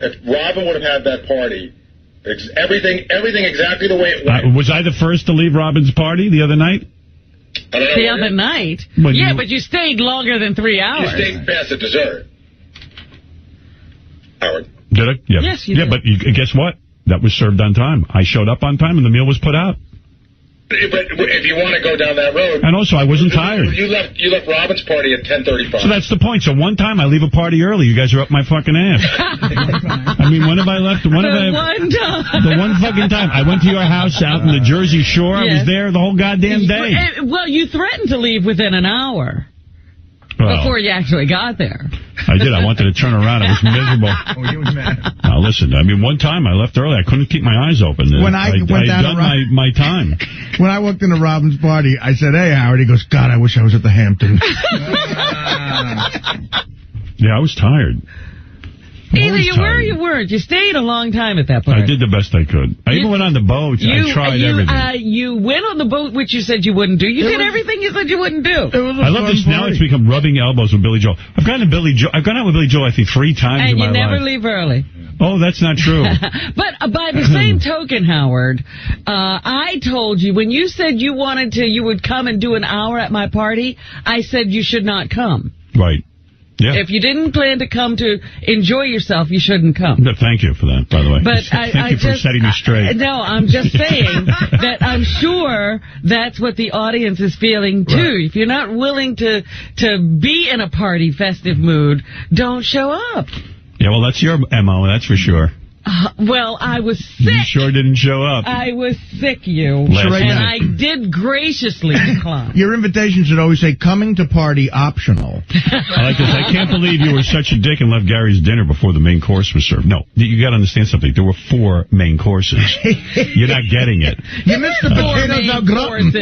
if Robin would have had that party, everything exactly the way it went. Was I the first to leave Robin's party the other night? I don't know. The other night? Yeah, but you stayed longer than 3 hours. You stayed past the dessert. Howard. Did I? Yeah. Yes, you did. But guess what? That was served on time. I showed up on time and the meal was put out. But if you want to go down that road... And also, I wasn't tired. You left Robin's party at 10:35. So that's the point. So one time I leave a party early, you guys are up my fucking ass. I mean, when have I left? One time. The one fucking time. I went to your house out in the Jersey Shore. Yes. I was there the whole goddamn day. Well, you threatened to leave within an hour. Before you actually got there. I did. I wanted to turn around. I was miserable. Oh, you was mad. Now, listen, I mean, one time I left early. I couldn't keep my eyes open. When I went down done my time. When I walked into Robin's party, I said, hey, Howard. He goes, God, I wish I was at the Hamptons. Yeah, I was tired. Either you were or you weren't. You stayed a long time at that party. I did the best I could. I even went on the boat. I tried everything. You went on the boat, which you said you wouldn't do. You did everything you said you wouldn't do. I love this. Now it's become rubbing elbows with Billy Joel. I've gone out with Billy Joel, I think, 3 times in my life. And you never leave early. Oh, that's not true. But by the same token, Howard, I told you, when you said you would come and do an hour at my party, I said you should not come. Right. Yeah. If you didn't plan to come to enjoy yourself, you shouldn't come. No, thank you for that, by the way. But thank you for setting me straight. No, I'm just saying that I'm sure that's what the audience is feeling, too. Right. If you're not willing to be in a party festive mood, don't show up. Yeah, well, that's your MO, that's for sure. Well, I was sick. You sure didn't show up. I was sick, and I did graciously decline. Your invitation should always say, coming to party optional. I like this. I can't believe you were such a dick and left Gary's dinner before the main course was served. No, you got to understand something. There were 4 main courses. You're not getting it. You missed the potatoes au gratin.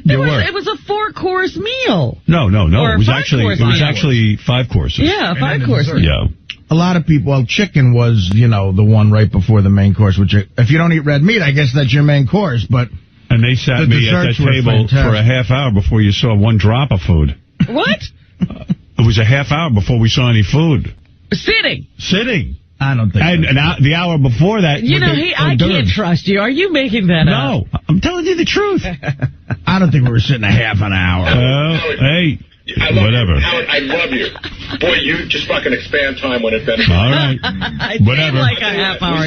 It was a 4-course meal. No. Or it was actually 5 courses. Yeah, 5 courses. Yeah. A lot of people, chicken was, the one right before the main course, which if you don't eat red meat, I guess that's your main course, but... And they sat me at that table for a half hour before you saw 1 drop of food. What? It was a half hour before we saw any food. Sitting. I don't think and the hour before that... I can't trust you. Are you making that up? No, I'm telling you the truth. I don't think we were sitting a half an hour. Hey... Whatever. Howard, I love you. Boy, you just fucking expand time when it benefits. All right. Whatever. Like a half hour.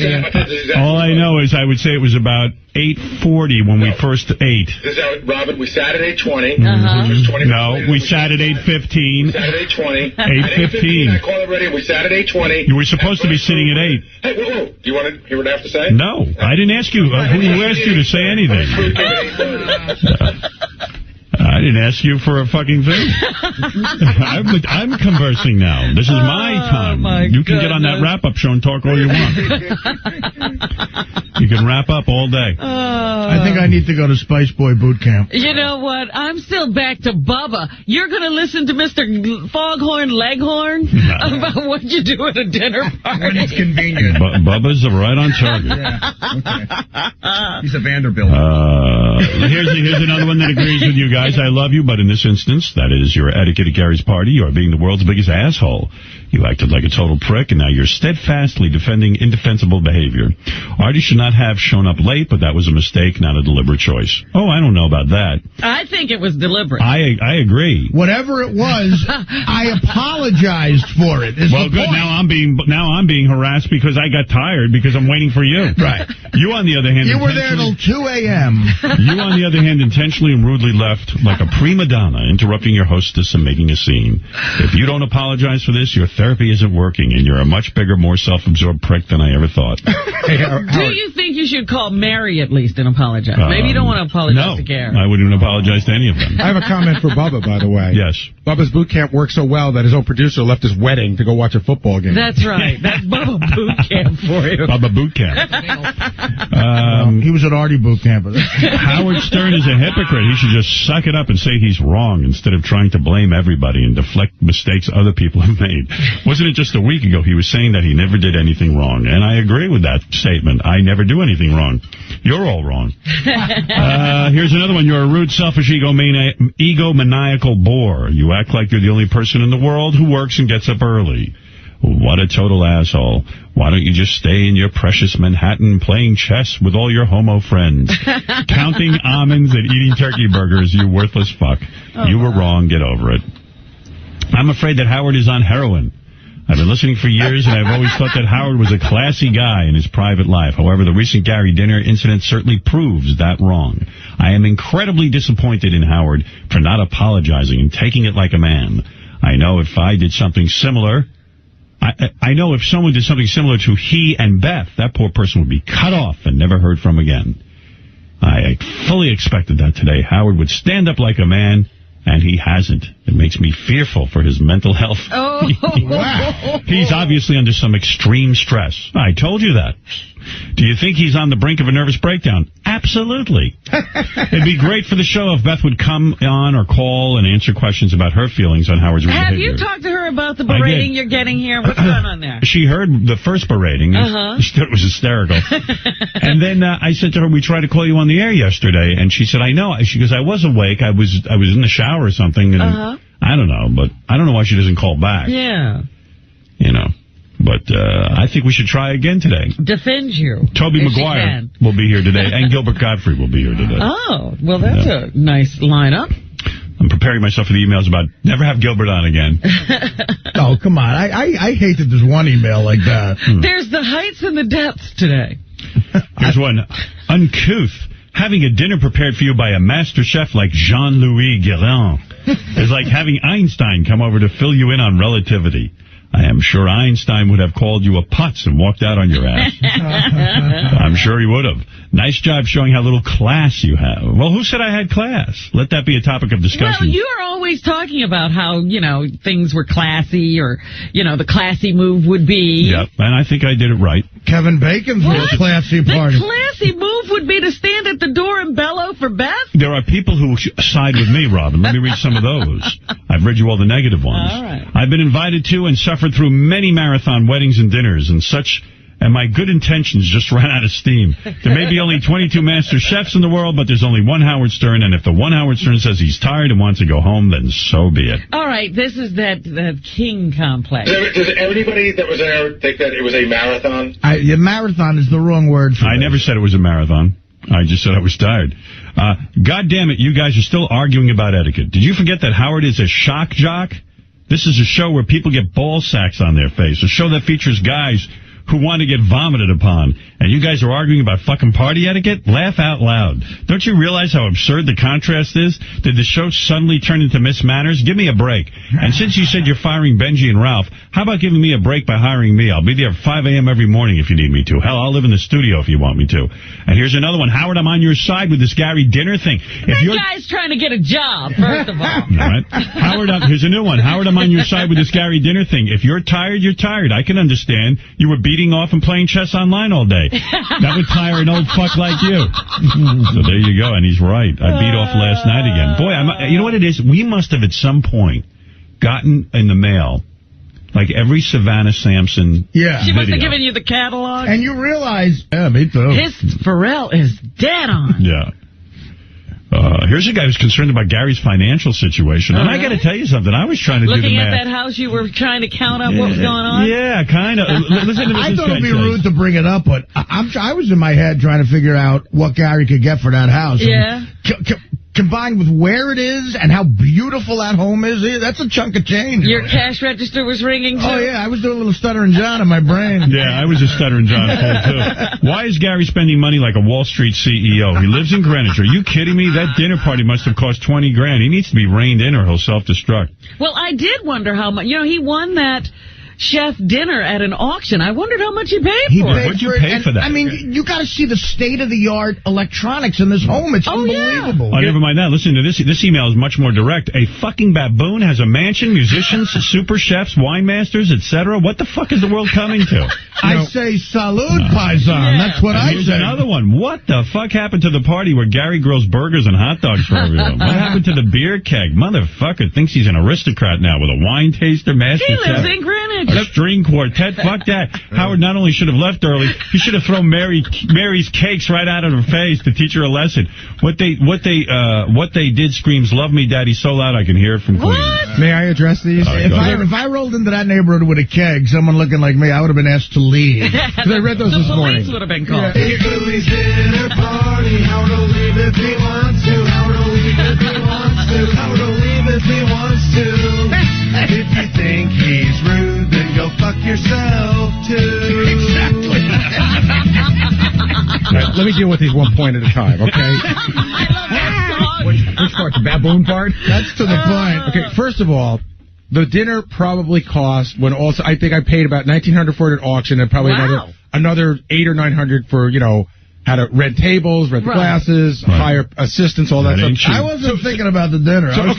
All I know is I would say it was about 8:40 when we first ate. Is that, Robin, we sat at 8:20. No, we sat at 8:15. Sat at 8:20. 8:15. I called it ready. We sat at 8:20. You were supposed to be sitting at 8. Hey, whoa. Do you want to hear what I have to say? No, I didn't ask you. Who asked you to say anything? I didn't ask you for a fucking thing. I'm conversing now. This is my time. You can get on that wrap-up show and talk all you want. You can wrap up all day. I think I need to go to Spice Boy boot camp. You know what? I'm still back to Bubba. You're going to listen to Mr. Foghorn Leghorn about what you do at a dinner party? When it's convenient. Bubba's right on target. Yeah, okay. He's a Vanderbilt. Here's another one that agrees with you guys. I love you, but in this instance, that is your etiquette at Gary's party. You are being the world's biggest asshole. You acted like a total prick, and now you're steadfastly defending indefensible behavior. Artie should not have shown up late, but that was a mistake, not a deliberate choice. Oh, I don't know about that. I think it was deliberate. I agree. Whatever it was, I apologized for it. Well, good. Now I'm being harassed because I got tired because I'm waiting for you. Right. You, on the other hand, you were there till 2 a.m. You, on the other hand, intentionally and rudely left like a prima donna, interrupting your hostess and making a scene. If you don't apologize for this, your therapy isn't working, and you're a much bigger, more self-absorbed prick than I ever thought. Hey, do you think you should call Mary at least and apologize? Maybe you don't want to apologize to Gary. I wouldn't apologize to any of them. I have a comment for Bubba, by the way. Yes. Bubba's boot camp worked so well that his own producer left his wedding to go watch a football game. That's right. That's Bubba boot camp for you. Bubba boot camp. He was at Artie boot camp. Howard Stern is a hypocrite. He should just suck it up and say he's wrong instead of trying to blame everybody and deflect mistakes other people have made. Wasn't it just a week ago he was saying that he never did anything wrong? And I agree with that statement. I never do anything wrong. You're all wrong. Here's another one. You're a rude, selfish, egomaniacal bore. You act like you're the only person in the world who works and gets up early. What a total asshole. Why don't you just stay in your precious Manhattan playing chess with all your homo friends? Counting almonds and eating turkey burgers, you worthless fuck. You were wrong. Get over it. I'm afraid that Howard is on heroin. I've been listening for years, and I've always thought that Howard was a classy guy in his private life. However, the recent Gary dinner incident certainly proves that wrong. I am incredibly disappointed in Howard for not apologizing and taking it like a man. I know if I did something similar... I know if someone did something similar to he and Beth, that poor person would be cut off and never heard from again. I fully expected that today. Howard would stand up like a man, and he hasn't. It makes me fearful for his mental health. Oh, wow. He's obviously under some extreme stress. I told you that. Do you think he's on the brink of a nervous breakdown? Absolutely. It'd be great for the show if Beth would come on or call and answer questions about her feelings on Howard's behavior. Have you talked to her about the berating you're getting here? What's going on there? She heard the first berating. She thought it was hysterical. And then I said to her, we tried to call you on the air yesterday. And she said, I know. She goes, I was awake. I was in the shower or something. And I don't know. But I don't know why she doesn't call back. Yeah. You know. But I think we should try again today. Defend you. Toby Maguire will be here today, and Gilbert Godfrey will be here today. Oh, well, that's a nice lineup. I'm preparing myself for the emails about never have Gilbert on again. Oh, come on. I hate that there's one email like that. There's the heights and the depths today. Here's one. Uncouth. Having a dinner prepared for you by a master chef like Jean-Louis Guérin is like having Einstein come over to fill you in on relativity. I am sure Einstein would have called you a putz and walked out on your ass. I'm sure he would have. Nice job showing how little class you have. Well, who said I had class? Let that be a topic of discussion. Well, you are always talking about how, things were classy or, the classy move would be. Yep, and I think I did it right. Kevin Bacon's a classy party. The classy move would be to stand at the door and bellow for Beth? There are people who side with me, Robin. Let me read some of those. I've read you all the negative ones. All right. I've been invited to and suffered through many marathon weddings and dinners and such, and my good intentions just ran out of steam. There may be only 22 master chefs in the world, but there's only one Howard Stern, and if the one Howard Stern says he's tired and wants to go home, then so be it. All right, this is that king complex. Does anybody that was there think that it was a marathon? Marathon is the wrong word for I never said it was a marathon. I just said I was tired. God damn it, you guys are still arguing about etiquette. Did you forget that Howard is a shock jock? This is a show where people get ball sacks on their face, a show that features guys who want to get vomited upon. And you guys are arguing about fucking party etiquette? Laugh out loud. Don't you realize how absurd the contrast is? Did the show suddenly turn into Miss Manners? Give me a break. And since you said you're firing Benji and Ralph, how about giving me a break by hiring me? I'll be there at 5 a.m. every morning if you need me to. Hell, I'll live in the studio if you want me to. And here's another one. Howard, I'm on your side with this Gary dinner thing. That guy's trying to get a job, first of all. All right. Howard, here's a new one. Howard, I'm on your side with this Gary dinner thing. If you're tired, you're tired. I can understand. You were beating off and playing chess online all day. That would tire an old fuck like you. So there you go, and he's right. I beat off last night again. Boy, you know what it is? We must have at some point gotten in the mail like every Savannah Sampson She must have given you the catalog. And you realize, yeah, me too. His Pharrell is dead on. Yeah. Here's a guy who's concerned about Gary's financial situation. And I got to tell you something. I was trying to do the math. Looking at that house, you were trying to count up what was going on? Yeah, kind of. Listen to I thought it would be rude to bring it up, but I was in my head trying to figure out what Gary could get for that house. Yeah. Combined with where it is and how beautiful that home is, that's a chunk of change. Your cash register was ringing, too? Oh, yeah, I was doing a little stuttering John in my brain. Yeah, I was a stuttering John fool, too. Why is Gary spending money like a Wall Street CEO? He lives in Greenwich. Are you kidding me? That dinner party must have cost $20,000. He needs to be reined in or he'll self-destruct. Well, I did wonder how much. He won that chef dinner at an auction. I wondered how much he paid for it. What'd you pay for that? I mean, you got to see the state-of-the-art electronics in this home. It's unbelievable. Yeah. Oh, never mind that. Listen to this. This email is much more direct. A fucking baboon has a mansion, musicians, super chefs, wine masters, etc. What the fuck is the world coming to? I say salud, paisan. That's what I say. say. Another one. What the fuck happened to the party where Gary grills burgers and hot dogs for everyone? What happened to the beer keg? Motherfucker thinks he's an aristocrat now with a wine taster, master He chef. lives in Greenwich. Just string quartet. Fuck that. Howard not only should have left early, he should have thrown Mary's cakes right out of her face to teach her a lesson. What they did screams, "Love me, Daddy," so loud I can hear it from Queens. What? May I address these? If I rolled into that neighborhood with a keg, someone looking like me, I would have been asked to leave. Because I read those this morning. The police would have been called. Billy's dinner party, how to leave if he wants to, how to leave if he wants to, how to leave if he wants to. If you think he's rude, then go fuck yourself too. Exactly. Right, let me deal with these one point at a time, okay? I love that song. Which part? The baboon part? That's to the point. Okay, first of all, the dinner probably cost, I think I paid about $1,900 for it at auction, and probably another $800 or $900 for, how to rent tables, rent the glasses, hire assistants, all that stuff. I wasn't thinking about the dinner. Baba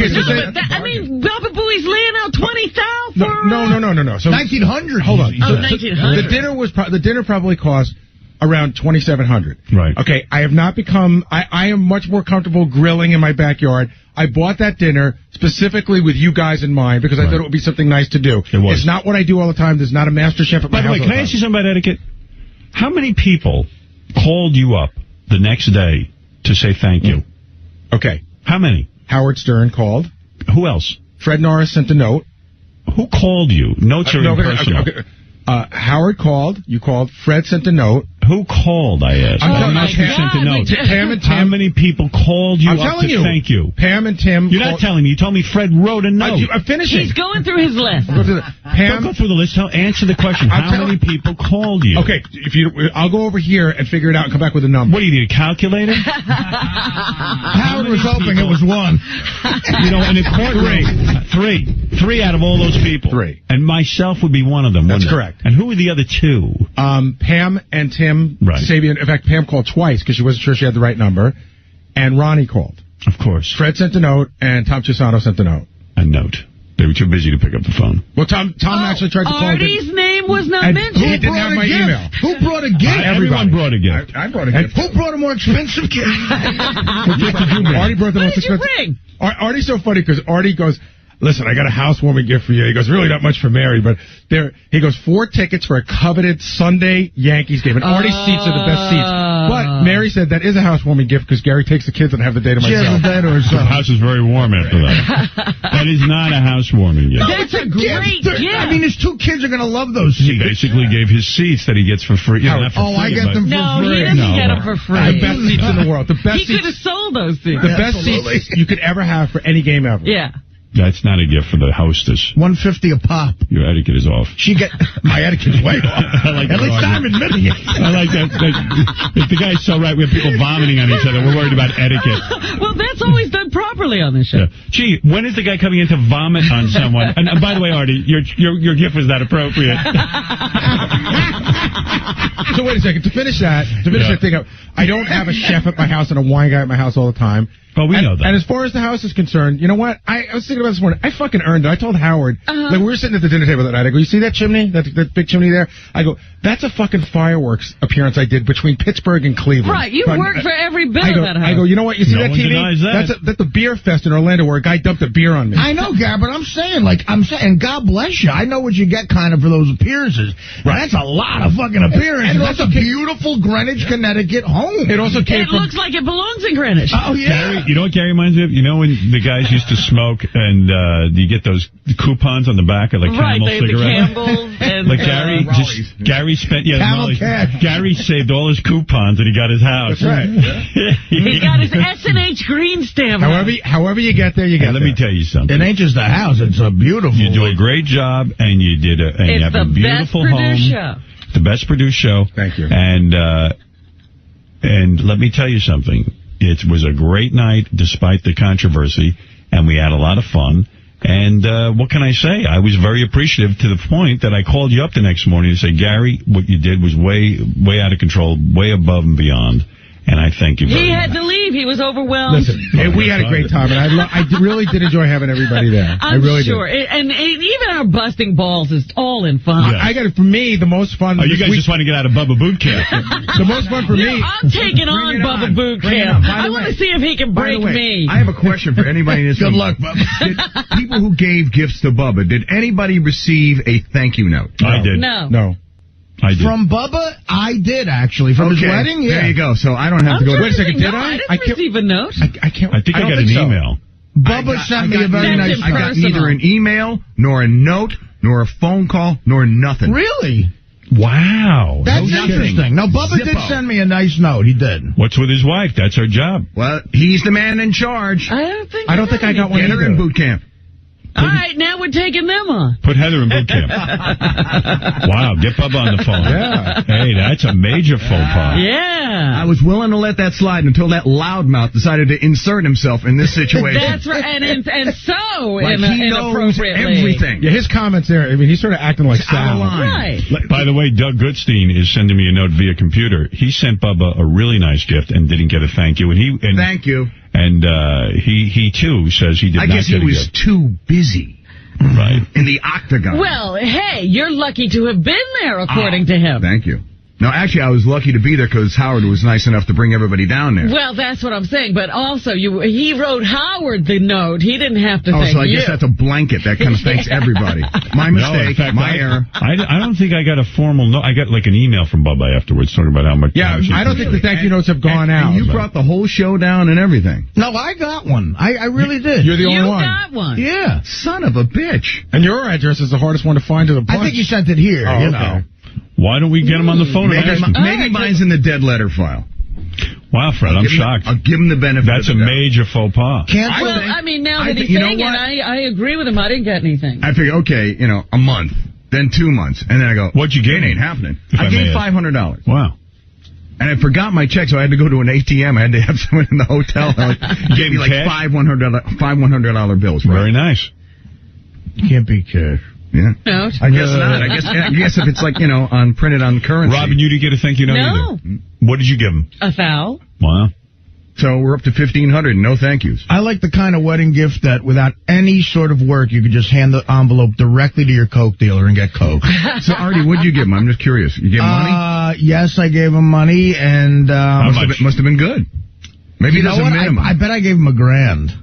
Booey's laying out $20,000 for... No. So 1900. Hold on. Oh, 1900. The dinner probably cost around $2,700. Right. Okay, I have not become... I am much more comfortable grilling in my backyard. I bought that dinner specifically with you guys in mind because I thought it would be something nice to do. It was. It's not what I do all the time. There's not a master chef at my house. By the way, can I ask you something about etiquette? How many people called you up the next day to say thank you? Okay. How many? Howard Stern called. Who else? Fred Norris sent a note. Who called you? Notes are impersonal. Okay. Howard called. You called. Fred sent a note. Who called, I asked? I'm not who sent a note. Pam and Tim. How many people called you up to thank you? Pam and Tim. You're not telling me. You told me Fred wrote a note. I'm finishing. He's going through his list. Don't go through the list. Answer the question. How many people called you? Okay, I'll go over here and figure it out and come back with a number. What, do you need a calculator? Howard was hoping it was one. In a courtroom, three out of all those people. Three. And myself would be one of them. That's correct. And who were the other two? Pam and Tim. Right. Sabian. In fact, Pam called twice because she wasn't sure she had the right number. And Ronnie called. Of course. Fred sent a note, and Tom Chisano sent a note. A note. They were too busy to pick up the phone. Well, Tom actually tried to call. Artie's name was not mentioned. He didn't have my email. Who brought a gift? Everyone brought a gift. I brought a gift. Who brought a more expensive gift? Artie brought the most expensive. What did you bring? Artie's so funny because Artie goes, "Listen, I got a housewarming gift for you." He goes, "Really not much for Mary, but he goes, 4 tickets for a coveted Sunday Yankees game. And Artie's seats are the best seats. But Mary said that is a housewarming gift because Gary takes the kids and I have the day to myself. She has the day to herself. The house is very warm after that. That is not a housewarming gift. That's a great gift. I mean, his 2 kids are going to love those seats. He basically gave his seats that he gets for free. I get them for free. No, he doesn't get them for free. The best seats in the world. He could have sold those seats. The best seats you could ever have for any game ever. Yeah. That's not a gift for the hostess. $150 a pop. Your etiquette is off. My etiquette's way off. At least I'm admitting it. I like that. If the guy's so right, we have people vomiting on each other. We're worried about etiquette. Well, that's always done properly on this show. Yeah. Gee, when is the guy coming in to vomit on someone? And by the way, Artie, your gift was not appropriate. So wait a second. To finish that thing up, I don't have a chef at my house and a wine guy at my house all the time. Well, we know that. And as far as the house is concerned, you know what? I was thinking about this morning. I fucking earned it. I told Howard, we were sitting at the dinner table that night. I go, you see that chimney? That big chimney there? I go, that's a fucking fireworks appearance I did between Pittsburgh and Cleveland. Right, you worked for every bit of that house. I go, you know what? You see No that one TV? denies that. That's the beer fest in Orlando where a guy dumped a beer on me. I know, Gab, but I'm saying, God bless you. I know what you get kind of for those appearances. Right. That's a lot of fucking appearances. That's a beautiful Greenwich, Connecticut home. It also came from... looks like it belongs in Greenwich. Oh, yeah. Gary, you know what Gary reminds me of? You know when the guys used to smoke and you get those coupons on the back of the Camel cigarette? The Campbell's and Gary spent Camel Cash. Gary saved all his coupons and he got his house. That's right. He got his S&H green stamp. However you get there, you get there. Let me tell you something. It ain't just the house. It's a beautiful... You do a great job and you have a beautiful home. Show. The best produced show. Thank you. And let me tell you something. It was a great night despite the controversy, and we had a lot of fun. And what can I say? I was very appreciative to the point that I called you up the next morning to say, Gary, what you did was way out of control, way above and beyond. And I thank you very He much. had to leave. He was overwhelmed. Listen, we had a great time, and I really did enjoy having everybody there. I'm I really sure. did. And even our busting balls is all in fun. Yeah. I got it. For me, the most fun. Oh, you guys just want to get out of Bubba Boot Camp. The most fun for me. I'm taking on Bubba Boot Camp. I want to see if he can break me. I have a question for anybody in this Good room. luck, Bubba. Did people who gave gifts to Bubba, did anybody receive a thank you note? I did. No. I did. From Bubba, I did, actually. From his wedding, yeah. There you go. So I don't have to go. Wait a second, did I I? didn't receive a note. I can't. I think I got don't an so. email. Bubba sent me a very nice I got Personal. neither an email, nor a note, nor a phone call, nor nothing. Really? Wow. That's No interesting. kidding. No, Bubba did Zippo. send me a nice note. He did. What's with his wife? That's her job. Well, he's the man in charge. I don't think I got one Get her either. in boot camp. All right, now we're taking them on. Put Heather in boot camp. Wow, get Bubba on the phone. Yeah. Hey, that's a major faux pas. Yeah. I was willing to let that slide until that loudmouth decided to insert himself in this situation. That's right. And so like he knows inappropriately. everything. Yeah, his comments there. I mean, he's sort of acting like It's out of Sal. line. Right. By the way, Doug Goodstein is sending me a note via computer. He sent Bubba a really nice gift and didn't get a thank you. And Thank you. And he too says he did I not guess get he a was gift. too busy Right. in the octagon. Well, hey, you're lucky to have been there, according to him. Thank you. No, actually, I was lucky to be there because Howard was nice enough to bring everybody down there. Well, that's what I'm saying. But also, he wrote Howard the note. He didn't have to thank So I you. guess that's a blanket that kind of thanks everybody. My No, in mistake, fact, my error. I don't think I got a formal note. I got like an email from Bubba afterwards talking about how much. Yeah, I don't think the thank you notes have gone out. And you brought the whole show down and everything. No, I got one. I really did. You're the You only one. got one. Yeah. Son of a bitch. And your address is the hardest one to find to the bunch. I think he sent it here, Oh, you okay. know. Why don't we get him on the phone? and ask him? Maybe mine's in the dead letter file. Wow, Fred, I'm shocked. I'll give him the benefit That's a of the doubt. major faux pas. Cancel Well, it. I mean, now I that think- he's you know saying it, what? I agree with him. I didn't get anything. I figure, okay, a month, then 2 months, and then I go, What'd you give It me? ain't happening. If I I gave may ask. $500. Wow. And I forgot my check, so I had to go to an ATM. I had to have someone in the hotel. Gave me like cash? five $100 bills. Right? Very nice. Can't be cash. Yeah. No. I guess not. I guess if it's like, printed on currency. Robin, you didn't get a thank you note No. either. What did you give him? A foul. Wow. So we're up to 1,500. No thank yous. I like the kind of wedding gift that without any sort of work, you could just hand the envelope directly to your Coke dealer and get Coke. So, Artie, what'd you give him? I'm just curious. You gave him money? Yes, I gave him money, and Must have been good. Maybe you know there's a what? minimum. I bet I gave him $1,000.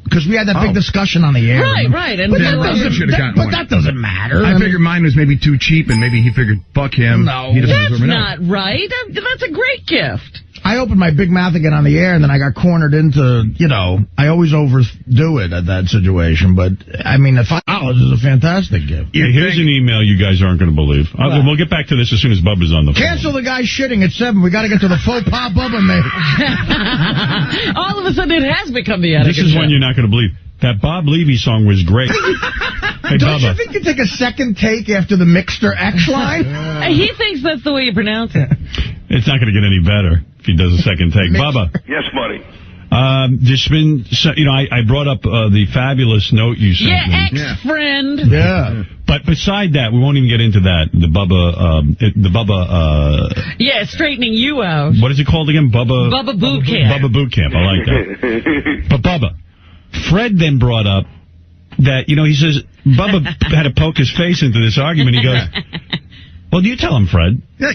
Because we had that big discussion on the air. Right, remember? right. And But, then that, Robin doesn't, should've that, gotten but that doesn't matter. I figured mine was maybe too cheap, and maybe he figured, fuck him. No. He doesn't That's deserve a note. not right. That's a great gift. I opened my big mouth again on the air, and then I got cornered into, I always overdo it at that situation. But, I mean, the $5 is a fantastic gift. Hey, here's an email you guys aren't going to believe. We'll get back to this as soon as Bubba's on the phone. Cancel the guy shitting at 7. We got to get to the faux pas Bubba made. All of a sudden, it has become the etiquette This is show. one you're not going to believe. That Bob Levy song was great. Hey, Don't Bubba. you think you take a second take after the Mixter X line? He thinks that's the way you pronounce it. It's not going to get any better if he does a second take. Bubba. Yes, buddy. There's been, I brought up the fabulous note you sent me. Ex-friend. Yeah. But beside that, we won't even get into that. The Bubba, Yeah, straightening you out. what is it called again? Bubba Boot Camp. Bubba Boot Camp. I like that. But Bubba, Fred then brought up that, he says, Bubba had to poke his face into this argument. He goes, well, you tell him, Fred. Yeah,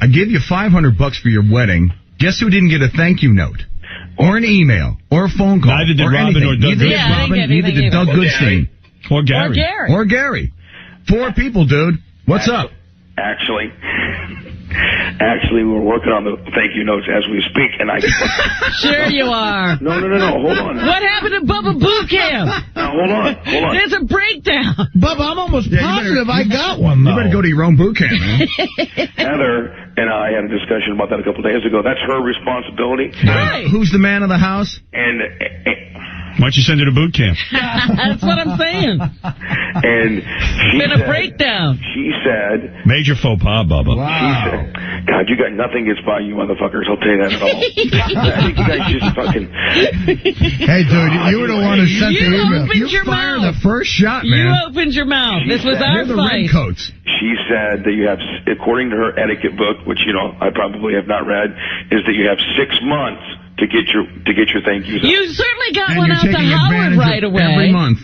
I gave you $500 for your wedding. Guess who didn't get a thank you note? Or an email? Or a phone call? Neither did or Robin anything. or Doug Neither did Yeah, I didn't Robin, get neither anything did Doug either. Goodstein. Or Gary. Or Gary. 4 people, dude. What's up? Actually, we're working on the thank you notes as we speak, and I... Sure you are. No, hold on. What happened to Bubba Boot Camp? Now, hold on. There's a breakdown. Bubba, I'm almost Yeah, you positive better- I got one, though. You better go to your own boot camp, man. Heather and I had a discussion about that a couple of days ago. That's her responsibility. Right. Who's the man of the house? And Why don't you send her to boot camp? That's what I'm saying. And she Been a breakdown. She said... Major faux pas, Bubba. Wow. She said, God, you got nothing against by you motherfuckers. I'll tell you that at all. I think you guys just fucking... Hey, dude, you were the one who sent the email. You fired the first shot, man. You opened your mouth. This was our You're the fight. redcoats. She said that you have, according to her etiquette book, which, you know, I probably have not read, is that you have 6 months to get your thank yous out. You certainly got And one you're out to taking Howard advantage right of away. every month.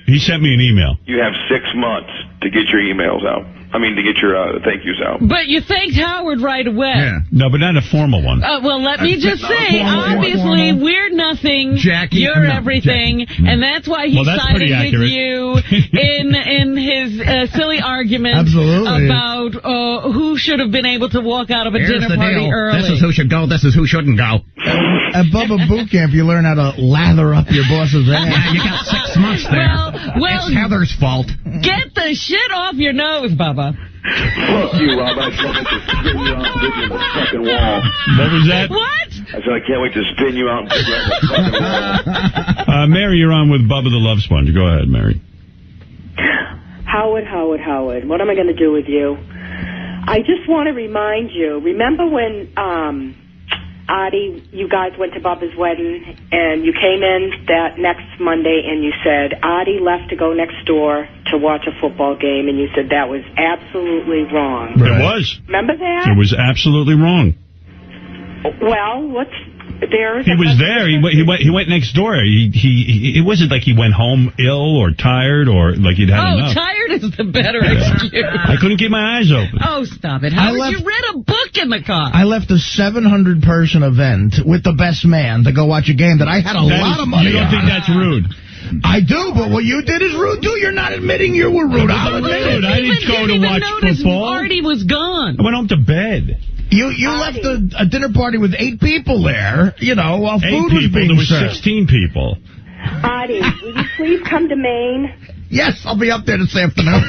He sent me an email. You have 6 months to get your emails out. I mean, to get your thank yous out. But you thanked Howard right away. Yeah. No, but not a formal one. Well, let me just say, obviously, we're nothing. Jackie, you're no, everything, Jackie. and that's why he That's sided pretty with accurate. you in his silly argument Absolutely. about who should have been able to walk out of a Here's dinner the party deal. early. This is who should go. This is who shouldn't go. At Bubba Boot Camp, you learn how to lather up your boss's ass. Yeah, you got 6 months there. Well, It's Heather's fault. get the shit off your nose, Bubba. Fuck you, Rob. I can't wait to spin you out and dig you in the fucking wall. What was that? What? I said, I can't wait to spin you out and dig you in the fucking wall. Mary, you're on with Bubba the Love Sponge. Go ahead, Mary. Howard, what am I going to do with you? I just want to remind you, remember when Artie, you guys went to Bubba's wedding, and you came in that next Monday and you said Artie left to go next door to watch a football game, and you said that was absolutely wrong. Right. It was. Remember that? It was absolutely wrong. Well, He was there. He went next door. It wasn't like he went home ill or tired or like he'd had enough. Tired is the better excuse. I couldn't keep my eyes open. Oh, stop it. Howard, you read a book in the car. I left a 700-person event with the best man to go watch a game that I had a lot of money You don't on. think that's rude? I do, but what you did is rude, too. You're not admitting you were rude. I'll admit it. I didn't go to watch football. Artie was gone. I went home to bed. You left a dinner party with 8 people there, while 8 food was people. being There was served. 16 people. Artie, will you please come to Maine? Yes, I'll be up there this afternoon.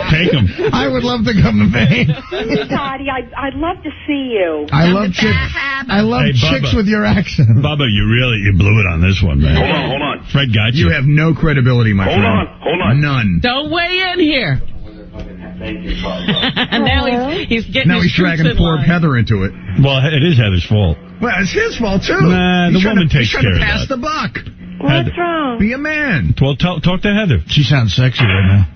Take him. I would love to come to Maine. Please, Artie, I'd love to see you. I love chicks. I love chicks with your accent. Bubba, you blew it on this one, man. Hold on. Fred got you. You have no credibility, my friend. Hold on. None. Don't weigh in here. Now he's getting Now he's dragging poor Heather into it. Well, it is Heather's fault. Well, it's his fault, too. Nah, the woman takes care of pass that. the buck. What's wrong? Be a man. Well, talk to Heather. She sounds sexy right now.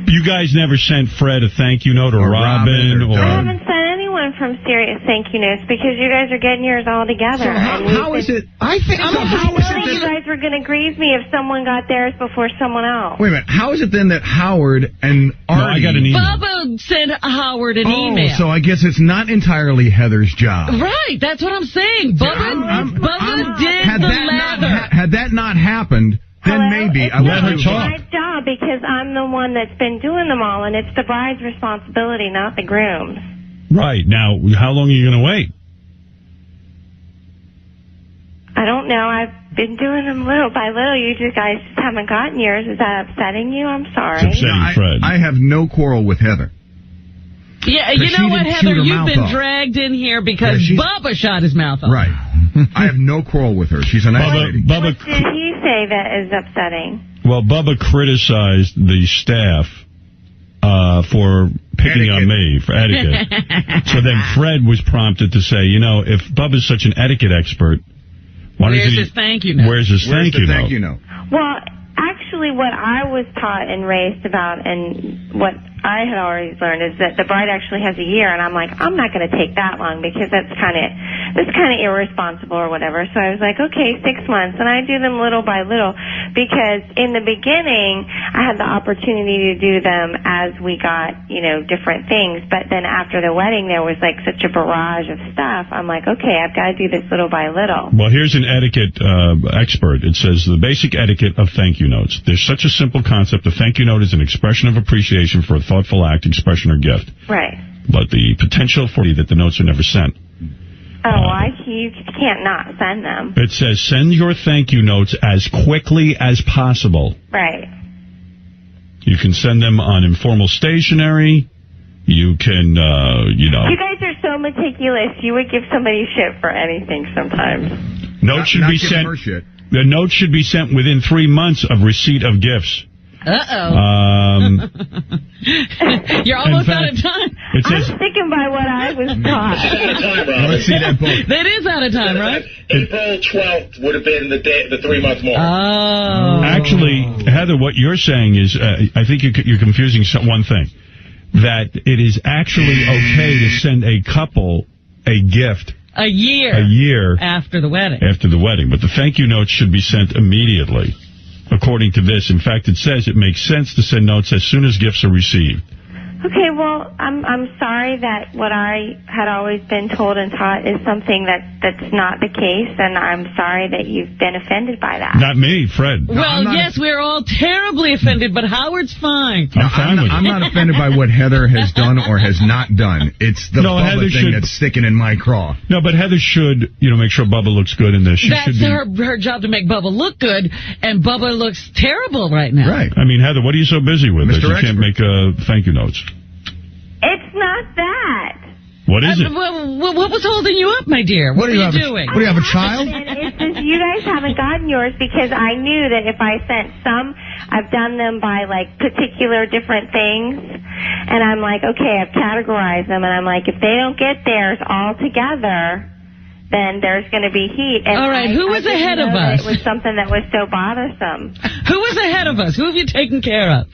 You guys never sent Fred a thank you note or Robin or... I haven't sent anyone from serious thank you notes because you guys are getting yours all together. So how is it? I think you guys were going to grieve me if someone got theirs before someone else. Wait a minute. How is it then that Howard and Artie... I got an email. Bubba sent Howard an email. So I guess it's not entirely Heather's job. Right, that's what I'm saying. Bubba did had the that lather. Had that not happened, then maybe I let her It's talk. my job because I'm the one that's been doing them all, and it's the bride's responsibility, not the groom's. Right. Now, how long are you going to wait? I don't know. I've been doing them little by little. You guys just haven't gotten yours. Is that upsetting you? I'm sorry. It's upsetting Fred. I have no quarrel with Heather. Yeah, But you she know what, didn't Heather? shoot her You've mouth been off. dragged in here because Bubba shot his mouth off. Right. I have no quarrel with her. She's a nice lady. What did he say that is upsetting? Well, Bubba criticized the staff for picking on me for etiquette. So then Fred was prompted to say, if Bubba's such an etiquette expert, where's his thank you note? Where's his thank you note? Well, actually, what I was taught and raised about, and what I had already learned, is that the bride actually has a year, and I'm like, I'm not going to take that long because that's kind of irresponsible or whatever. So I was like, okay, 6 months, and I do them little by little because in the beginning I had the opportunity to do them as we got different things, but then after the wedding there was like such a barrage of stuff. I'm like, okay, I've got to do this little by little. Well, here's an etiquette expert. It says the basic etiquette of thank you notes. There's such a simple concept. A thank you note is an expression of appreciation for a thoughtful act, expression, or gift. Right. But the potential for that the notes are never sent. You can't not send them. It says send your thank you notes as quickly as possible. Right. You can send them on informal stationery. You can, You guys are so meticulous. You would give somebody shit for anything sometimes. Notes should be sent. The note should be sent within 3 months of receipt of gifts. You're almost out of time. It says, I'm sticking by what I was taught. Let's see that book. That is out of time, right? April 12th would have been the 3 month mark. Oh. Actually, Heather, what you're saying is, I think you're confusing one thing. That it is actually okay to send a couple a gift. A year after the wedding. After the wedding. But the thank you notes should be sent immediately, according to this. In fact, it says it makes sense to send notes as soon as gifts are received. Okay, well, I'm sorry that what I had always been told and taught is something that's not the case, and I'm sorry that you've been offended by that. Not me, Fred. Well, yes, we're all terribly offended, but Howard's fine. I'm not offended by what Heather has done or has not done. It's the Bubba thing that's sticking in my craw. No, but Heather should, make sure Bubba looks good in this. That's her job to make Bubba look good, and Bubba looks terrible right now. Right. I mean, Heather, what are you so busy with that you Expert. can't make thank you notes? It's not that. What is it? What was holding you up, my dear? What are you doing? What do you have, a child? It's just you guys haven't gotten yours because I knew that if I sent some, I've done them by like particular different things, and I'm like, okay, I've categorized them, and I'm like, if they don't get theirs all together, then there's going to be heat. And all right, who was ahead of us? It was something that was so bothersome. Who was ahead of us? Who have you taken care of?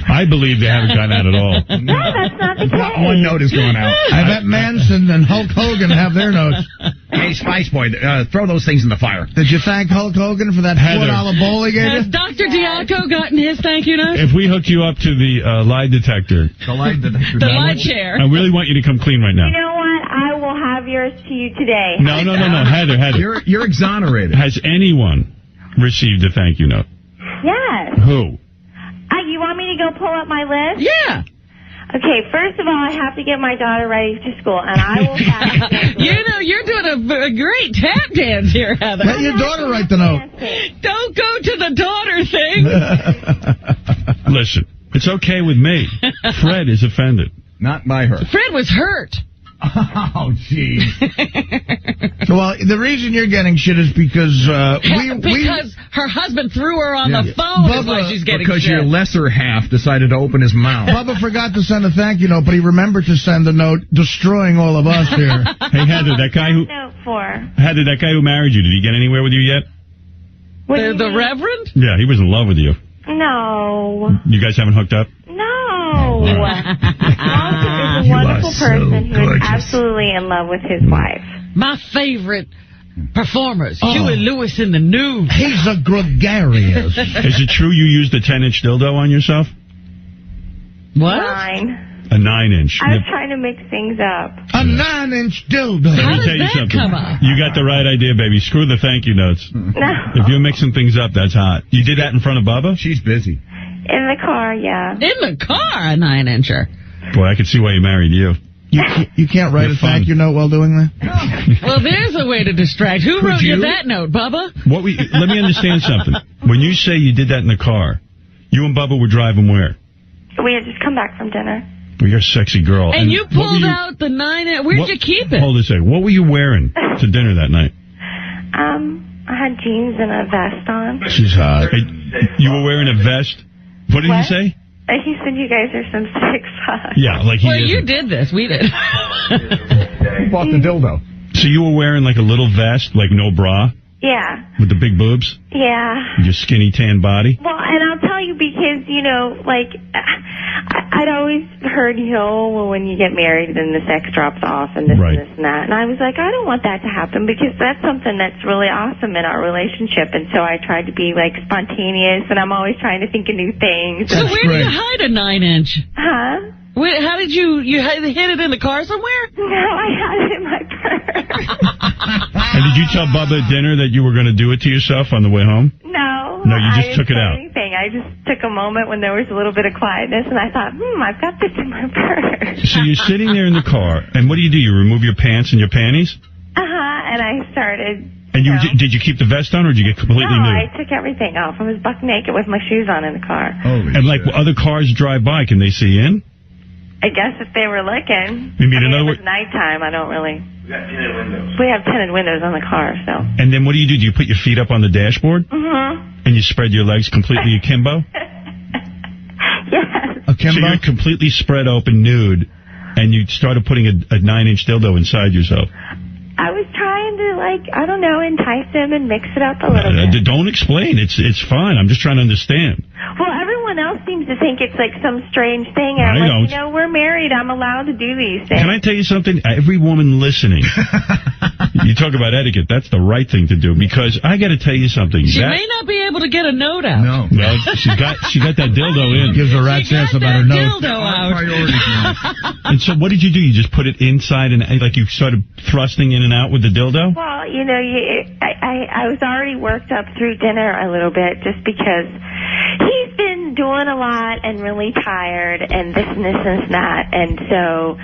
I believe they haven't gotten out at all. No, that's not the case. Not one note is going out. I bet Manson and Hulk Hogan have their notes. Hey, Spice Boy, throw those things in the fire. Did you thank Hulk Hogan for that $4 bowl he gave Has you? Dr. Diaco gotten his thank you note? If we hook you up to the lie detector. The lie detector. The lie chair. I really want you to come clean right now. You know what? I will have yours to you today. No. Heather. You're exonerated. Has anyone received a thank you note? Yes. Who? You want me to go pull up my list? Yeah. Okay, first of all, I have to get my daughter ready to school, and I will You're doing a great tap dance here, Heather. Let your daughter write the note. Don't go to the daughter thing. Listen, it's okay with me. Fred is offended. Not by her. Fred was hurt. Oh, jeez. Well, the reason you're getting shit is because because her husband threw her on the phone. Bubba, is why she's getting because shit. your lesser half decided to open his mouth. Bubba forgot to send a thank you note, but he remembered to send a note destroying all of us here. Hey, Heather, that guy who married you, did he get anywhere with you yet? The Reverend? Yeah, he was in love with you. No. You guys haven't hooked up? No. Walter is a wonderful person who is absolutely in love with his wife. My favorite performers, Huey Lewis in the News. He's a gregarious. Is it true you used a 10-inch dildo on yourself? What? 9. A 9-inch. I was trying to mix things up. A 9-inch dildo. How Let me does tell you that something. come up? You got the right idea, baby. Screw the thank you notes. No. If you're mixing things up, that's hot. You did that in front of Bubba? She's busy. In the car, yeah. In the car, a 9-incher. Boy, I can see why he married you. You can't write You're a thank you note while doing that? Well, there's a way to distract. Who wrote you that note, Bubba? Let me understand something. When you say you did that in the car, you and Bubba were driving where? We had just come back from dinner. Well, you're a sexy girl. And you pulled out the 9-inch. Where'd you keep it? Hold a second. What were you wearing to dinner that night? I had jeans and a vest on. She's hot. Hey, you were wearing a vest? What did he say? He said you guys are some sick fucks. Yeah, like he Well, is. you did this. We did. Who bought the dildo? So you were wearing like a little vest, like no bra? Yeah. With the big boobs? Yeah. Your skinny tan body? Well, and I'll tell you because, like, I'd always heard, well, when you get married, then the sex drops off and this and this and that. And I was like, I don't want that to happen because that's something that's really awesome in our relationship. And so I tried to be, like, spontaneous, and I'm always trying to think of new things. So where did you hide a 9-inch? Huh? How did you hid it in the car somewhere? No, I had it in my purse. And did you tell Bubba at dinner that you were going to do it to yourself on the way home? No. No, you just took it out. Anything. I just took a moment when there was a little bit of quietness, and I thought, I've got this in my purse. So you're sitting there in the car, and what do? You remove your pants and your panties? And I started... And did you keep the vest on, or did you get completely No, nude? I took everything off. I was buck naked with my shoes on in the car. And like other cars drive by, can they see in? I guess if they were looking. You mean, in other it was words, nighttime. I don't really... We have tinted windows on the car, so. And then what do? Do you put your feet up on the dashboard? Mm-hmm. And you spread your legs completely akimbo? Yes. So you're completely spread open, nude, and you started putting a 9-inch dildo inside yourself. I was trying to, I don't know, entice him and mix it up a little bit. Don't explain. It's fine. I'm just trying to understand. Well, everyone else seems to think it's like some strange thing. And I I'm don't. like, we're married. I'm allowed to do these things. Can I tell you something? Every woman listening, you talk about etiquette, that's the right thing to do, because I got to tell you something. She may not be able to get a note out. No. Well, she got that dildo in. Gives a rat's ass about her note. Dildo out. And so what did you do? You just put it inside and you started thrusting in and out with the dildo? Well, I was already worked up through dinner a little bit just because he's been doing a lot and really tired and this and this and that. And so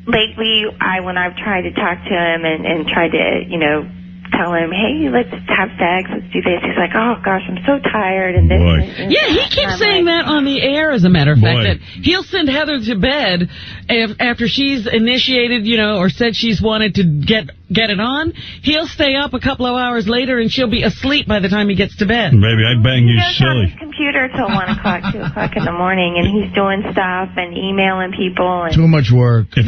lately, when I've tried to talk to him and tried to, tell him, hey, let's have sex, let's do this. He's like, oh, gosh, I'm so tired. And this. And Yeah, he keeps saying that on the air, as a matter of fact, that he'll send Heather to bed after she's initiated, or said she's wanted to get it on. He'll stay up a couple of hours later, and she'll be asleep by the time he gets to bed. Baby, I bang you He silly. on his computer till 1 o'clock, 2 o'clock in the morning, and he's doing stuff and emailing people. And Too much work. If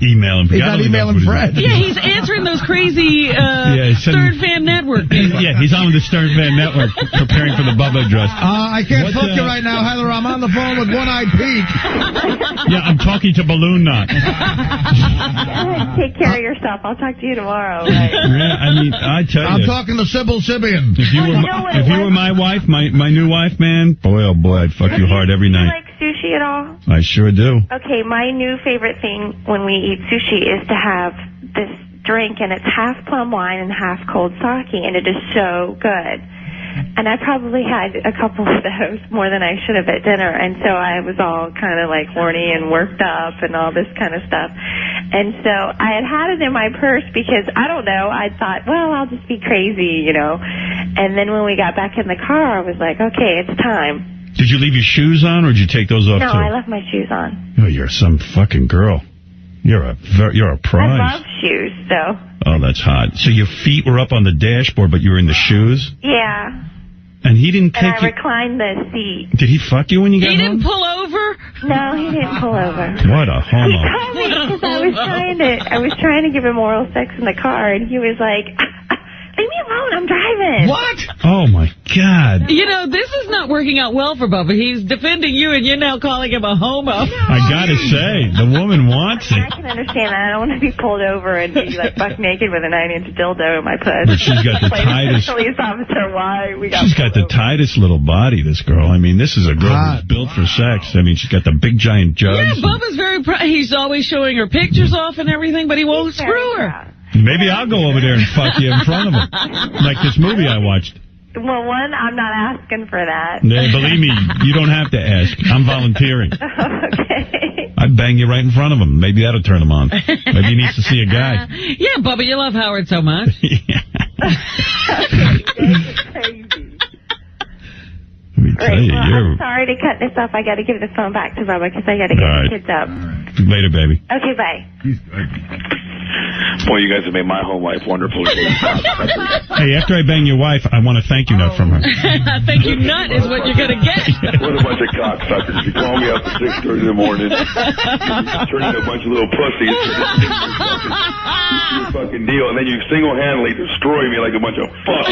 emailing, He's not emailing Fred. Yeah, he's answering those crazy Stern Fan Network people. Yeah, he's on the Stern Fan Network preparing for the Bubba address. I can't fuck you right now, Heather. I'm on the phone with One-Eyed Pete. Yeah, I'm talking to Balloon Knot. Take care of yourself. I'll talk to you tomorrow. Yeah, I mean, I tell you. I'm talking to Sybil Sibian. If you were my wife, my new wife, man, boy, oh boy, I'd fuck you hard every Do you night. like sushi at all? I sure do. Okay, my new favorite thing when we eat sushi is to have this drink, and it's half plum wine and half cold sake, and it is so good. And I probably had a couple of those more than I should have at dinner, and so I was all kind of horny and worked up and all this kind of stuff. And so I had it in my purse because, I don't know, I thought, well, I'll just be crazy, And then when we got back in the car, I was like, okay, it's time. Did you leave your shoes on, or did you take those off No, too? I left my shoes on. Oh, you're some fucking girl. You're a prize. I love shoes, so. Oh, that's hot. So your feet were up on the dashboard, but you were in the shoes? Yeah. And he didn't And take I you... reclined the seat. Did he fuck you when you got home? He didn't pull over? No, he didn't pull over. What a homo. He told me because I was trying to give him oral sex in the car, and he was like, leave me alone, I'm driving. What? Oh, my God. This is not working out well for Bubba. He's defending you, and you're now calling him a homo. I gotta say, the woman wants it. I can understand that. I don't want to be pulled over and be buck naked with a 9-inch dildo in my puss. But she's got the tightest... Police officer, why we got She's got the tightest little body, this girl. I mean, this is a girl who's built for sex. I mean, she's got the big giant jugs. Yeah, Bubba's very proud. He's always showing her pictures off and everything, but he won't screw her. Maybe I'll go over there and fuck you in front of him. Like this movie I watched. Well, one, I'm not asking for that. Yeah, believe me, you don't have to ask. I'm volunteering. Okay. I'd bang you right in front of him. Maybe that'll turn him on. Maybe he needs to see a guy. Yeah, Bubba, you love Howard so much. Let me tell you, I'm sorry to cut this off. I got to give the phone back to Bubba because I got to get the kids up. Later, baby. Okay, bye. Boy, you guys have made my whole life wonderful. Hey, after I bang your wife, I want a thank you note from her. Thank you nut is what you're going to get. What a bunch of cocksuckers. You call me up at 6:30 in the morning, turn into a bunch of little pussies. Your fucking deal, and then you single-handedly destroy me like a bunch of fucks.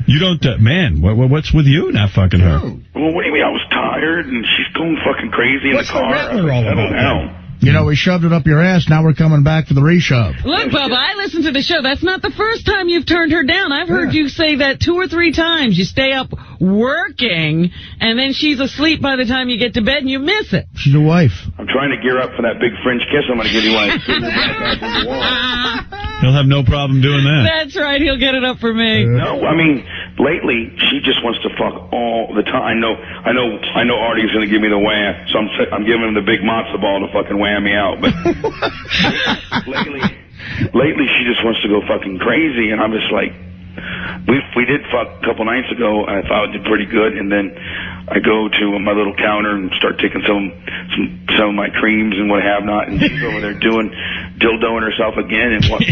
You don't, man, what's with you not fucking her? Well, what do you mean? I was tired, and she's going fucking crazy in the car. Settle down. We shoved it up your ass. Now we're coming back for the reshove. Look, Bubba, I listened to the show. That's not the first time you've turned her down. I've heard you say that 2 or 3 times. You stay up working, and then she's asleep by the time you get to bed, and you miss it. She's a wife. I'm trying to gear up for that big French kiss I'm going to give you when I sit back on the wall. He'll have no problem doing that. That's right. He'll get it up for me. No, I mean, lately she just wants to fuck all the time. I know Artie's going to give me the wham, so I'm giving him the big matzo ball to fucking wham me out. But lately she just wants to go fucking crazy, and I'm just like, we did fuck a couple nights ago, and I thought it did pretty good, and then I go to my little counter and start taking some of my creams and what have not, and she's over there dildoing herself again. And what?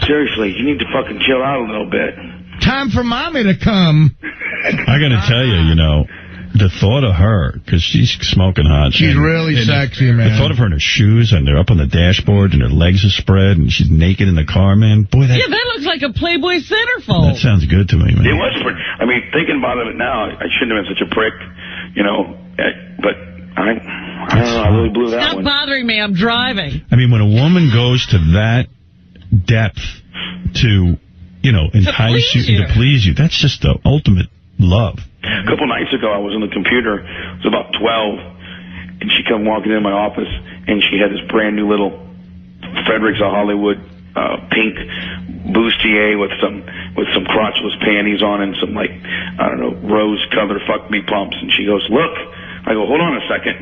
Seriously, you need to fucking chill out a little bit. Time for mommy to come. I got to tell you, you know, the thought of her, because she's smoking hot. She's really sexy, man. The thought of her in her shoes, and they're up on the dashboard, and her legs are spread, and she's naked in the car, man. Boy, that looks like a Playboy centerfold. That sounds good to me, man. It was pretty. I mean, thinking about it now, I shouldn't have been such a prick, you know. But I don't know. I really blew that one. Stop bothering me. I'm driving. I mean, when a woman goes to that depth to, you know, entice you, to please you, that's just the ultimate love. A couple nights ago, I was on the computer. It was about 12, and she come walking in my office, and she had this brand new little Fredericks of Hollywood pink bustier with some crotchless panties on and some, like, I don't know, rose-colored fuck me pumps. And she goes, "Look." I go, "Hold on a second."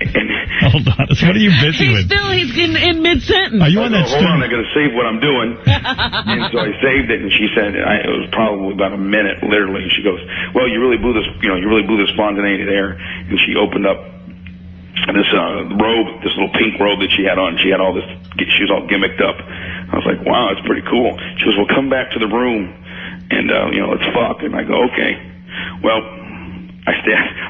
And hold on. What are you busy with? He's in mid-sentence. Are you on that? Hold on, I got to save what I'm doing. And so I saved it, and she said, it was probably about a minute, literally. And she goes, "Well, you really blew this spontaneity there." And she opened up this robe, this little pink robe that she had on. She had all this. She was all gimmicked up. I was like, "Wow, that's pretty cool." She goes, "Well, come back to the room, and let's fuck." And I go, "Okay." Well, I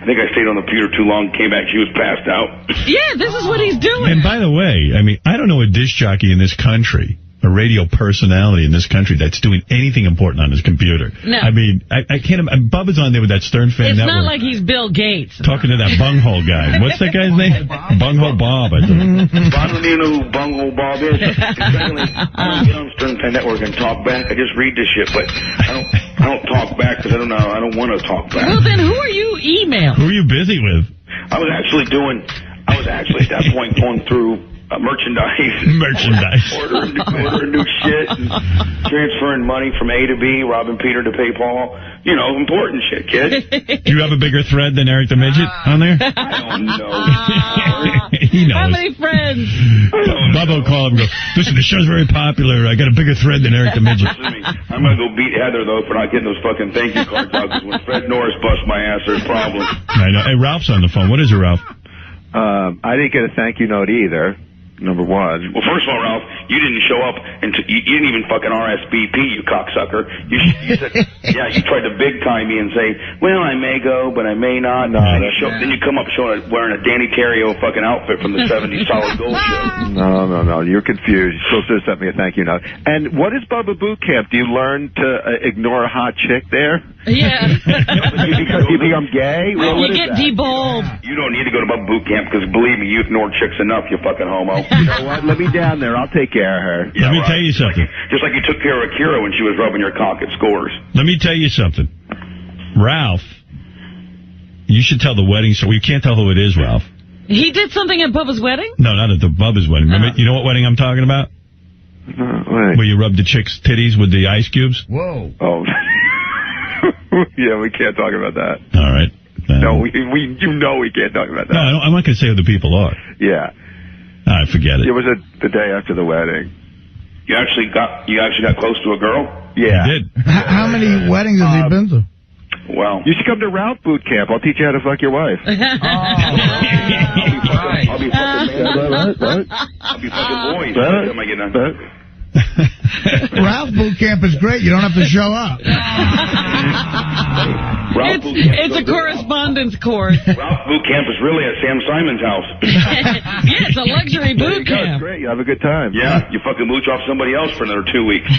think I stayed on the computer too long, came back, she was passed out. Yeah, this is what he's doing. And by the way, I mean, I don't know a disc jockey in this country, a radio personality in this country that's doing anything important on his computer. No. I mean, I can't. Bubba's on there with that Stern Fan It's Network. not like he's Bill Gates. Talking to that bunghole guy. What's that guy's name? Bunghole Bob, I think. I don't even know who Bunghole Bob is. Secondly, I don't get on Stern Fan Network and talk back. I just read this shit, but I don't talk back because I don't know. I don't want to talk back. Well, then who are you emailing? Who are you busy with? I was actually at that point going through merchandise. Ordering new shit, and transferring money from A to B, robbing Peter to pay Paul. You know, important shit, kid. Do you have a bigger thread than Eric the Midget on there? I don't know. He knows. How many friends? Bubba will call him and go, "Listen, the show's very popular. I got a bigger thread than Eric the Midget." I'm going to go beat Heather, though, for not getting those fucking thank you cards out, because when Fred Norris busts my ass, there's problems. I know. Hey, Ralph's on the phone. What is it, Ralph? I didn't get a thank you note either. Number one. Well, first of all, Ralph, you didn't show up, and you didn't even fucking RSVP, you cocksucker. You said, yeah, you tried to big time me and say, "Well, I may go, but I may not." No, then you come up wearing a Danny Terrio fucking outfit from the 70s Solid Gold show. No, you're confused. You're supposed to have sent me a thank you note. And what is Bubba Boot Camp? Do you learn to ignore a hot chick there? Yeah. Because you become gay? You get debold. You don't need to go to Bubba Boot Camp, because believe me, you ignored chicks enough, you fucking homo. You know what? Let me down there. I'll take care of her. Let me tell you something. Just like you took care of Akira when she was rubbing your cock at Scores. Let me tell you something. Ralph, you should tell the wedding story. You can't tell who it is, Ralph. He did something at Bubba's wedding? No, not at the Bubba's wedding. Remember, you know what wedding I'm talking about? Where you rub the chick's titties with the ice cubes? Whoa. Oh. Yeah, we can't talk about that. All right. No, we can't talk about that. No, I'm not going to say who the people are. Yeah. All right, forget it. It was the day after the wedding. You actually got close to a girl? Yeah. I did. How many weddings has he been to? Well, you should come to Ralph Boot Camp. I'll teach you how to fuck your wife. I'll be fucking boys. Am I getting on? Ralph Boot Camp is great. You don't have to show up. It's a correspondence course. Ralph Boot Camp is really at Sam Simon's house. Yeah, it's a luxury boot camp. Great. You have a good time. Yeah, you fucking mooch off somebody else for another 2 weeks.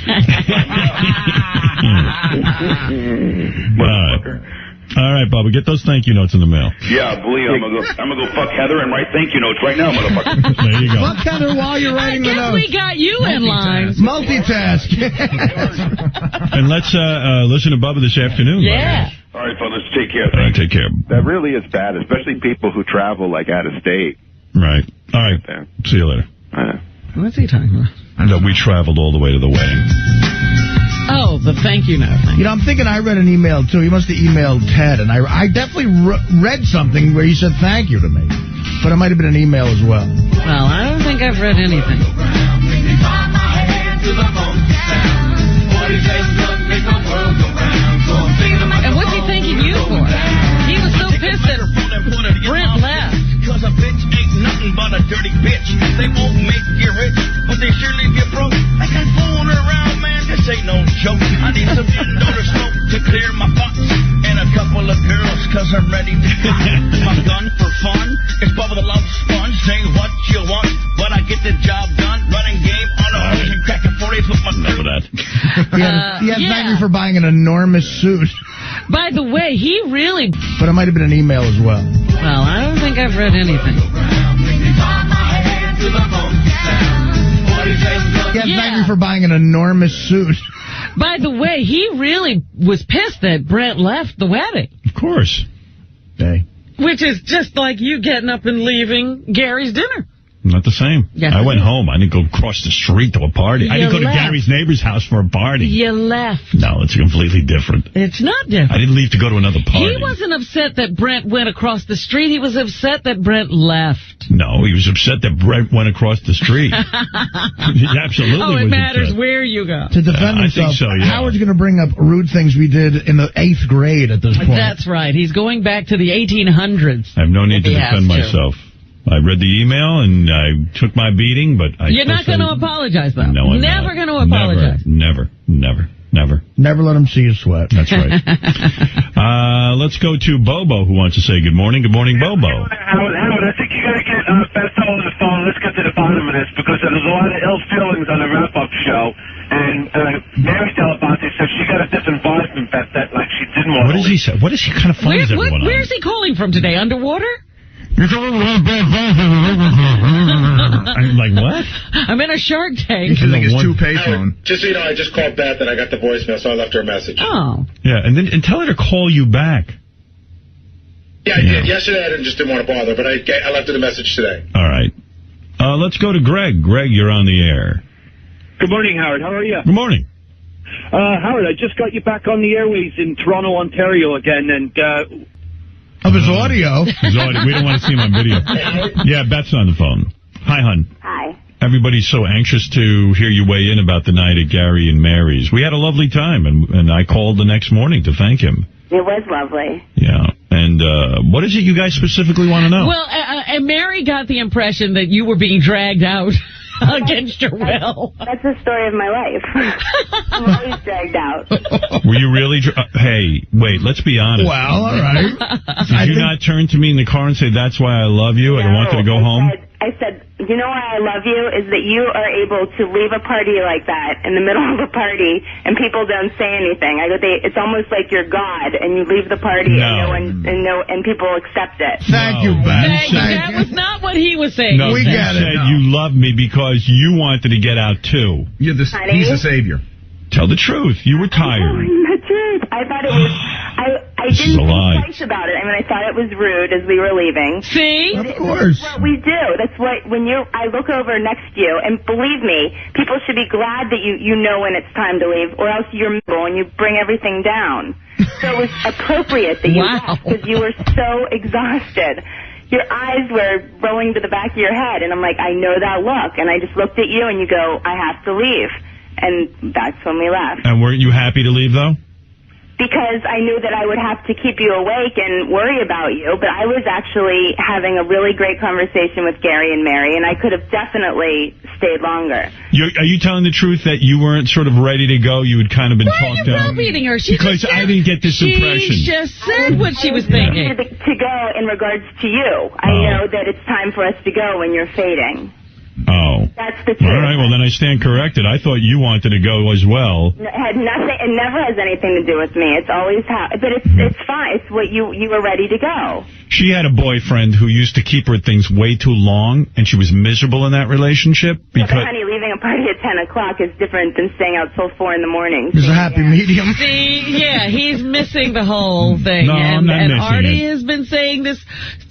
All right, Bubba, get those thank you notes in the mail. Yeah, believe me, I'm gonna go fuck Heather and write thank you notes right now, motherfucker. There you go. Fuck Heather while you're writing the notes. We got you in line. Multitask. And let's listen to Bubba this afternoon. Yeah. All right, fellas, take care. All right, take care. That really is bad, especially people who travel like out of state. Right. All right. See you later. What's he talking about? That we traveled all the way to the wedding. Oh, the thank you note thing. You know, I'm thinking I read an email, too. He must have emailed Ted, and I definitely read something where he said thank you to me. But it might have been an email as well. Well, I don't think I've read anything. And what's he thanking you for? It's Bubba the Love Sponge. Say what you want, but I get the job done. Running game on a hose and cracking 40s with my Enough of that. He asked Maggie for buying an enormous suit. By the way, he really... But it might have been an email as well. Well, I don't think I've read anything. He asked Maggie for buying an enormous suit. By the way, he really was pissed that Brent left the wedding. Of course. Hey. Which is just like you getting up and leaving Gary's dinner. Not the same. Yes, I it went is. home. I didn't go across the street to a party. I didn't go to Gary's neighbor's house for a party. You left. No, it's completely different. It's not different. I didn't leave to go to another party. He wasn't upset that Brent went across the street. He was upset that Brent left. No, he was upset that Brent went across the street. He absolutely Oh, it was matters upset. where you go. To defend I himself, think so, yeah. Howard's going to bring up rude things we did in the 8th grade at this point. That's right. He's going back to the 1800s. I have no need to If he has defend to. myself. I read the email and I took my beating, but You're not going to apologize, though. No, I'm Never not. going to apologize. Never. Never let him see you sweat. That's right. Let's go to Bobo, who wants to say good morning. Good morning, Bobo. Howard, I think you got to get Beth on the phone. Let's get to the bottom of this because there's a lot of ill feelings on the wrap-up show. And Mary Dell'Abate said she got a different vibe from Beth that like she didn't want. What does he say? What is he kind of funny is everyone on? Where's he calling from today? Underwater? I'm like, what? I'm in a Shark Tank. He's using his toupee phone. Just so you know, I just called Beth and I got the voicemail, so I left her a message. Oh. Yeah, and tell her to call you back. Yeah, I did. Yesterday I just didn't want to bother, but I left her the message today. All right. Let's go to Greg. Greg, you're on the air. Good morning, Howard. How are you? Good morning. Howard, I just got you back on the airways in Toronto, Ontario again, and of his audio. We don't want to see him on video. Yeah, Beth's on the phone. Hi, hon. Hi. Everybody's so anxious to hear you weigh in about the night at Gary and Mary's. We had a lovely time, and I called the next morning to thank him. It was lovely. Yeah. And what is it you guys specifically want to know? Well, and Mary got the impression that you were being dragged out against your will. That's the story of my life. I'm always dragged out. Were you really? Hey, wait, let's be honest. Well, all right. Did you not turn to me in the car and say, that's why I love you, and I wanted to go home? I said, you know why I love you is that you are able to leave a party like that in the middle of a party and people don't say anything. I go, it's almost like you're God and you leave the party and people accept it. Thank you, Beth. That was not what he was saying. No, we you get said it. you love me because you wanted to get out, too. He's the savior. Tell the truth. You were tired. The truth. I thought it was... I This is didn't a lie. think twice about it. I mean, I thought it was rude as we were leaving. See? Of course. That's what we do. That's what, I look over next to you, and believe me, people should be glad that you know when it's time to leave, or else you're miserable and you bring everything down. So it was appropriate that you left because you were so exhausted. Your eyes were rolling to the back of your head, and I'm like, I know that look. And I just looked at you, and you go, I have to leave. And that's when we left. And weren't you happy to leave, though? Because I knew that I would have to keep you awake and worry about you, but I was actually having a really great conversation with Gary and Mary, and I could have definitely stayed longer. Are you telling the truth that you weren't sort of ready to go? You had kind of been talked down? Beating her. Because I didn't get this impression. She just said what she was thinking. To go in regards to you. I know that it's time for us to go when you're fading. Oh. That's the truth. All right, well, then I stand corrected. I thought you wanted to go as well. It had nothing. It never has anything to do with me. It's always but it's fine. It's what you were ready to go. She had a boyfriend who used to keep her things way too long, and she was miserable in that relationship. But honey, leaving a party at 10 o'clock is different than staying out till 4 in the morning. There's a happy medium. See, yeah, he's missing the whole thing. No, I'm not and missing Artie it. has been saying this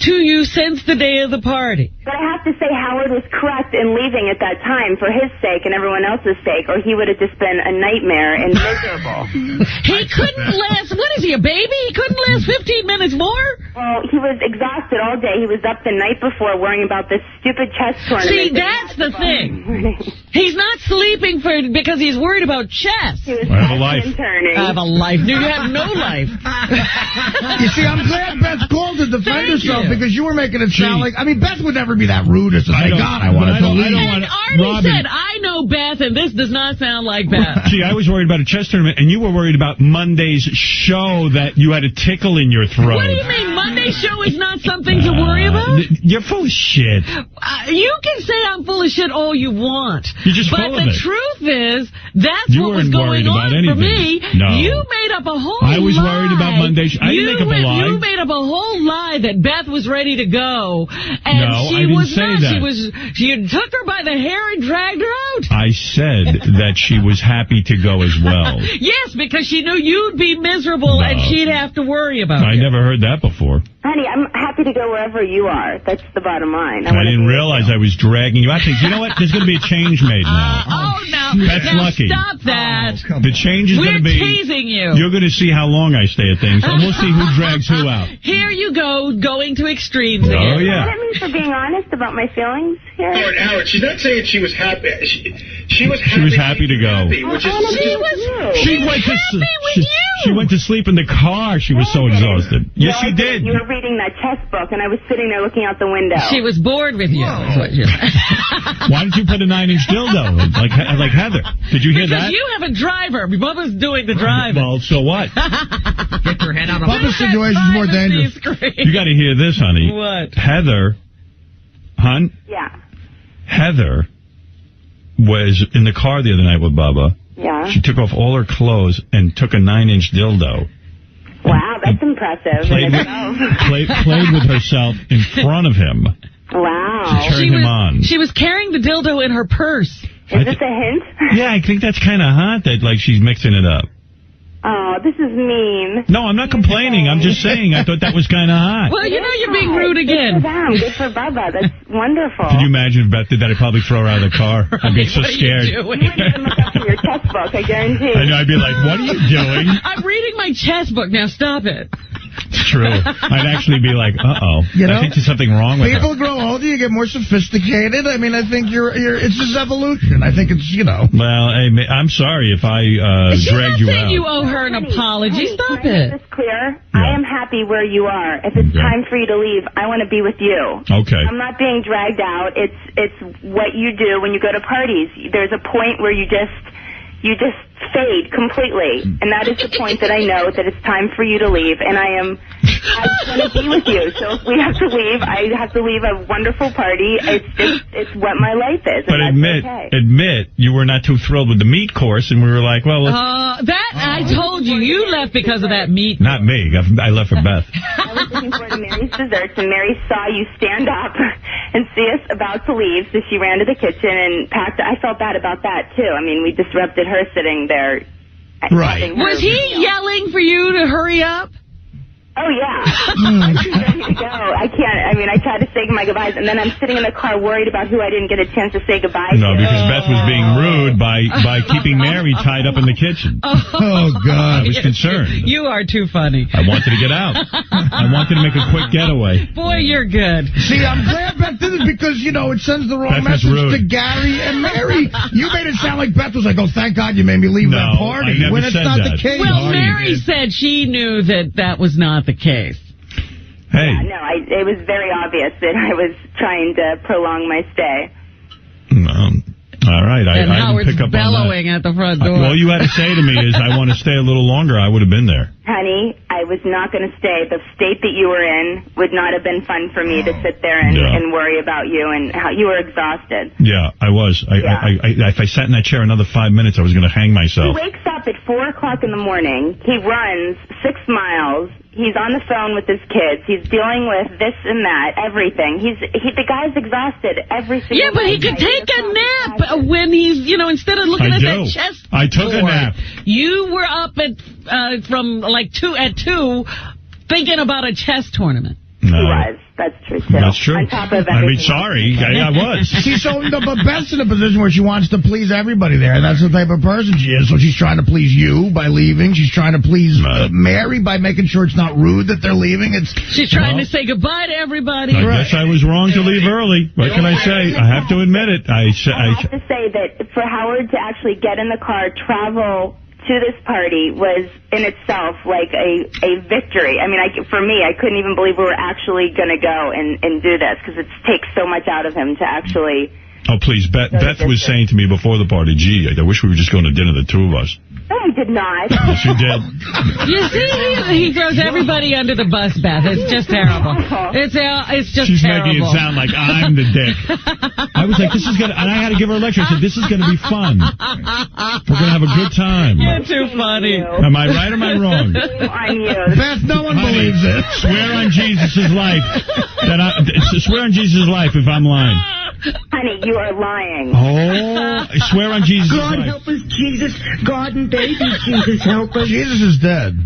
to you since the day of the party. But I have to say Howard was correct in leaving at that time for his sake and everyone else's sake, or he would have just been a nightmare and miserable. He couldn't last, what is he, a baby? He couldn't last 15 minutes more? Well, he was exhausted all day. He was up the night before worrying about this stupid chess tournament. See, that's the thing. He's not sleeping because he's worried about chess. I have a life. I have a life. You have no life. You see, I'm glad Beth called to defend herself because you were making it sound like, I mean, Beth would never be that rude as to say, God, I wanted to leave. And Artie said, I know Beth, and this does not sound like Beth. See, I was worried about a chess tournament, and you were worried about Monday's show that you had a tickle in your throat. What do you mean, Monday Monday show is not something to worry about? You're full of shit. You can say I'm full of shit all you want. You're just but full of the it. truth is, that's You what was weren't worried going about on anything. for me. No. You made up a whole I was lie. worried about Monday. I didn't make up a lie. You made up a whole lie that Beth was ready to go. And No, she I didn't was say not. that. You took her by the hair and dragged her out. I said that she was happy to go as well. Yes, because she knew you'd be miserable and she'd have to worry about I you. never heard that before. Honey, I'm happy to go wherever you are. That's the bottom line. I didn't realize I was dragging you out. You know what? There's going to be a change made now. No. That's now lucky. Stop that. The change is going to be... We're teasing you. You're going to see how long I stay at things, and we'll see who drags who out. Here you go, going to extremes Oh, again. yeah. What me for being honest about my feelings here? Howard, she's not saying she was happy. She was happy. She was happy to go. She went to sleep in the car. She was so exhausted. Yes, she did. You were reading that chess book, and I was sitting there looking out the window. She was bored with you. Is what you're Why didn't you put a 9-inch dildo like Heather? Did you hear because that? you have a driver. Bubba's doing the driving. Well, so what? Get your head out of Bubba's situation's more dangerous. You got to hear this, honey. What? Heather, hon? Yeah. Heather was in the car the other night with Bubba. Yeah. She took off all her clothes and took a 9-inch dildo. Wow, that's impressive. Played with herself in front of him. Wow. To turn him on. She was carrying the dildo in her purse. Is this a hint? Yeah, I think that's kind of hot that she's mixing it up. Oh, this is mean. No, I'm not complaining. I'm just saying I thought that was kind of hot. Well, you know you're being rude again. Good for them. Good for Bubba. That's wonderful. Could you imagine if Beth did that? I'd probably throw her out of the car. I'd be so What are you scared. doing? You wouldn't even look up in your chess book, I guarantee. I know, I'd be like, what are you doing? I'm reading my chess book. Now stop it. It's true. I'd actually be like, uh-oh. You know, I think there's something wrong with People her. grow older, you get more sophisticated. I mean, I think it's just evolution. I think it's, Well, hey, I'm sorry if I dragged you out. You owe her an apology. Stop Can I it. make this clear? I am happy where you are. If it's time for you to leave, I want to be with you. Okay. I'm not being dragged out. It's what you do when you go to parties. There's a point where you just fade completely, and that is the point that I know that it's time for you to leave, and I just want to be with you. So if we have to leave, I have to leave a wonderful party. It's what my life is. But and that's okay. admit you were not too thrilled with the meat course, and we were like, well, I told you left because of that meat. not me. I left for Beth. I was looking forward to Mary's desserts, and Mary saw you stand up and see us about to leave, so she ran to the kitchen and packed. I felt bad about that, too. I mean, we disrupted her sitting there. Right. Was he yelling for you to hurry up? Oh, yeah. I was ready to go. I tried to say my goodbyes, and then I'm sitting in the car worried about who I didn't get a chance to say goodbye to. No, because Beth was being rude by keeping Mary tied up in the kitchen. Oh, God. I was concerned. You are too funny. I wanted to get out. I wanted to make a quick getaway. Boy, you're good. See, I'm glad Beth did it because, it sends the wrong Beth was message rude. to Gary and Mary. You made it sound like Beth was like, oh, thank God you made me leave that party. I never when it's said not that. the case. Well, Mary said she knew that was not the case. Hey. Yeah, no, it was very obvious that I was trying to prolong my stay. All right. And I Howard's didn't pick up bellowing on that. at the front door. All you had to say to me is, I want to stay a little longer. I would have been there. Honey, I was not going to stay. The state that you were in would not have been fun for me to sit there and worry about you and how you were exhausted. Yeah, I was. If I sat in that chair another 5 minutes, I was going to hang myself. He wakes up at 4 o'clock in the morning. He runs 6 miles. He's on the phone with his kids. He's dealing with this and that, everything. The guy's exasted every single Yeah, but he could take a nap when he's, instead of looking at that chest. I took a nap. You were up from 2 thinking about a chess tournament. No. He was. That's true, too. That's true. On top of I mean, everything. sorry. I was. See, but Beth's in a position where she wants to please everybody there. That's the type of person she is. So she's trying to please you by leaving. She's trying to please Mary by making sure it's not rude that they're leaving. She's trying to say goodbye to everybody. I guess I was wrong to leave early. What can I say? I have to admit it. I have to say that for Howard to actually get in the car, travel to this party was in itself like a victory. I mean, for me, I couldn't even believe we were actually going to go and do this because it takes so much out of him to actually... Oh, please. Beth was saying to me before the party, gee, I wish we were just going to dinner, the two of us. No, I did not. Yes, you did. You see, he throws everybody under the bus, Beth. It's just terrible. It's just She's terrible. making it sound like I'm the dick. I was like, this is going to... And I had to give her a lecture. I said, this is going to be fun. We're going to have a good time. You're too funny. Am I right or am I wrong? On you. Beth, no one believes it. Swear on Jesus' life. Swear on Jesus' life if I'm lying. Honey, you are lying. Oh, I swear on Jesus' God life. help us, Jesus. God and baby, Jesus help us. Jesus is dead.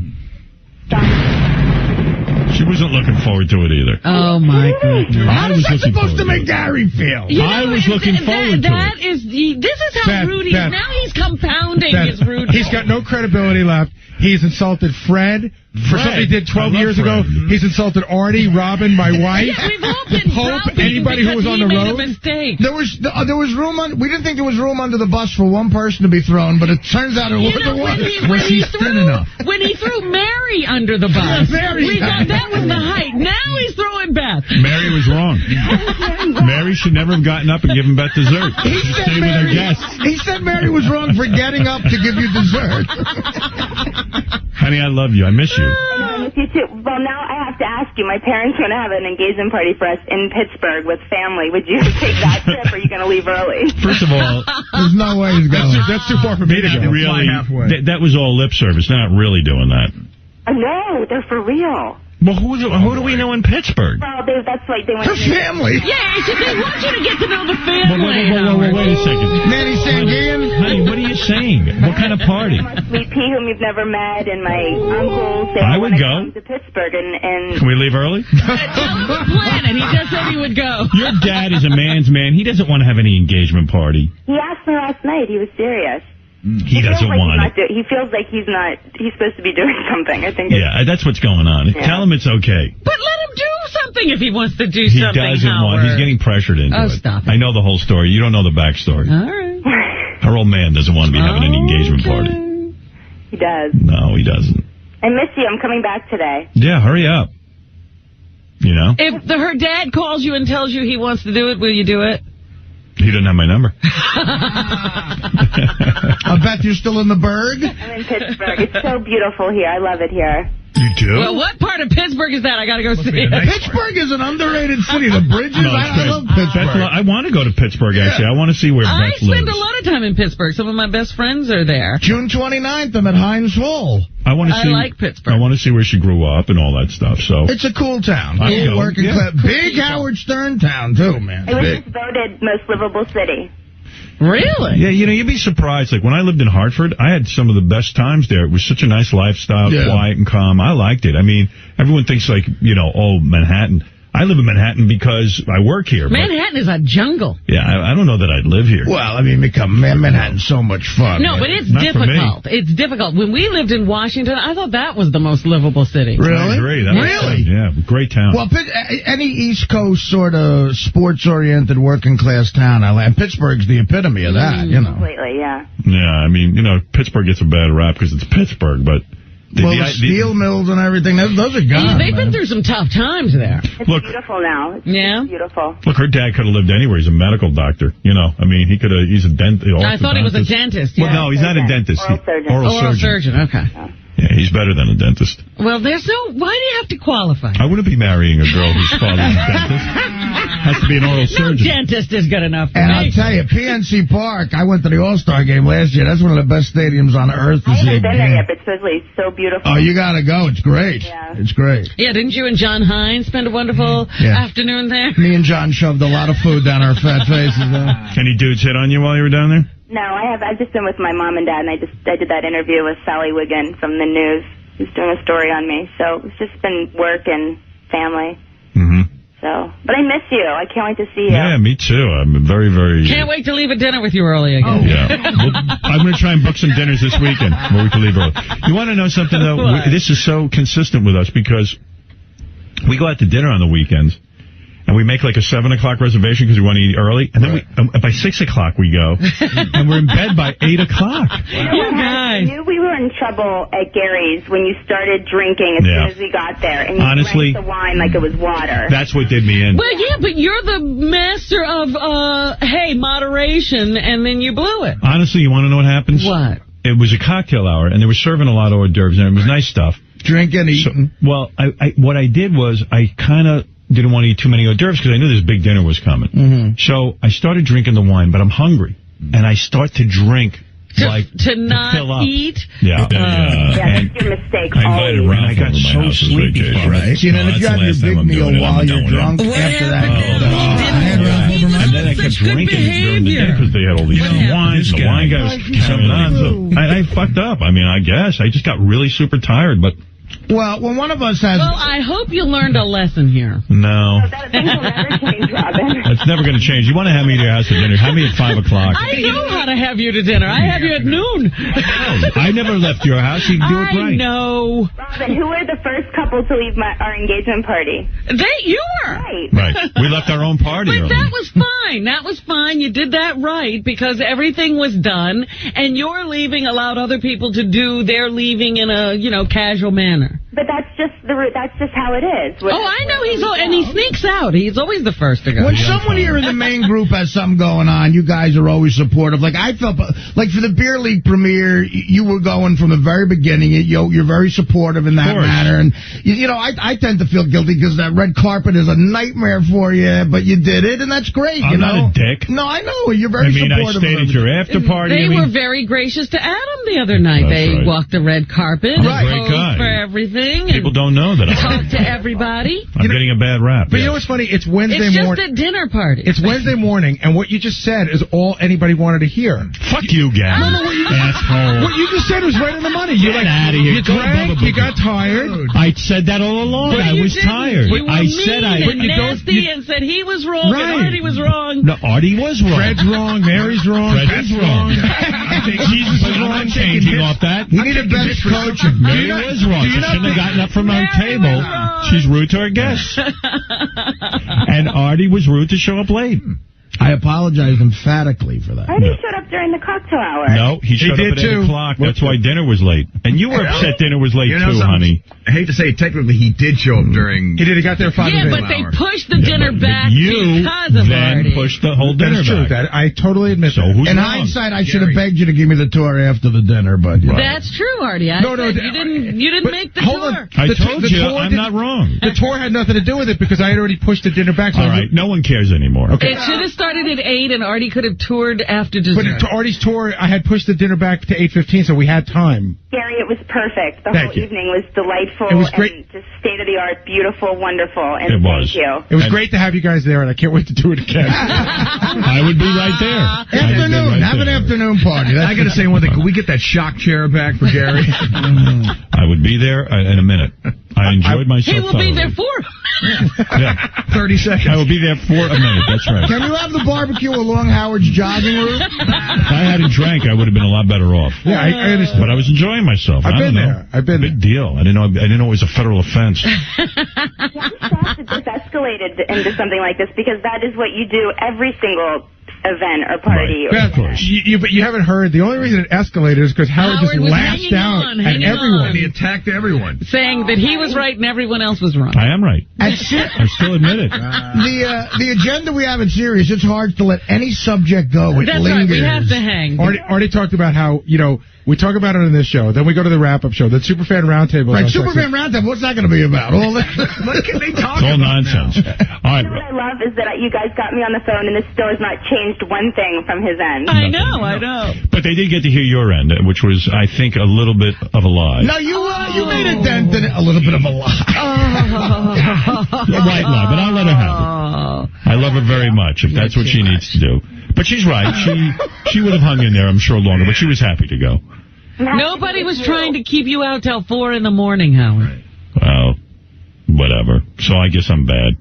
She wasn't looking forward to it either. Oh, my goodness. How is that supposed to it. make Gary feel? I was looking forward to it. This is how Beth, rude he is. Beth. Now he's compounding Beth, his rude. he's got no credibility left. He's insulted Fred for something he did 12 years ago. He's insulted Artie, Robin, my wife, Yeah, we've all been Pope, browbeaten anybody who was on the because he road. made a mistake. There was room on. We didn't think there was room under the bus for one person to be thrown, but it turns out it was. When he threw Mary under the bus, we thought that was the height. Now he's throwing Beth. Mary was wrong. Mary should never have gotten up and given Beth dessert. She should stay with her guests. He said Mary was wrong for getting up to give you dessert. Honey, I love you. I miss you. I miss you too. Well, now I have to ask you. My parents are going to have an engagement party for us in Pittsburgh with family. Would you take that trip, or are you going to leave early? First of all, there's no way he's going. That's too far for me to go. Really, Fly halfway. that was all lip service. They're not really doing that. No, they're for real. Well, who do we know in Pittsburgh? Well, that's why they want Her family. Yeah, they want you to get to know the family. Wait a second. Nanny Sangian? Honey, what are you saying? What kind of party? Sweet Pea, whom you've never met, and my uncles. They I all would wanna go. come to Pittsburgh, and Can we leave early? Plan it. He just said he would go. Your dad is a man's man. He doesn't want to have any engagement party. he asked me last night. He was serious. He doesn't want it. He feels like he's supposed to be doing something. I think. Yeah, that's what's going on. Yeah. Tell him it's okay. But let him do something if he wants to do He something. doesn't want. Howard. He's getting pressured into it. Stop it. I know the whole story. You don't know the backstory. All right. Her old man doesn't want to be having an engagement party. He does. No, he doesn't. I miss you. I'm coming back today. Yeah, hurry up. You know? If her dad calls you and tells you he wants to do it, will you do it? He doesn't have my number. I bet you're still in the Berg. I'm in Pittsburgh. It's so beautiful here. I love it here. You do? Well, what part of Pittsburgh is that? I got to go see it. Pittsburgh is an underrated city. The bridges, No, I love Pittsburgh. I want to go to Pittsburgh, actually. I want to see where I Beth spend lives. a lot of time in Pittsburgh. Some of my best friends are there. June 29th, I'm at Heinz Hall. I want to see. I like Pittsburgh. I want to see where she grew up and all that stuff. So It's a cool town. I Cool know, working yeah. class. Big Howard Stern town, too, man. It was Big. just voted most livable city. Really? Yeah, you know, you'd be surprised. Like, when I lived in Hartford, I had some of the best times there. It was such a nice lifestyle, quiet and calm. I liked it. I mean, everyone thinks, like, you know, oh, Manhattan. I live in Manhattan because I work here. Manhattan is a jungle. Yeah, I don't know that I'd live here. Well, I mean, Manhattan's so much fun. No, man. but it's Not for me. difficult. It's difficult. When we lived in Washington, I thought that was the most livable city. Really? I agree. That was Really? fun. Yeah, great town. Well, any East Coast sort of sports-oriented working-class town, I like. Pittsburgh's the epitome of that, you know. Completely, yeah. Yeah, I mean, you know, Pittsburgh gets a bad rap because it's Pittsburgh, but... The steel mills and everything, those are gone. They've been through some tough times there. It's beautiful now. It's beautiful. Look, her dad could have lived anywhere. He's a medical doctor. You know, I mean, he could have, he's a dentist. I thought he was a dentist. Yeah. Well, no, he's not a dentist. Oral surgeon. Okay. Yeah, he's better than a dentist. Well, why do you have to qualify? I wouldn't be marrying a girl whose father's a dentist. Has to be an oral surgeon. No dentist is good enough for And me. I'll tell you, PNC Park, I went to the All-Star game last year. That's one of the best stadiums on earth to I see a haven't been there game. yet, but supposedly it's so beautiful. Oh, you got to go. It's great. Yeah. It's great. Yeah, didn't you and John Hines spend a wonderful afternoon there? Me and John shoved a lot of food down our fat faces. Any dudes hit on you while you were down there? No, I've just been with my mom and dad, and I did that interview with Sally Wiggin from the news. She's doing a story on me, so it's just been work and family. Mm-hmm. So, but I miss you. I can't wait to see you. Yeah, me too. I'm very, very... Can't wait to leave at dinner with you early again. Oh, yeah. I'm going to try and book some dinners this weekend where we can leave early. You want to know something, though? This is so consistent with us because we go out to dinner on the weekends. And we make like a 7 o'clock reservation because we want to eat early. And then by 6 o'clock we go. And we're in bed by 8 o'clock. You know what happened? I knew we were in trouble at Gary's when you started drinking as soon as we got there. And you honestly, drank the wine like it was water. That's what did me in. Well, yeah, but you're the master of, moderation, and then you blew it. Honestly, you want to know what happens? What? it was a cocktail hour, and they were serving a lot of hors d'oeuvres, and it was nice stuff. Drinking, eating. Well, what I did was I kind of didn't want to eat too many hors d'oeuvres because I knew this big dinner was coming. Mm-hmm. So I started drinking the wine, but I'm hungry, and I start to drink. To fill not up. eat? Yeah. Yeah, that's your mistake. I invited Ralph I got over my so house this sleepy. vacation. Right. See, then if you have your big meal while you're drunk, after that, and then I kept drinking during the day because they had all these wines. The wine guy was carrying on. So I fucked up. I mean, I guess. I just got really super tired, but... Well, when one of us has... Well, I hope you learned a lesson here. No. Things will never change, Robin. It's never going to change. You want to have me to your house at dinner, have me at 5 o'clock. I know how to have you to dinner. I have you at noon. I never left your house. You can do it right. I know. Robin, who were the first couple to leave our engagement party? You were. Right. We left our own party But early. that was fine. That was fine. You did that right because everything was done, and your leaving allowed other people to do their leaving in a, casual manner. But that's just how it is. I know and he sneaks out. He's always the first to go. When someone here in the main group has something going on, you guys are always supportive. Like I felt, like for the Beer League premiere, you were going from the very beginning. You're very supportive in that manner, and I tend to feel guilty because that red carpet is a nightmare for you, but you did it, and that's great. I'm not a dick. No, I know you're very supportive. I stayed at your after party. They were very gracious to Adam the other night. They walked the red carpet, great guy for everything. People don't know that. Talk to everybody. I'm getting a bad rap. But you know what's funny? It's Wednesday morning. It's just a dinner party. It's Wednesday morning, and what you just said is all anybody wanted to hear. Fuck you, Gary. No, what you just said was right in the money. You're like, out of here. You drank, you got tired. I said that all along. I was tired. You were nasty and said he was wrong and Artie was wrong. No, Artie was wrong. Fred's wrong. Mary's wrong. Fred's wrong. Jesus is wrong. I'm changing off that. We need a better coaching. Mary was wrong. She shouldn't have gotten up from our table. She's rude to her guests. And Artie was rude to show up late. I apologize emphatically for that. Artie showed up during the cocktail hour. No, he showed up at 8 o'clock. That's why dinner was late. And you were upset dinner was late, too, honey. I hate to say, technically, he did show up during... He did. He got there 5 minutes. Yeah, but they pushed the dinner back because of then Artie. pushed the whole dinner back. That's true. I totally admit that. Who's In wrong? hindsight, I should have begged you to give me the tour after the dinner, but... That's true, Artie. You didn't make the tour. I told you, I'm not wrong. The tour had nothing to do with it because I had already pushed the dinner back. All right, no one cares anymore. Okay. It should have started at 8, and Artie could have toured after dessert. But to Artie's tour, I had pushed the dinner back to 8:15, so we had time. Gary, it was perfect. The Thank whole you. evening was delightful. It was great. And just state-of-the-art, beautiful, wonderful. And It was. thank you. It was great to have you guys there, and I can't wait to do it again. I would be right there. Afternoon. Have an afternoon party. I got to say one thing. Can we get that shock chair back for Gary? I would be there in a minute. I enjoyed myself. He will be there for 30 seconds. I will be there for a minute. That's right. Can you have the barbecue along Howard's jogging route? If I hadn't drank, I would have been a lot better off. Yeah, I understand. But I was enjoying myself. I've been there. I've been Big deal. I didn't know it was a federal offense. I'm shocked that this escalated into something like this because that is what you do every single event or party. Right. Of course. But you haven't heard. The only reason it escalated is because Howard just was lashed out at everyone. And he attacked everyone. saying that he was right and everyone else was wrong. I am right. I still admit it. The agenda we have at Sirius, it's hard to let any subject go. It That's lingers. right. We have to hang. Artie talked about how, we talk about it on this show, then we go to the wrap-up show, the Superfan Roundtable. Right, Superfan Roundtable, what's that going to be about? All that, what can they talk It's all about nonsense. All right. What I love is that you guys got me on the phone and this still has not changed one thing from his end. I know. But they did get to hear your end, which was, I think, a little bit of a lie. No, you made a dent in it. A little bit of a lie. White lie, but I'll let her have it. I love her very much, if that's what she needs to do. But she's right. She would have hung in there, I'm sure, longer, but she was happy to go. Nobody was trying to keep you out till 4 in the morning, Howard. Well, whatever. So I guess I'm bad.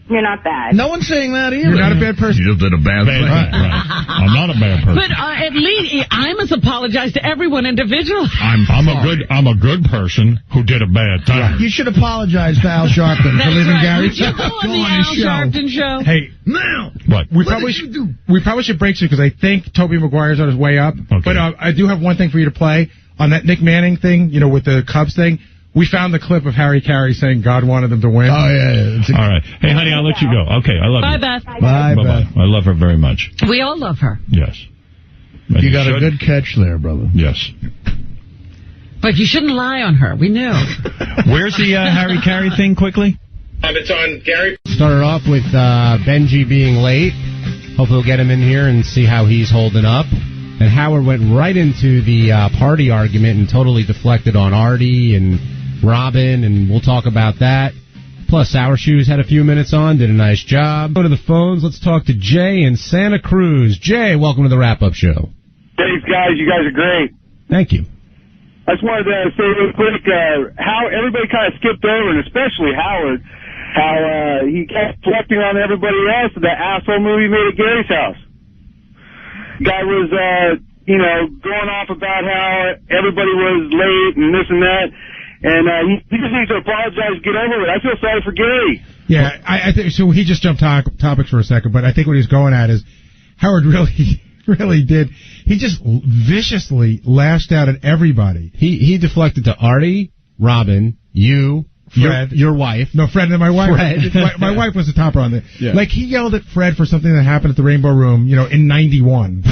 You're not bad. No one's saying that either. You're not a bad person. You just did a bad thing. Right. I'm not a bad person. But at least I must apologize to everyone individually. I'm a good person who did a bad thing. You should apologize to Al Sharpton for leaving Gary. Would you go on the Al Sharpton show? Hey, now what? We probably should break soon because I think Toby Maguire's on his way up. Okay. But I do have one thing for you to play on that Nick Manning thing. With the Cubs thing. We found the clip of Harry Carey saying God wanted them to win. Oh, yeah. All right. Hey, honey, I'll let you go. Okay, I love Bye, you. Beth. Bye, Bye-bye. Beth. I love her very much. We all love her. Yes. You got a good catch there, brother. Yes. But you shouldn't lie on her. We knew. Where's the Harry Carey thing, quickly? It's on Gary. Started off with Benji being late. Hopefully we'll get him in here and see how he's holding up. And Howard went right into the party argument and totally deflected on Artie and Robin, and we'll talk about that. Plus, Sour Shoes had a few minutes on, did a nice job. Go to the phones. Let's talk to Jay in Santa Cruz. Jay, welcome to the Wrap-Up Show. Thanks, guys. You guys are great. Thank you. I just wanted to say real quick how everybody kind of skipped over, and especially Howard, how he kept reflecting on everybody else in that asshole movie made at Gary's house. Guy was, going off about how everybody was late and this and that. And he just needs to apologize, get over it. I feel sorry for Gary. Yeah, I think so. He just jumped topics for a second, but I think what he's going at is Howard really did. He just viciously lashed out at everybody. He deflected to Artie, Robin, you, Fred, your wife. No, Fred and my wife. Fred. My wife was the topper on it. Yeah. Like, he yelled at Fred for something that happened at the Rainbow Room, in 91.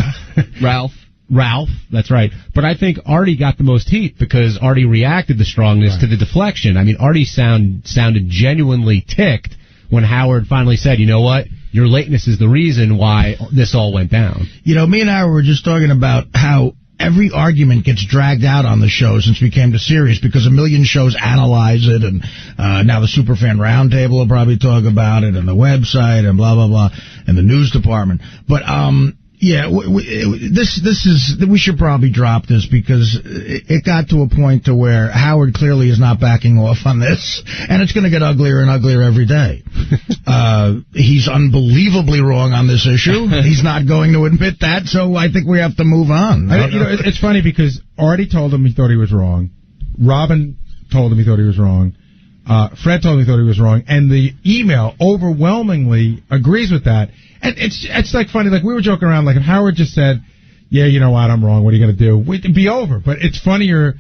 Ralph, that's right. But I think Artie got the most heat because Artie reacted the strongest to the deflection. I mean, Artie sounded genuinely ticked when Howard finally said, you know what, your lateness is the reason why this all went down. Me and Howard were just talking about how every argument gets dragged out on the show since we came to Sirius because a million shows analyze it, and now the Superfan Roundtable will probably talk about it, and the website, and blah, blah, blah, and the news department. But, yeah, we should probably drop this because it got to a point to where Howard clearly is not backing off on this, and it's going to get uglier and uglier every day. He's unbelievably wrong on this issue. He's not going to admit that, so I think we have to move on. It's funny because Artie told him he thought he was wrong. Robin told him he thought he was wrong. Fred told me he thought he was wrong, and the email overwhelmingly agrees with that. And it's like funny, like we were joking around, like if Howard just said, yeah, you know what, I'm wrong, what are you going to do? It'd be over. But it's funnier,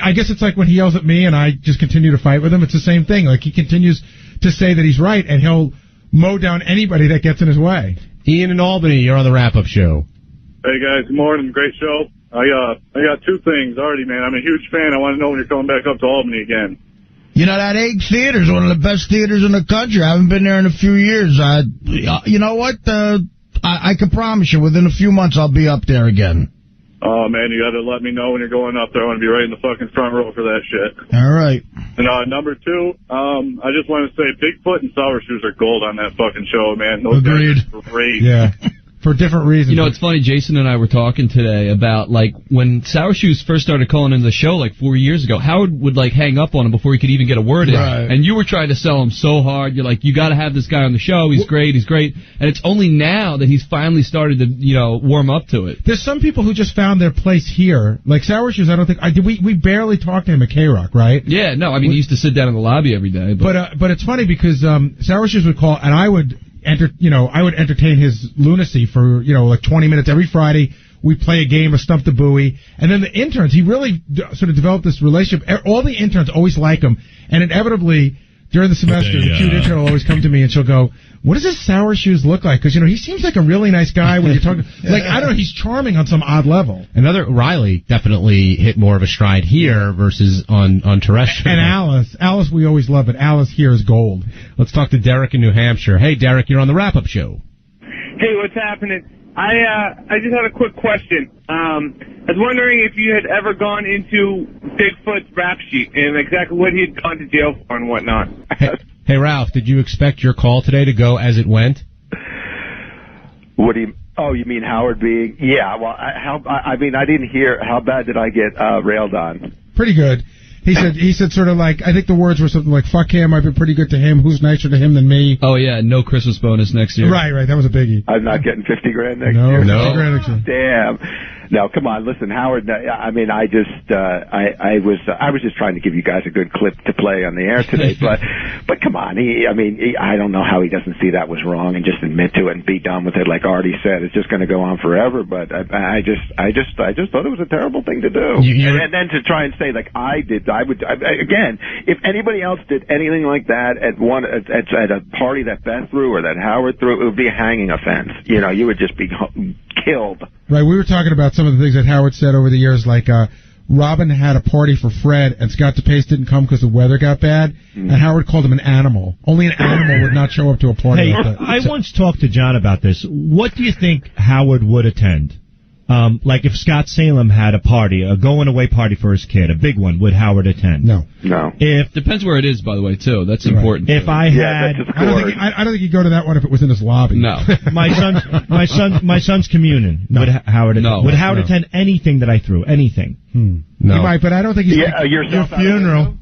I guess it's like when he yells at me and I just continue to fight with him, it's the same thing. Like he continues to say that he's right, and he'll mow down anybody that gets in his way. Ian in Albany, you're on the Wrap-Up Show. Hey guys, good morning, great show. I got two things, Artie, man. I'm a huge fan. I want to know when you're coming back up to Albany again. That Egg Theater is one of the best theaters in the country. I haven't been there in a few years. You know what? I can promise you, within a few months, I'll be up there again. Oh, man, you got to let me know when you're going up there. I want to be right in the fucking front row for that shit. All right. And number two, I just want to say Bigfoot and Sour Shoes are gold on that fucking show, man. Those Agreed. guys are great. Yeah. For different reasons. It's funny, Jason and I were talking today about, like, when Sour Shoes first started calling into the show, like, 4 years ago, Howard would, like, hang up on him before he could even get a word in. Right. And you were trying to sell him so hard. You're like, you got to have this guy on the show. He's great. And it's only now that he's finally started to, warm up to it. There's some people who just found their place here. Like Sour Shoes, I don't think... we barely talked to him at K-Rock, right? Yeah, no, I mean, he used to sit down in the lobby every day. But it's funny because Sour Shoes would call, and I would entertain his lunacy for, like 20 minutes every Friday. We play a game of Stump the Buoy. And then the interns, he really sort of developed this relationship. All the interns always like him. And inevitably, during the semester, the cute intern will always come to me and she'll go, what does this Sour Shoes look like? Because, he seems like a really nice guy when you're talking. Like, I don't know, he's charming on some odd level. Riley definitely hit more of a stride here versus on terrestrial. And Alice, we always love it. Alice here is gold. Let's talk to Derek in New Hampshire. Hey, Derek, you're on the Wrap-Up Show. Hey, what's happening? I just had a quick question. I was wondering if you had ever gone into Bigfoot's rap sheet and exactly what he had gone to jail for and whatnot. Hey, Ralph, did you expect your call today to go as it went? What do you... Oh, you mean Howard being... Yeah, well, I didn't hear... How bad did I get railed on? Pretty good. He said sort of like, I think the words were something like, fuck him, I've been pretty good to him, who's nicer to him than me? Oh, yeah, no Christmas bonus next year. Right, that was a biggie. I'm not getting $50,000 next year? No, $50,000 next year. Damn. No, come on, listen, Howard, I was just trying to give you guys a good clip to play on the air today, but come on, I don't know how he doesn't see that was wrong and just admit to it and be done with it, like Artie said. It's just going to go on forever, but I just thought it was a terrible thing to do. And then to try and say, like I did, again, if anybody else did anything like that at a party that Beth threw or that Howard threw, it would be a hanging offense. You would just be killed. Right, we were talking about some of the things that Howard said over the years, like Robin had a party for Fred, and Scott DePace didn't come because the weather got bad, and Howard called him an animal. Only an animal would not show up to a party Hey, like that. I once talked to John about this. What do you think Howard would attend? Like if Scott Salem had a party, a going-away party for his kid, a big one, would Howard attend? No. If Depends where it is, by the way, too. That's important. If I had, I don't think he'd go to that one if it was in his lobby. No. my son's communion. No. Would Howard No. attend anything that I threw? Anything? No. He might, but I don't think he's your funeral.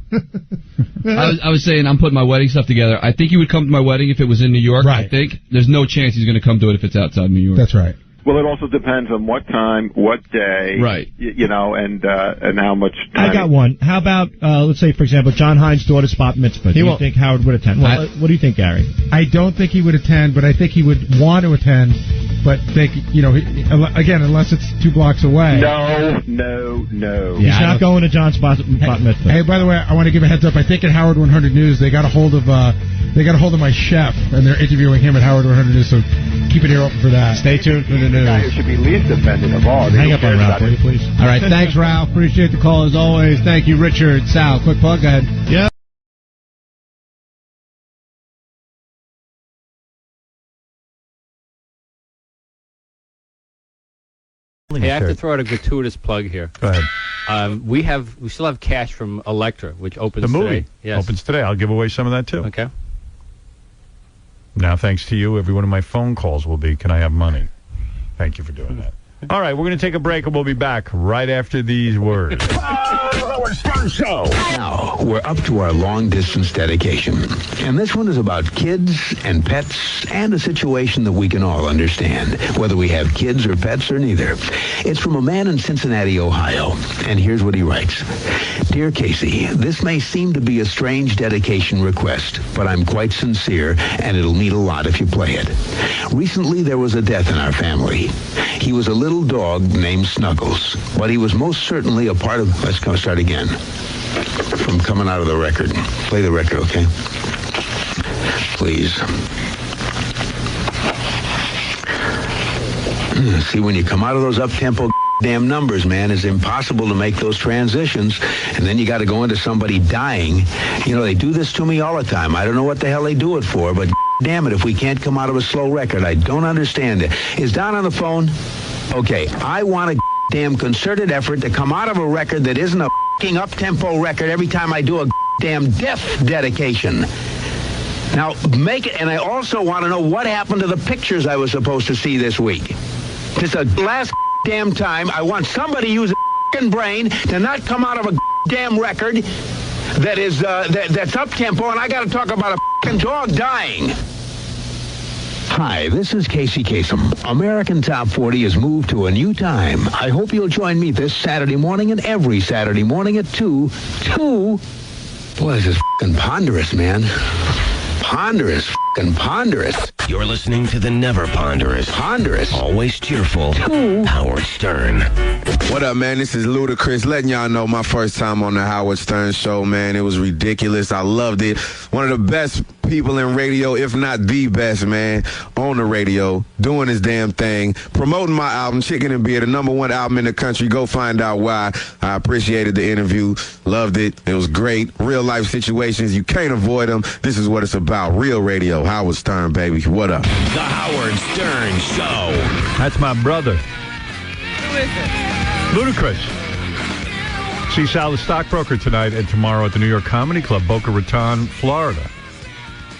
I was saying I'm putting my wedding stuff together. I think he would come to my wedding if it was in New York. Right. I think there's no chance he's going to come to it if it's outside New York. That's right. Well, it also depends on what time, what day, right? And how much time. I got one. How about, let's say, for example, John Hines' daughter's bat mitzvah. Do you think Howard would attend? What do you think, Gary? I don't think he would attend, but I think he would want to attend. But again, unless it's 2 blocks away. No. He's not going to John's bat mitzvah. Hey, by the way, I want to give a heads up. I think at Howard 100 News they got a hold of my chef, and they're interviewing him at Howard 100 News. So keep an ear open for that. Stay tuned for the news. The guy who should be least offended of all. Hang up on Ralph, will you, please? All right, thanks, Ralph. Appreciate the call as always. Thank you, Richard. Sal, quick plug, go ahead. Yeah. Hey, I have to throw out a gratuitous plug here. Go ahead. We still have cash from Elektra, which opens the movie today. Yes. Opens today. I'll give away some of that too. Okay. Now, thanks to you, every one of my phone calls will be, can I have money? Thank you for doing that. All right, we're going to take a break, and we'll be back right after these words. Howard Stern Show. Now, we're up to our long-distance dedication. And this one is about kids and pets and a situation that we can all understand, whether we have kids or pets or neither. It's from a man in Cincinnati, Ohio. And here's what he writes. Dear Casey, this may seem to be a strange dedication request, but I'm quite sincere, and it'll mean a lot if you play it. Recently, there was a death in our family. He was a little dog named Snuggles, but he was most certainly a part of... Let's start again. From coming out of the record. Play the record, okay? Please. See, when you come out of those up-tempo damn numbers, man, it's impossible to make those transitions, and then you got to go into somebody dying. You know, they do this to me all the time. I don't know what the hell they do it for, but damn it, if we can't come out of a slow record, I don't understand it. Is Don on the phone? Okay, I want a damn concerted effort to come out of a record that isn't a fucking up-tempo record every time I do a damn death dedication. Now, make it, and I also want to know what happened to the pictures I was supposed to see this week. Just a last damn time, I want somebody to use a fucking brain to not come out of a damn record that is, that's up-tempo, and I got to talk about a fucking dog dying. Hi, this is Casey Kasem. American Top 40 has moved to a new time. I hope you'll join me this Saturday morning and every Saturday morning at 2. Boy, this is f***ing ponderous, man. Ponderous, f***ing ponderous. You're listening to the never ponderous. Ponderous. Always cheerful. Howard Stern. What up, man? This is Ludacris, letting y'all know my first time on the Howard Stern Show, man. It was ridiculous. I loved it. One of the best people in radio, if not the best, man, on the radio, doing his damn thing, promoting my album, Chicken and Beer, the #1 album in the country. Go find out why. I appreciated the interview. Loved it. It was great. Real life situations. You can't avoid them. This is what it's about. Real radio. Howard Stern, baby. What up? The Howard Stern Show. That's my brother. Who is it? Ludacris. See Sal the Stockbroker tonight and tomorrow at the New York Comedy Club, Boca Raton, Florida.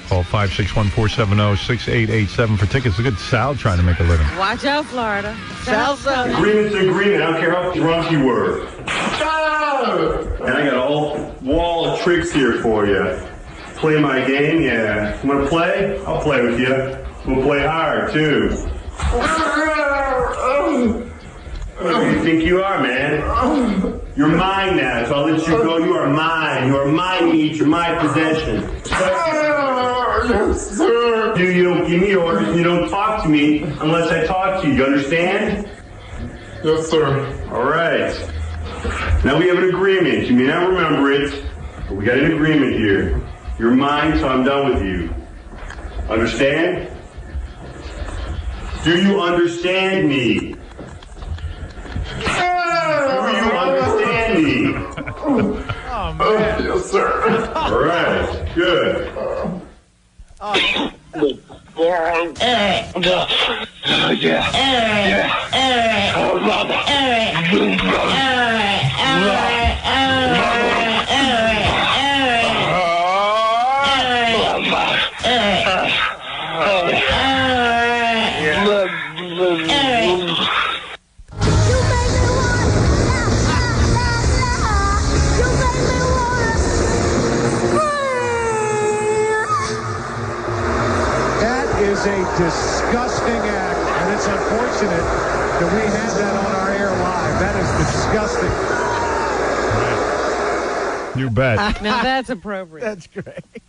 Call 561-470-6887 for tickets. Look at Sal trying to make a living. Watch out, Florida. Salsa. Agreement's an agreement. I don't care how drunk you were. And I got a whole wall of tricks here for you. Play my game? Yeah. You want to play? I'll play with you. We'll play hard, too. Who do you think you are, man? You're mine now, so I'll let you go. You are mine. You are my meat. You're my possession. You don't give me orders. You don't talk to me unless I talk to you. You understand? Yes, sir. All right. Now we have an agreement. You may not remember it, but we got an agreement here. You're mine, so I'm done with you. Understand? Do you understand me? Oh, man. Yes, sir. All right. Good. Is a disgusting act, and it's unfortunate that we had that on our air live. That is disgusting. You bet. Now that's appropriate. That's great.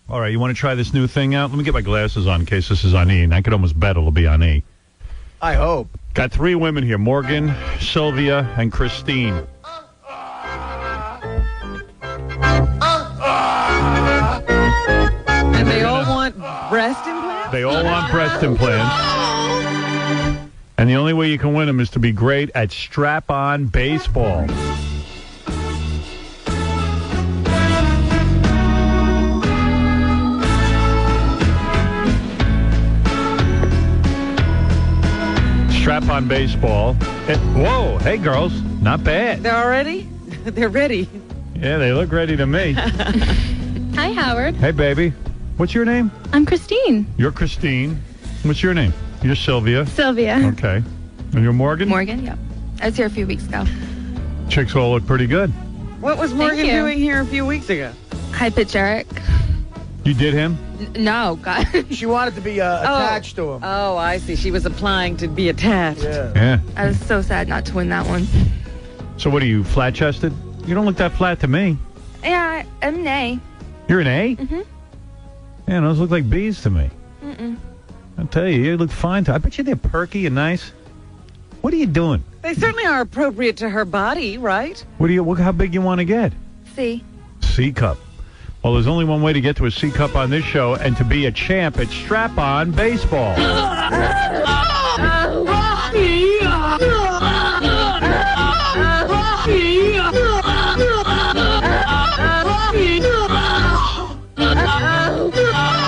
All right, you want to try this new thing out? Let me get my glasses on in case this is on E, and I could almost bet it'll be on E. I hope. Got 3 women here, Morgan, Sylvia, and Christine. And they all want breast implants? They all want breast implants. And the only way you can win them is to be great at strap-on baseball. Strap-on baseball. Whoa, hey girls, not bad. They're already? They're ready. Yeah, they look ready to me. Hi, Howard. Hey, baby. What's your name? I'm Christine. You're Christine. What's your name? You're Sylvia. Sylvia. Okay. And you're Morgan? Morgan, yep. I was here a few weeks ago. Chicks all look pretty good. What was Morgan doing here a few weeks ago? High pitch Eric. You did him? No, God. She wanted to be attached to him. Oh, I see. She was applying to be attached. Yeah. I was so sad not to win that one. So what are you, flat-chested? You don't look that flat to me. Yeah, I'm an A. You're an A? Mm-hmm. Yeah, those look like B's to me. Mm-mm. I'll tell you, you look fine. I bet you they're perky and nice. What are you doing? They certainly are appropriate to her body, right? How big you want to get? C. C cup. Well, there's only one way to get to a C cup on this show, and to be a champ at strap-on baseball.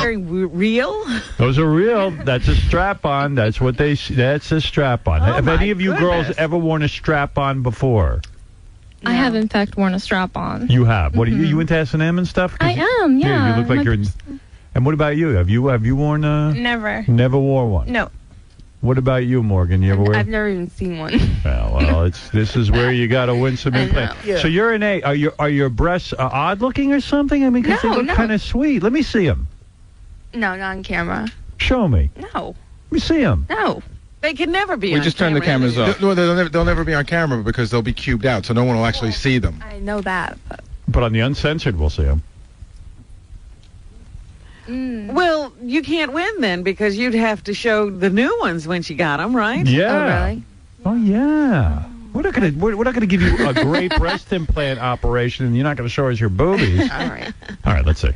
Very real? Those are real. That's a strap-on. That's what that's a strap-on. Have any of you girls ever worn a strap-on before? I have, in fact, worn a strap-on. You have. What are you into S&M and stuff? I am, yeah. You look like you're... And what about you? Have you worn Never. Never wore one? No. What about you, Morgan? You ever wear? I've never even seen one. Well, this is where you got to win some implants. Yeah. So you're an A. Are your breasts odd looking or something? I mean, because they look kind of sweet. Let me see them. No, not on camera. Show me. No. Let me see them. No. They can never be We on just turn the camera. cameras off. No, they'll never be on camera because they'll be cubed out, so no one will actually see them. I know that, but... But on the uncensored, we'll see them. Well, you can't win then because you'd have to show the new ones when she got them, right? Yeah. Oh, really? Oh, yeah. We're not gonna give you a great breast implant operation, and you're not gonna show us your boobies. All right. All right, let's see.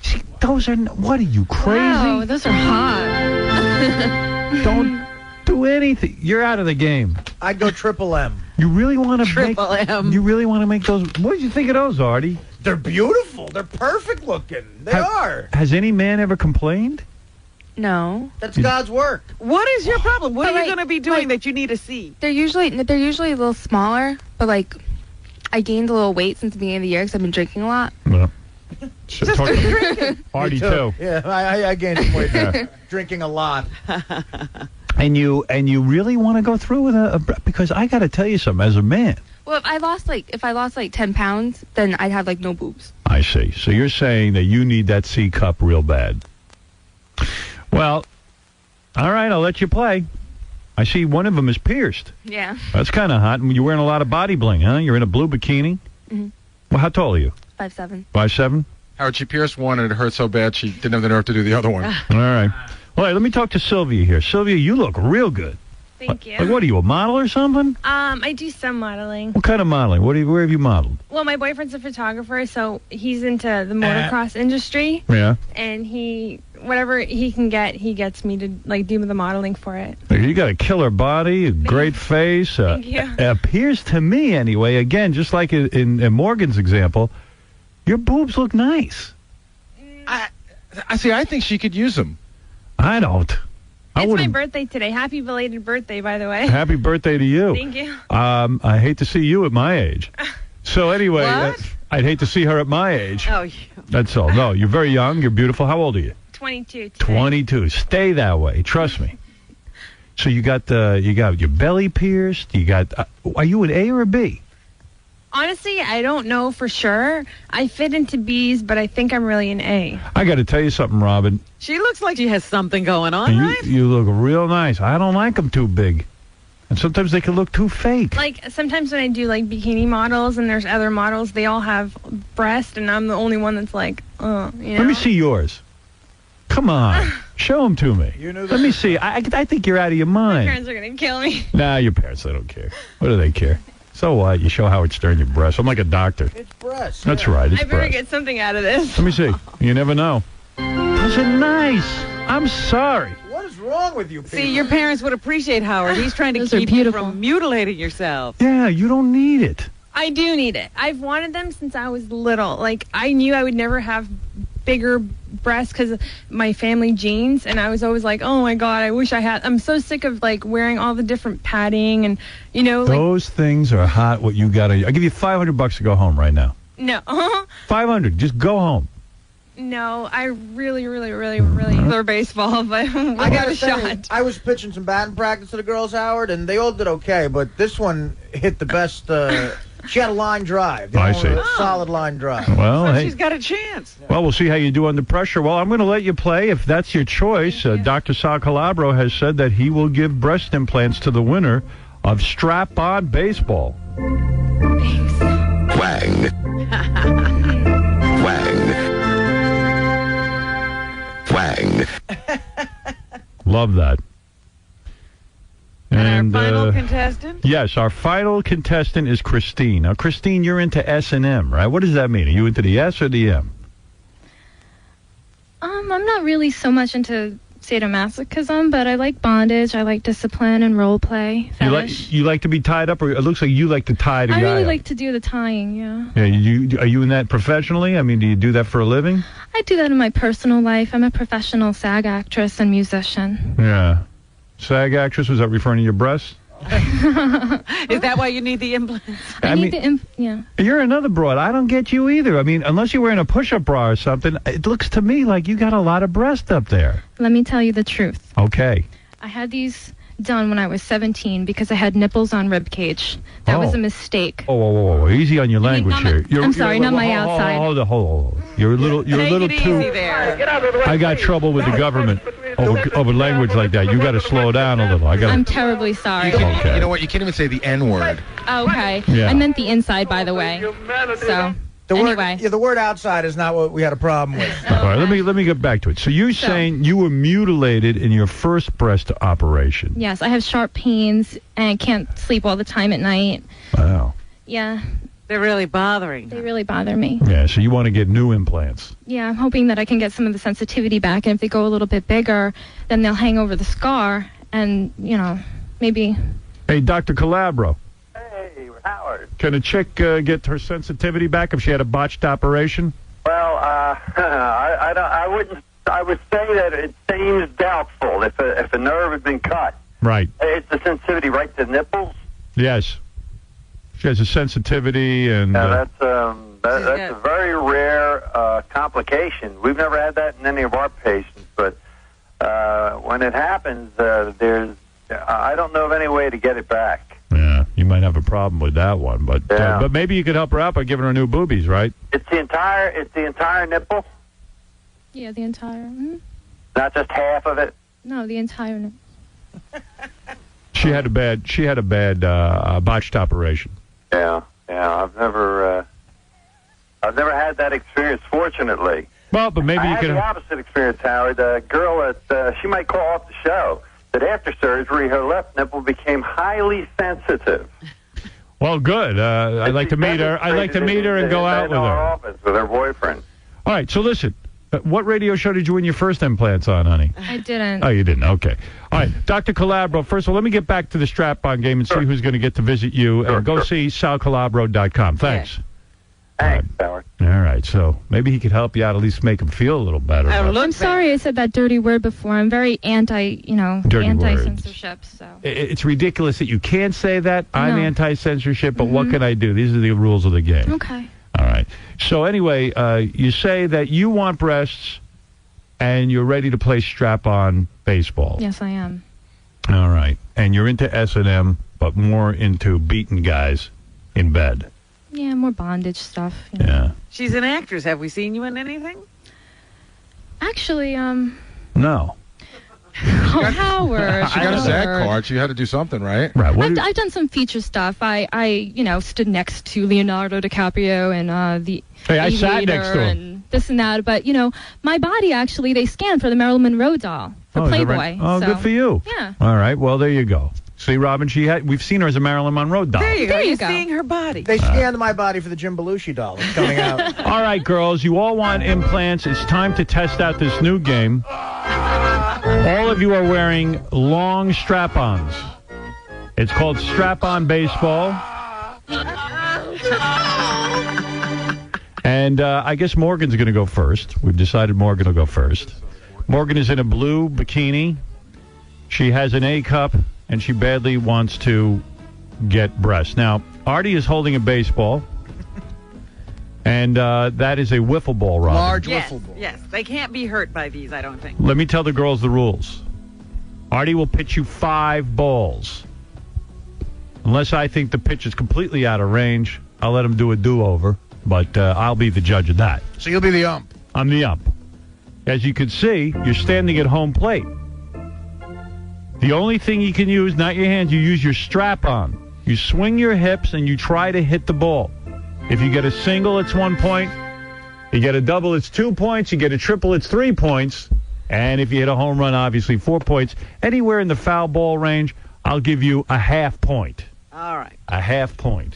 See, those are. What are you, crazy? Wow, those are hot. Don't do anything. You're out of the game. I'd go triple M. You really want to Triple M. You really want to make those? What did you think of those, Artie? They're beautiful. They're perfect looking. They are. Has any man ever complained? No. That's God's work. What is your problem? What But are you going to be doing that you need to see? They're usually a little smaller, but like I gained a little weight since the beginning of the year because I've been drinking a lot. No. Just drinking. Artie too. Yeah, I gained some weight drinking a lot. And you really want to go through with because I got to tell you something as a man. Well, if I lost like 10 pounds, then I'd have like no boobs. I see. So you're saying that you need that C cup real bad. Well, all right, I'll let you play. I see one of them is pierced. Yeah. That's kind of hot. You're wearing a lot of body bling, huh? You're in a blue bikini. Mm-hmm. Well, how tall are you? 5'7". 5'7"? Howard, she pierced one and it hurt so bad she didn't have the nerve to do the other one. All right. All right, let me talk to Sylvia here. Sylvia, you look real good. Thank you. Like, what are you, a model or something? I do some modeling. What kind of modeling? Where have you modeled? Well, my boyfriend's a photographer, so he's into the motocross industry. Yeah. And whatever he can get, he gets me to like do the modeling for it. You got a killer body, a great face. Thank you. It appears to me, anyway, again, just like in Morgan's example, your boobs look nice. I see. I think she could use them. I don't. It's my birthday today. Happy belated birthday, by the way. Happy birthday to you. Thank you. I hate to see you at my age. So anyway, I'd hate to see her at my age. Oh, yeah. That's all. No, you're very young. You're beautiful. How old are you? 22 today. 22. Stay that way. Trust me. So you got your belly pierced. You got. Are you an A or a B? Honestly, I don't know for sure. I fit into B's, but I think I'm really an A. I got to tell you something, Robin. She looks like she has something going on, right? You look real nice. I don't like them too big. And sometimes they can look too fake. Like, sometimes when I do, like, bikini models and there's other models, they all have breast, and I'm the only one that's like, you know? Let me see yours. Come on. Show them to me. Let me see. I think you're out of your mind. My parents are going to kill me. Nah, your parents, they don't care. What do they care? So what? You show Howard Stern your breasts. I'm like a doctor. It's breast. That's right. It's I better breast. get something out of this. Let me see. You never know. Those are nice. I'm sorry. What is wrong with you people? See, your parents would appreciate Howard. He's trying to keep you from mutilating yourself. Yeah, you don't need it. I do need it. I've wanted them since I was little. Like, I knew I would never have bigger breasts because of my family genes, and I was always like, oh my God, I wish I had. I'm so sick of like wearing all the different padding and, you know, like. Those things are hot. What you got to. I'll give you $500 to go home right now. No. 500. Just go home. No, I really love baseball, but I got a shot. I was pitching some batting practice to the girls, Howard, and they all did okay, but this one hit the best. She had a line drive. I see. A solid line drive. Well, hey. She's got a chance. Well, we'll see how you do under pressure. Well, I'm going to let you play if that's your choice. Dr. Sal Calabro has said that he will give breast implants to the winner of Strap-On Baseball. Wang. Wang. Wang. Love that. And our final contestant? Yes, our final contestant is Christine. Now, Christine, you're into S&M, right? What does that mean? Are you into the S or the M? I'm not really so much into sadomasochism, but I like bondage. I like discipline and role play. You like to be tied up, or it looks like you like to tie the guy I really up. like to do the tying, yeah. Yeah, are you in that professionally? I mean, do you do that for a living? I do that in my personal life. I'm a professional SAG actress and musician. Yeah. SAG actress, was that referring to your breasts? Is that why you need the implants? I need the yeah. You're another broad. I don't get you either. I mean, unless you're wearing a push-up bra or something, it looks to me like you got a lot of breast up there. Let me tell you the truth. Okay. I had these done when I was 17 because I had nipples on rib cage. That was a mistake. Whoa. Easy on your language here. I'm sorry, not my outside. Hold on. You're a little too. I got trouble with the government over language like that. You got to slow down a little. I'm terribly sorry. You know what? You can't even say the N word. Okay. Yeah. I meant the inside, by the way. So. The word outside is not what we had a problem with. All right, let me get back to it. So you're saying you were mutilated in your first breast operation? Yes, I have sharp pains and I can't sleep all the time at night. Wow. Yeah. They're really bothering. They really bother me. Yeah, so you want to get new implants? Yeah, I'm hoping that I can get some of the sensitivity back, and if they go a little bit bigger, then they'll hang over the scar, and, you know, maybe... Hey, Dr. Calabro. Howard. Can a chick get her sensitivity back if she had a botched operation? Well, I would say that it seems doubtful if a nerve had been cut. Right. It's the sensitivity right to the nipples. Yes. She has a sensitivity, and that's a very rare complication. We've never had that in any of our patients, but when it happens, I don't know of any way to get it back. Yeah, you might have a problem with that one, but maybe you could help her out by giving her new boobies, right? It's the entire nipple. Yeah, the entire. Mm-hmm. Not just half of it. No, the entire nipple. She had a bad botched operation. Yeah. I've never had that experience, fortunately. Well, but maybe I you had could. the opposite experience, Howard. A girl that she might call off the show. that after surgery, her left nipple became highly sensitive. Well, good. I'd like to meet her. I'd like to meet her and go out with her. Office with her boyfriend. All right, so listen. What radio show did you win your first implants on, honey? I didn't. Oh, you didn't? Okay. All right, Dr. Calabro, first of all, let me get back to the strap-on game and see who's going to get to visit you. And go see salcalabro.com. Thanks. Thanks, Howard. All right, so maybe he could help you out, at least make him feel a little better. I'm sorry I said that dirty word before. I'm very anti-censorship. So It's ridiculous that you can't say that. I'm anti-censorship, but what can I do? These are the rules of the game. Okay. All right. So anyway, you say that you want breasts and you're ready to play strap-on baseball. Yes, I am. All right. And you're into S&M, but more into beating guys in bed. Yeah, more bondage stuff. You know. Yeah. She's an actress. Have we seen you in anything? Actually, No. Howard. She got a SAG card. She had to do something, right? Right. I've done some feature stuff. I stood next to Leonardo DiCaprio and the I sat next to him. and this and that. But my body actually they scanned for the Marilyn Monroe doll for is that Playboy. right? Oh, so, good for you. Yeah. All right. Well, there you go. See, Robin, we've seen her as a Marilyn Monroe doll. There you go. There you You're go. seeing her body. They scanned my body for the Jim Belushi doll. It's coming out. All right, girls, you all want implants. It's time to test out this new game. All of you are wearing long strap-ons. It's called strap-on baseball. And I guess Morgan's going to go first. We've decided Morgan will go first. Morgan is in a blue bikini. She has an A cup, and she badly wants to get breasts. Now, Artie is holding a baseball, and that is a wiffle ball, Robin. Large wiffle ball. Yes, they can't be hurt by these, I don't think. Let me tell the girls the rules. Artie will pitch you 5 balls. Unless I think the pitch is completely out of range, I'll let him do a do-over, but I'll be the judge of that. So you'll be the ump. I'm the ump. As you can see, you're standing at home plate. The only thing you can use, not your hands, you use your strap-on. You swing your hips and you try to hit the ball. If you get a single, it's 1 point. You get a double, it's 2 points. You get a triple, it's 3 points. And if you hit a home run, obviously 4 points. Anywhere in the foul ball range, I'll give you a half point. All right. A half point.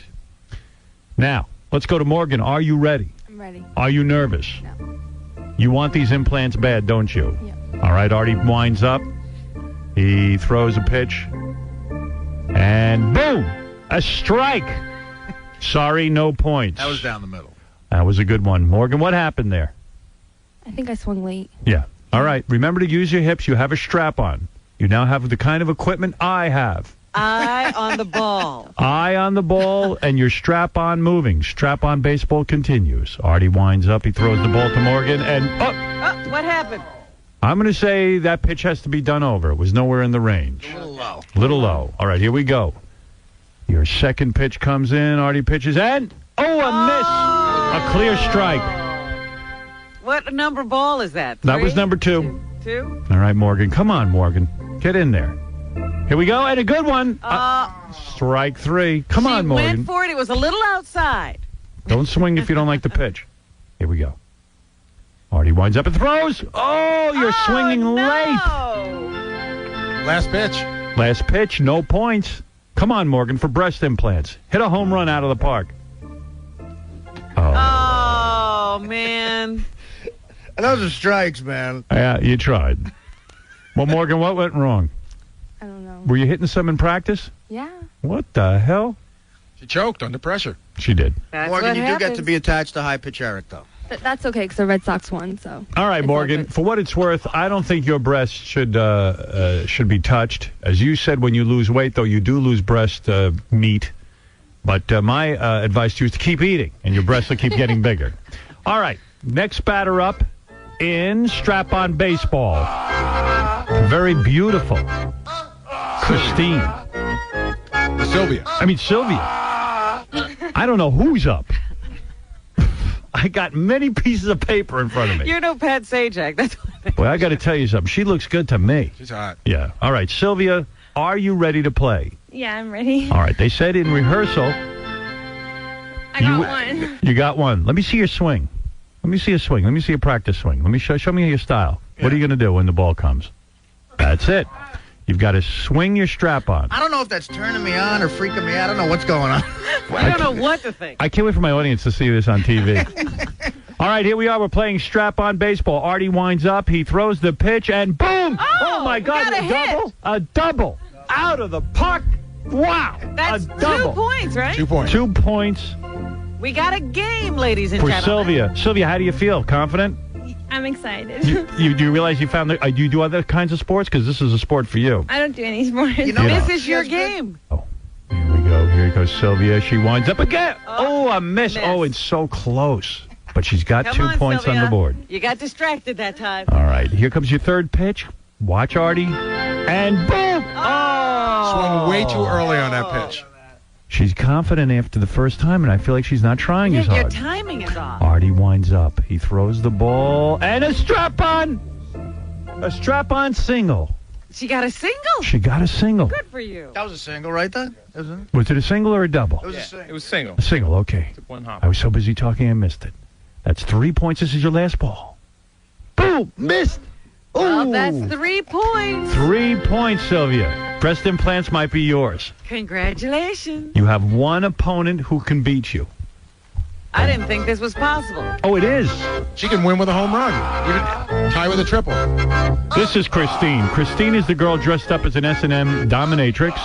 Now, let's go to Morgan. Are you ready? I'm ready. Are you nervous? No. You want these implants bad, don't you? Yeah. All right, Artie winds up. He throws a pitch. And boom! A strike! Sorry, no points. That was down the middle. That was a good one. Morgan, what happened there? I think I swung late. Yeah. All right. Remember to use your hips. You have a strap on. You now have the kind of equipment I have. Eye on the ball. Eye on the ball and your strap on moving. Strap on baseball continues. Artie winds up. He throws the ball to Morgan. And Oh, what happened? I'm going to say that pitch has to be done over. It was nowhere in the range. A little low. Little low. All right, here we go. Your second pitch comes in. Artie pitches. And, a miss. A clear strike. What number ball is that? That was 3? number 2. 2? All right, Morgan. Come on, Morgan. Get in there. Here we go. And a good one. Strike 3. Come on, Morgan. Went for it. It was a little outside. Don't swing if you don't like the pitch. Here we go. Artie winds up and throws. Oh, you're swinging late. Last pitch. Last pitch, no points. Come on, Morgan, for breast implants. Hit a home run out of the park. Oh, man. Those are strikes, man. Yeah, you tried. Well, Morgan, what went wrong? I don't know. Were you hitting some in practice? Yeah. What the hell? She choked under pressure. She did. Morgan, you do get to be attached to High Pitch Eric, though. But that's okay because the Red Sox won, so. All right, Morgan. For what it's worth, I don't think your breasts should be touched. As you said, when you lose weight, though, you do lose breast meat. But my advice to you is to keep eating, and your breasts will keep getting bigger. All right, next batter up in strap-on baseball. Very beautiful. Christine. Sylvia. I don't know who's up. I got many pieces of paper in front of me. You're no Pat Sajak. That's what Well, I got to tell you something. She looks good to me. She's hot. Yeah. All right, Sylvia, are you ready to play? Yeah, I'm ready. All right. They said in rehearsal. I got one. You got one. Let me see your swing. Let me see a swing. Let me see a practice swing. Let me show me your style. Yeah. What are you going to do when the ball comes? That's it. You've got to swing your strap on. I don't know if that's turning me on or freaking me out. I don't know what's going on. I don't know what to think. I can't wait for my audience to see this on TV. All right, here we are. We're playing strap-on baseball. Artie winds up. He throws the pitch, and boom! Oh my God, a double! A double! Out of the park! Wow! That's a double. 2 points, right? 2 points. 2 points We got a game, ladies and for gentlemen. Sylvia. Sylvia, how do you feel? Confident? I'm excited. Do you realize you found that? Do you do other kinds of sports? Because this is a sport for you. I don't do any sports. This is your game. Here we go. Here goes Sylvia. She winds up again. Oh, a miss. Oh, it's so close. But she's got Come 2 on, points Sylvia. on the board. You got distracted that time. All right. Here comes your third pitch. Watch, Artie. And boom! Swung way too early on that pitch. She's confident after the first time, and I feel like she's not trying as Your hard. timing is off. Artie winds up. He throws the ball, and a strap-on! A strap-on single. She got a single. She got a single. Good for you. That was a single, right, then? Isn't it? Was it a single or a double? It was a single. It was single. A single, okay. Took one hop. I was so busy talking I missed it. That's 3 points. This is your last ball. Boom! Missed! Well, that's 3 points. 3 points, Sylvia. Breast implants might be yours. Congratulations. You have one opponent who can beat you. I didn't think this was possible. Oh, it is. She can win with a home run. Even tie with a triple. This is Christine. Christine is the girl dressed up as an S&M dominatrix.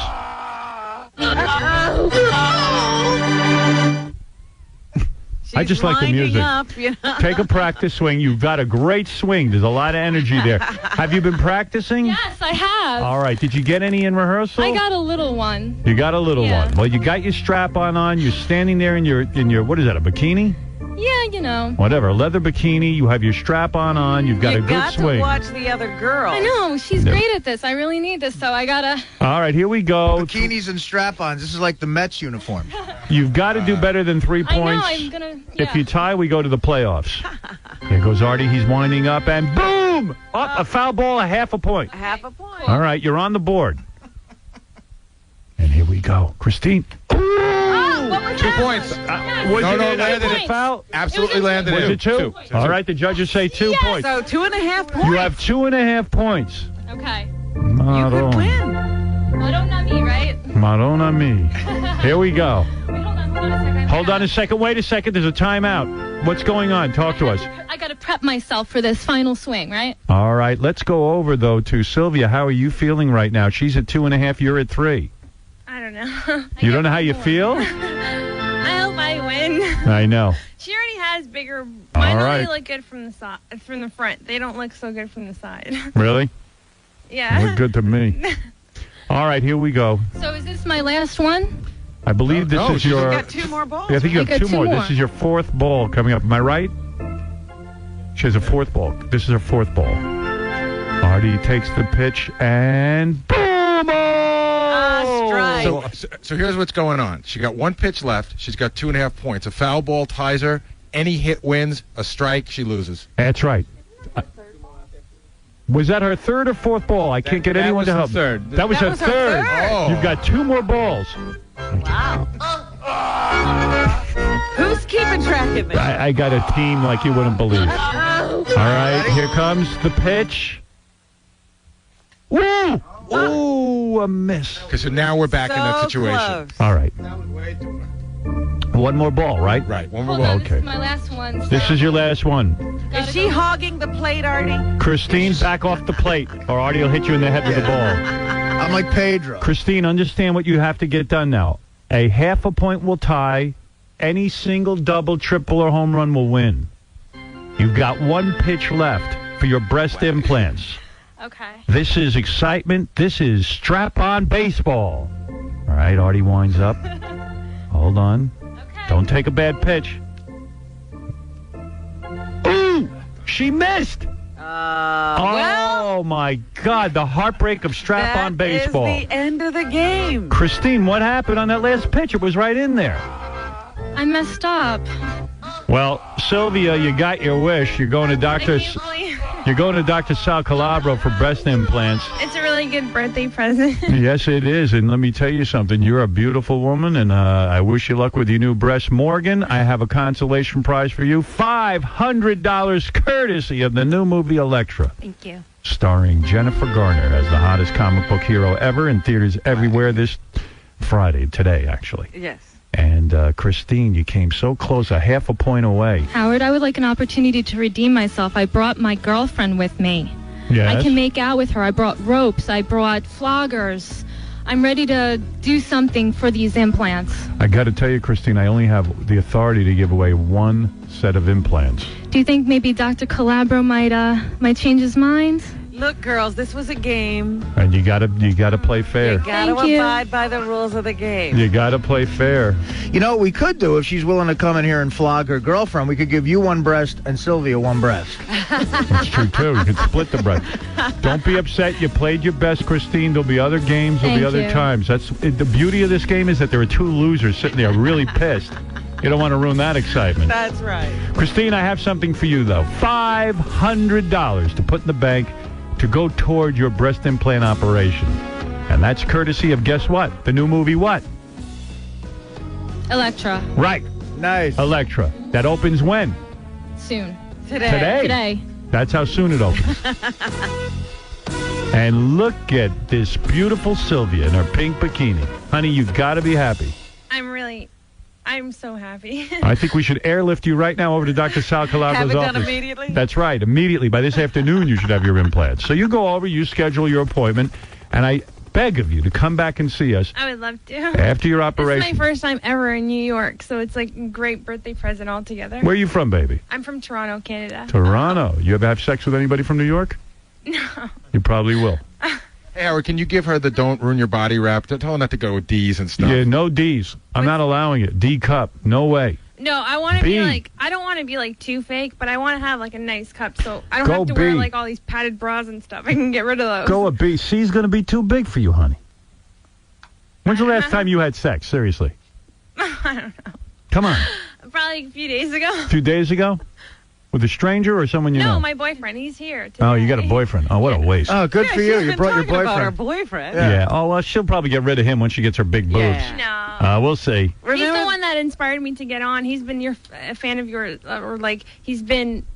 I just like the music. Up, you know? Take a practice swing. You've got a great swing. There's a lot of energy there. Have you been practicing? Yes, I have. All right. Did you get any in rehearsal? I got a little one. You got a little one. Well, you got your strap on. You're standing there in your what is that? A bikini? Yeah, you know. Whatever. A leather bikini. You have your strap on. You've got a good swing. You got to watch the other girl. I know. She's great at this. I really need this, so I gotta. All right. Here we go. Bikinis and strap-ons. This is like the Mets uniform. You've got to do better than 3 points. I know. I'm gonna. Yeah. If you tie, we go to the playoffs. Here goes Artie. He's winding up, and boom! Up a foul ball, a half a point. A half a point. All right, you're on the board. And here we go, Christine. Oh, what was 2 that? points. Landed a foul? Absolutely landed Was it. it two? All right, the judges say 2 points. So 2.5 points. You have 2.5 points. Okay. You could win. Madonna me, right? Madonna me. Here we go. Wait, hold on a second. Hold on a second. Wait a second. There's a timeout. What's going on? Talk to us. I gotta prep myself for this final swing, right? All right. Let's go over, though, to Sylvia. How are you feeling right now? She's at 2.5. You're at 3. I don't know. You don't know how you feel? I hope I win. I know. She already has bigger. Mine right. only look good from the side, from the front. They don't look so good from the side. Really? Yeah. Look good to me. All right, here we go. So is this my last one? I believe this is your... You got 2 more balls. I think you I have got 2 more. two more. This is your 4th ball coming up. Am I right? She has a 4th ball. This is her 4th ball. Artie takes the pitch and boom! Strike. So here's what's going on. She got 1 pitch left. She's got 2.5 points. A foul ball ties her. Any hit wins. A strike, she loses. That's right. Was that her 3rd or 4th ball? I can't get anyone to help. Third. That was her 3rd. Oh. You've got 2 more balls. Wow. Who's keeping track of this? I got a team like you wouldn't believe. All right, here comes the pitch. Woo! Ooh, a miss. Because now we're back in that situation. Close. All right. 1 more ball, right? Right. 1 more Hold ball. on, Okay. This is my last one. So This is your last one. Is she hogging the plate, Artie? Christine, back off the plate, or Artie will hit you in the head with the ball. I'm like Pedro. Christine, understand what you have to get done now. A half a point will tie. Any single, double, triple, or home run will win. You've got 1 pitch left for your breast implants. Okay. This is excitement. This is strap-on baseball. All right, Artie winds up. Hold on. Okay. Don't take a bad pitch. Ooh! She missed! Well, my God, the heartbreak of strap-on baseball. That is the end of the game. Christine, what happened on that last pitch? It was right in there. I messed up. Well, Sylvia, you got your wish. You're going to I Dr. can't believe. You're going to Dr. Sal Calabro for breast implants. It's a really good birthday present. Yes, it is. And let me tell you something. You're a beautiful woman, and I wish you luck with your new breast. Morgan, I have a consolation prize for you. $500 courtesy of the new movie Elektra. Thank you. Starring Jennifer Garner as the hottest comic book hero ever in theaters everywhere this Friday, today, actually. Yes. And Christine, you came so close, a half a point away. Howard, I would like an opportunity to redeem myself. I brought my girlfriend with me. Yes. I can make out with her. I brought ropes. I brought floggers. I'm ready to do something for these implants. I got to tell you, Christine, I only have the authority to give away one set of implants. Do you think maybe Dr. Calabro might change his mind? Look, girls, this was a game. And you gotta play fair. You gotta abide by the rules of the game. You gotta play fair. You know what we could do if she's willing to come in here and flog her girlfriend? We could give you one breast and Sylvia one breast. That's true, too. You could split the breast. Don't be upset. You played your best, Christine. There'll be other games. There'll be other times. The beauty of this game is that there are two losers sitting there really pissed. You don't want to ruin that excitement. That's right. Christine, I have something for you, though. $500 to put in the bank to go toward your breast implant operation. And that's courtesy of, guess what? The new movie what? Elektra. Right. Nice. Elektra. That opens when? Soon. Today. That's how soon it opens. And look at this beautiful Sylvia in her pink bikini. Honey, you've got to be happy. I'm so happy. I think we should airlift you right now over to Dr. Sal Calabro's Have it office. done immediately? That's right, immediately. By this afternoon, you should have your implants. So you go over, you schedule your appointment, and I beg of you to come back and see us I would love to. after your operation. This is my first time ever in New York, so it's like a great birthday present altogether. Where are you from, baby? I'm from Toronto, Canada. Toronto. You ever have sex with anybody from New York? No. You probably will. Hey, Howard, can you give her the don't ruin your body rap? Tell her not to go with D's and stuff. Yeah, no D's. I'm not allowing it. D cup. No way. No, I want to be B. like, I don't want to be like too fake, but I want to have like a nice cup, so I don't Go have to wear B. like all these padded bras and stuff. I can get rid of those. Go a B. C's going to be too big for you, honey. When's the last time you had sex? Seriously. I don't know. Come on. Probably a few days ago. A few days ago? With a stranger or someone you know? No, my boyfriend. He's here today. Oh, you got a boyfriend. Oh, what a waste. Oh, good for you. You brought your Talking about her boyfriend. boyfriend. Yeah. Oh, well, she'll probably get rid of him once she gets her big boobs. No. We'll see. He's the one that inspired me to get on. He's been a fan of yours, or like he's been.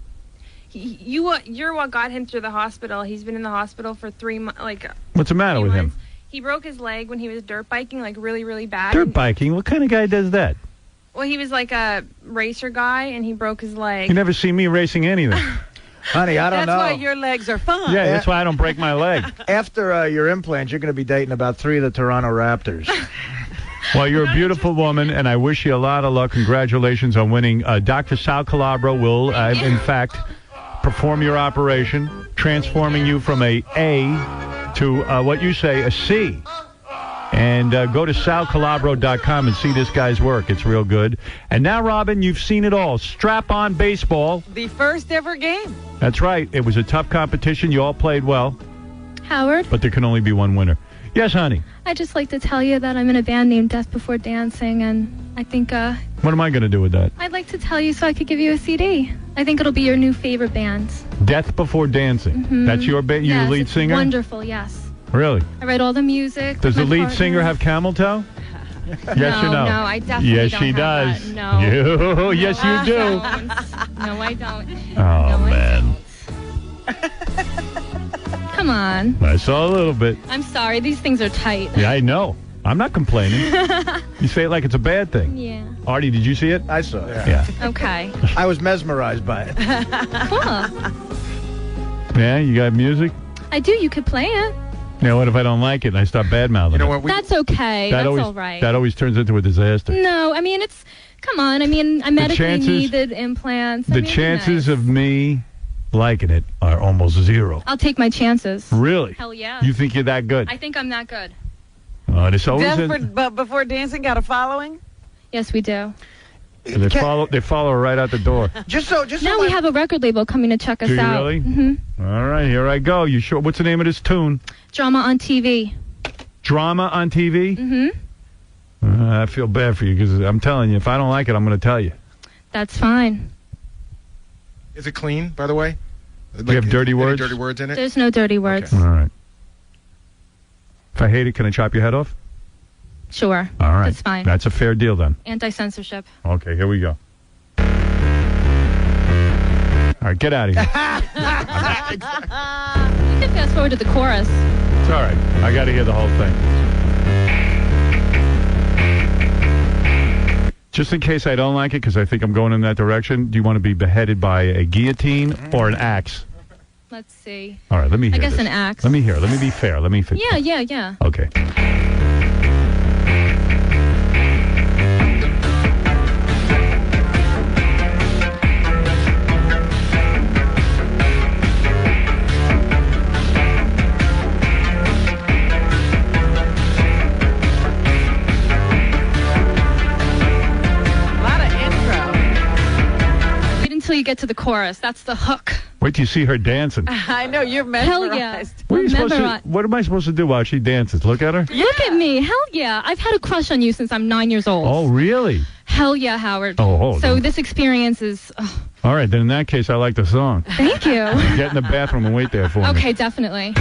You're what got him through the hospital. He's been in the hospital for 3 months. What's the matter with him? He broke his leg when he was dirt biking, like really, really bad. Dirt biking? What kind of guy does that? Well, he was like a racer guy, and he broke his leg. You never see me racing anything. Honey, I don't know. That's why your legs are fun. Yeah, that's why I don't break my leg. After your implants, you're going to be dating about 3 of the Toronto Raptors. Well, you're a beautiful woman, and I wish you a lot of luck. Congratulations on winning. Dr. Sal Calabro will, in fact, perform your operation, transforming you from a to what you say, a C. And go to salcalabro.com and see this guy's work. It's real good. And now, Robin, you've seen it all. Strap-on baseball. The first ever game. That's right. It was a tough competition. You all played well. Howard, But there can only be one winner. Yes, honey. I'd just like to tell you that I'm in a band named Death Before Dancing, and I think What am I going to do with that? I'd like to tell you so I could give you a CD. I think it'll be your new favorite band. Death Before Dancing. Mhm. That's your band? You Yes, the lead it's singer? Wonderful, yes. Really? I write all the music. Does my the lead partner. singer have camel toe? Yes or no? No, I definitely Yes, don't she have does. that. No. You, yes, No, you I do. don't. No, I don't. Oh, man. Come on. I saw a little bit. I'm sorry. These things are tight. Yeah, I know. I'm not complaining. You say it like it's a bad thing. Yeah. Artie, did you see it? I saw it. Yeah. Okay. I was mesmerized by it. Cool. Yeah, you got music? I do. You could play it. Yeah, what if I don't like it and I start bad-mouthing it? That's okay. That's always, all right. That always turns into a disaster. No, I mean, it's... Come on. I mean, I medically chances- needed implants. I The mean, chances of me liking it are almost zero. I'll take my chances. Really? Hell yeah. You think you're that good? I think I'm that good. It's always Death Before Dancing got a following? Yes, we do. they follow her right out the door. Now we have a record label coming to check us Do you out. really? hmm All right, here I go. You sure? What's the name of this tune? Drama on TV. Drama on TV? hmm I feel bad for you because I'm telling you, if I don't like it, I'm going to tell you. That's fine. Is it clean, by the way? Do you have dirty words? Dirty words in it? There's no dirty words. All right. If I hate it, can I chop your head off? Sure. All right. That's fine. That's a fair deal then. Anti-censorship. Okay, here we go. All right, get out of here. You can fast forward to the chorus. It's all right. I got to hear the whole thing. Just in case I don't like it, because I think I'm going in that direction, do you want to be beheaded by a guillotine or an axe? Let's see. All right, let me hear I guess this. an axe. Let me hear. Let me be fair. Let me. Yeah. Okay. Until you get to the chorus. That's the hook. Wait till you see her dancing. I know, you're Hell mesmerized. yeah. What am I supposed to do while she dances? Look at her? Look at me. Hell yeah. I've had a crush on you since I'm 9 years old. Oh, really? Hell yeah, Howard. Oh, so this experience is... Oh, all right, then in that case, I like the song. thank you. Get in the bathroom and wait there for me. Okay, definitely.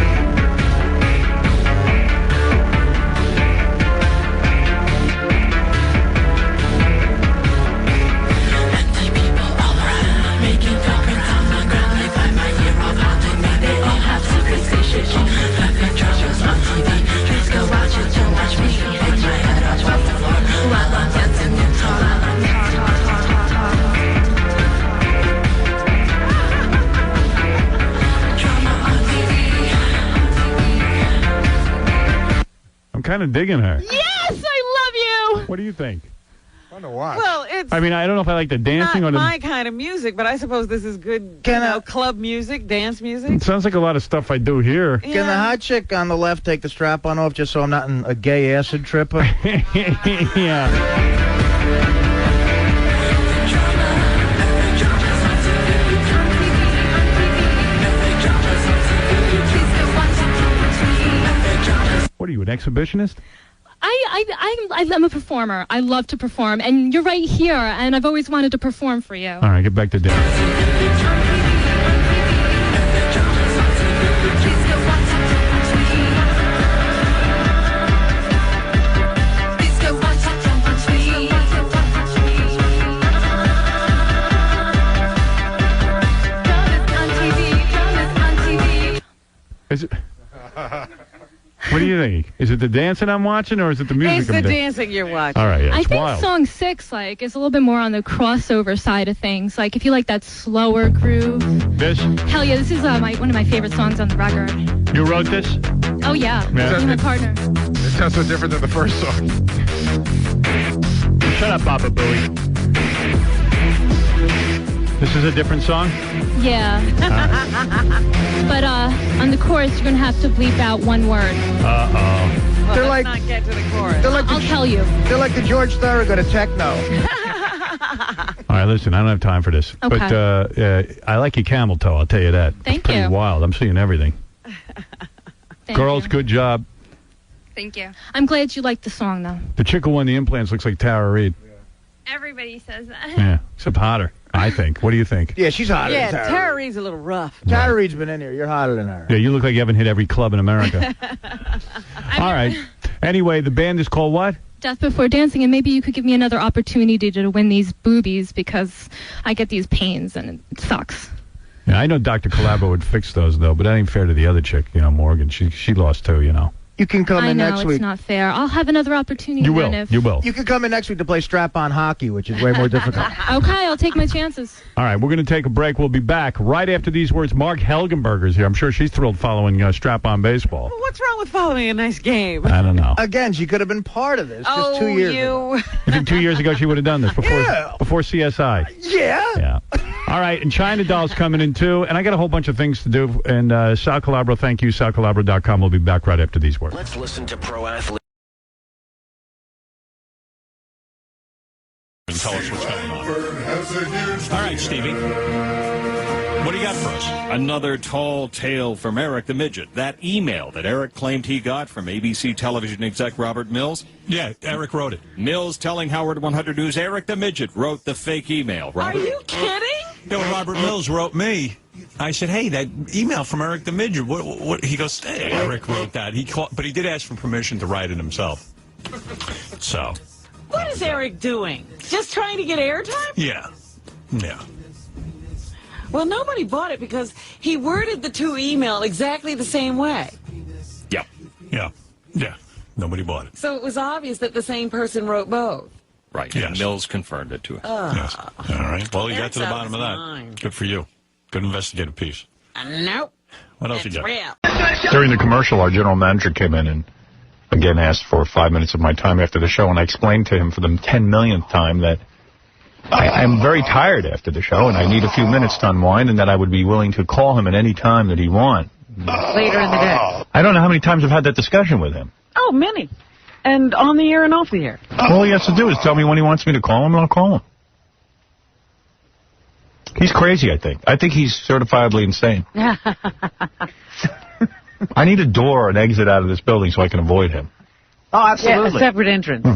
I'm kind of digging her. Yes, I love you. What do you think? Fun to watch. Well, it's I mean, I don't know if I like the dancing not or the... my kind of music, but I suppose this is good, club music, dance music. It sounds like a lot of stuff I do here. Can the hot chick on the left take the strap on off just so I'm not in a gay acid trip? Yeah. What are you, an exhibitionist? I'm a performer. I love to perform, and you're right here, and I've always wanted to perform for you. All right, get back to dance. Is it... What do you think? Is it the dancing I'm watching, or is it the music It's I'm the dancing? dancing you're watching. All right, yeah, I it's think wild. song 6, is a little bit more on the crossover side of things. Like, if you like that slower groove. This? Hell yeah, this is one of my favorite songs on the record. You wrote this? Oh yeah, me and my partner. It sounds so different than the first song. Shut up, Papa Booey. This is a different song? Yeah. But on the chorus, you're gonna have to bleep out one word. Uh-oh. Well, They're let's like- not get to the chorus. I'll tell you. They're like the George Thorogood of techno. All right, listen, I don't have time for this. Okay. But I like your camel toe, I'll tell you that. Thank it's pretty you. wild. I'm seeing everything. Thank Girls, you. good job. Thank you. I'm glad you liked the song, though. The chick who won the implants looks like Tara Reid. Everybody says that. Yeah, except hotter, I think. What do you think? Yeah, she's hotter Yeah, than Tara. Tara Reid's a little rough. Tara Reid's been in here. You're hotter than her. Yeah, you look like you haven't hit every club in America. All right. Anyway, the band is called what? Death Before Dancing, and maybe you could give me another opportunity to win these boobies because I get these pains and it sucks. Yeah, I know Dr. Calabro would fix those, though, but that ain't fair to the other chick, Morgan. She lost, too, You can come I in know next it's week. not fair. I'll have another opportunity. You will. then if... You will. You can come in next week to play strap-on hockey, which is way more difficult. Okay, I'll take my chances. All right, we're going to take a break. We'll be back right after these words. Mark Helgenberger's here. I'm sure she's thrilled following strap-on baseball. Well, what's wrong with following a nice game? I don't know. Again, she could have been part of this just 2 years ago. You think 2 years ago she would have done this before CSI? Yeah. All right, and China Doll's coming in, too. And I got a whole bunch of things to do. And Sal Calabro, thank you. SalCalabro.com. We'll be back right after these words. Let's listen to pro athlete. And tell us what's going on. All right, Stevie. What do you got for us? Another tall tale from Eric the Midget. That email that Eric claimed he got from ABC television exec Robert Mills. Yeah, Eric wrote it. Mills telling Howard 100 News Eric the Midget wrote the fake email. Robert, Are you kidding? No, Robert Mills wrote me. I said, hey, that email from Eric the Midget, what? He goes, hey, Eric wrote that. But he did ask for permission to write it himself. So. What is Eric doing? Just trying to get airtime? Yeah. Yeah. Well, nobody bought it because he worded the two email exactly the same way. Yeah. Yeah. Yeah. Nobody bought it. So it was obvious that the same person wrote both. Right. Yes. And Mills confirmed it to us. Yes. All right. Well, you got to the bottom of that. Fine. Good for you. Good investigative piece. Nope. What else you got? Real. During the commercial, our general manager came in and again asked for 5 minutes of my time after the show, and I explained to him for the 10 millionth time that I'm very tired after the show and I need a few minutes to unwind, and that I would be willing to call him at any time that he want. Later in the day. I don't know how many times I've had that discussion with him. Oh, many. And on the air and off the air. All he has to do is tell me when he wants me to call him, and I'll call him. He's crazy, I think. I think he's certifiably insane. I need a door or an exit out of this building so I can avoid him. Oh, absolutely. Yeah, a separate entrance.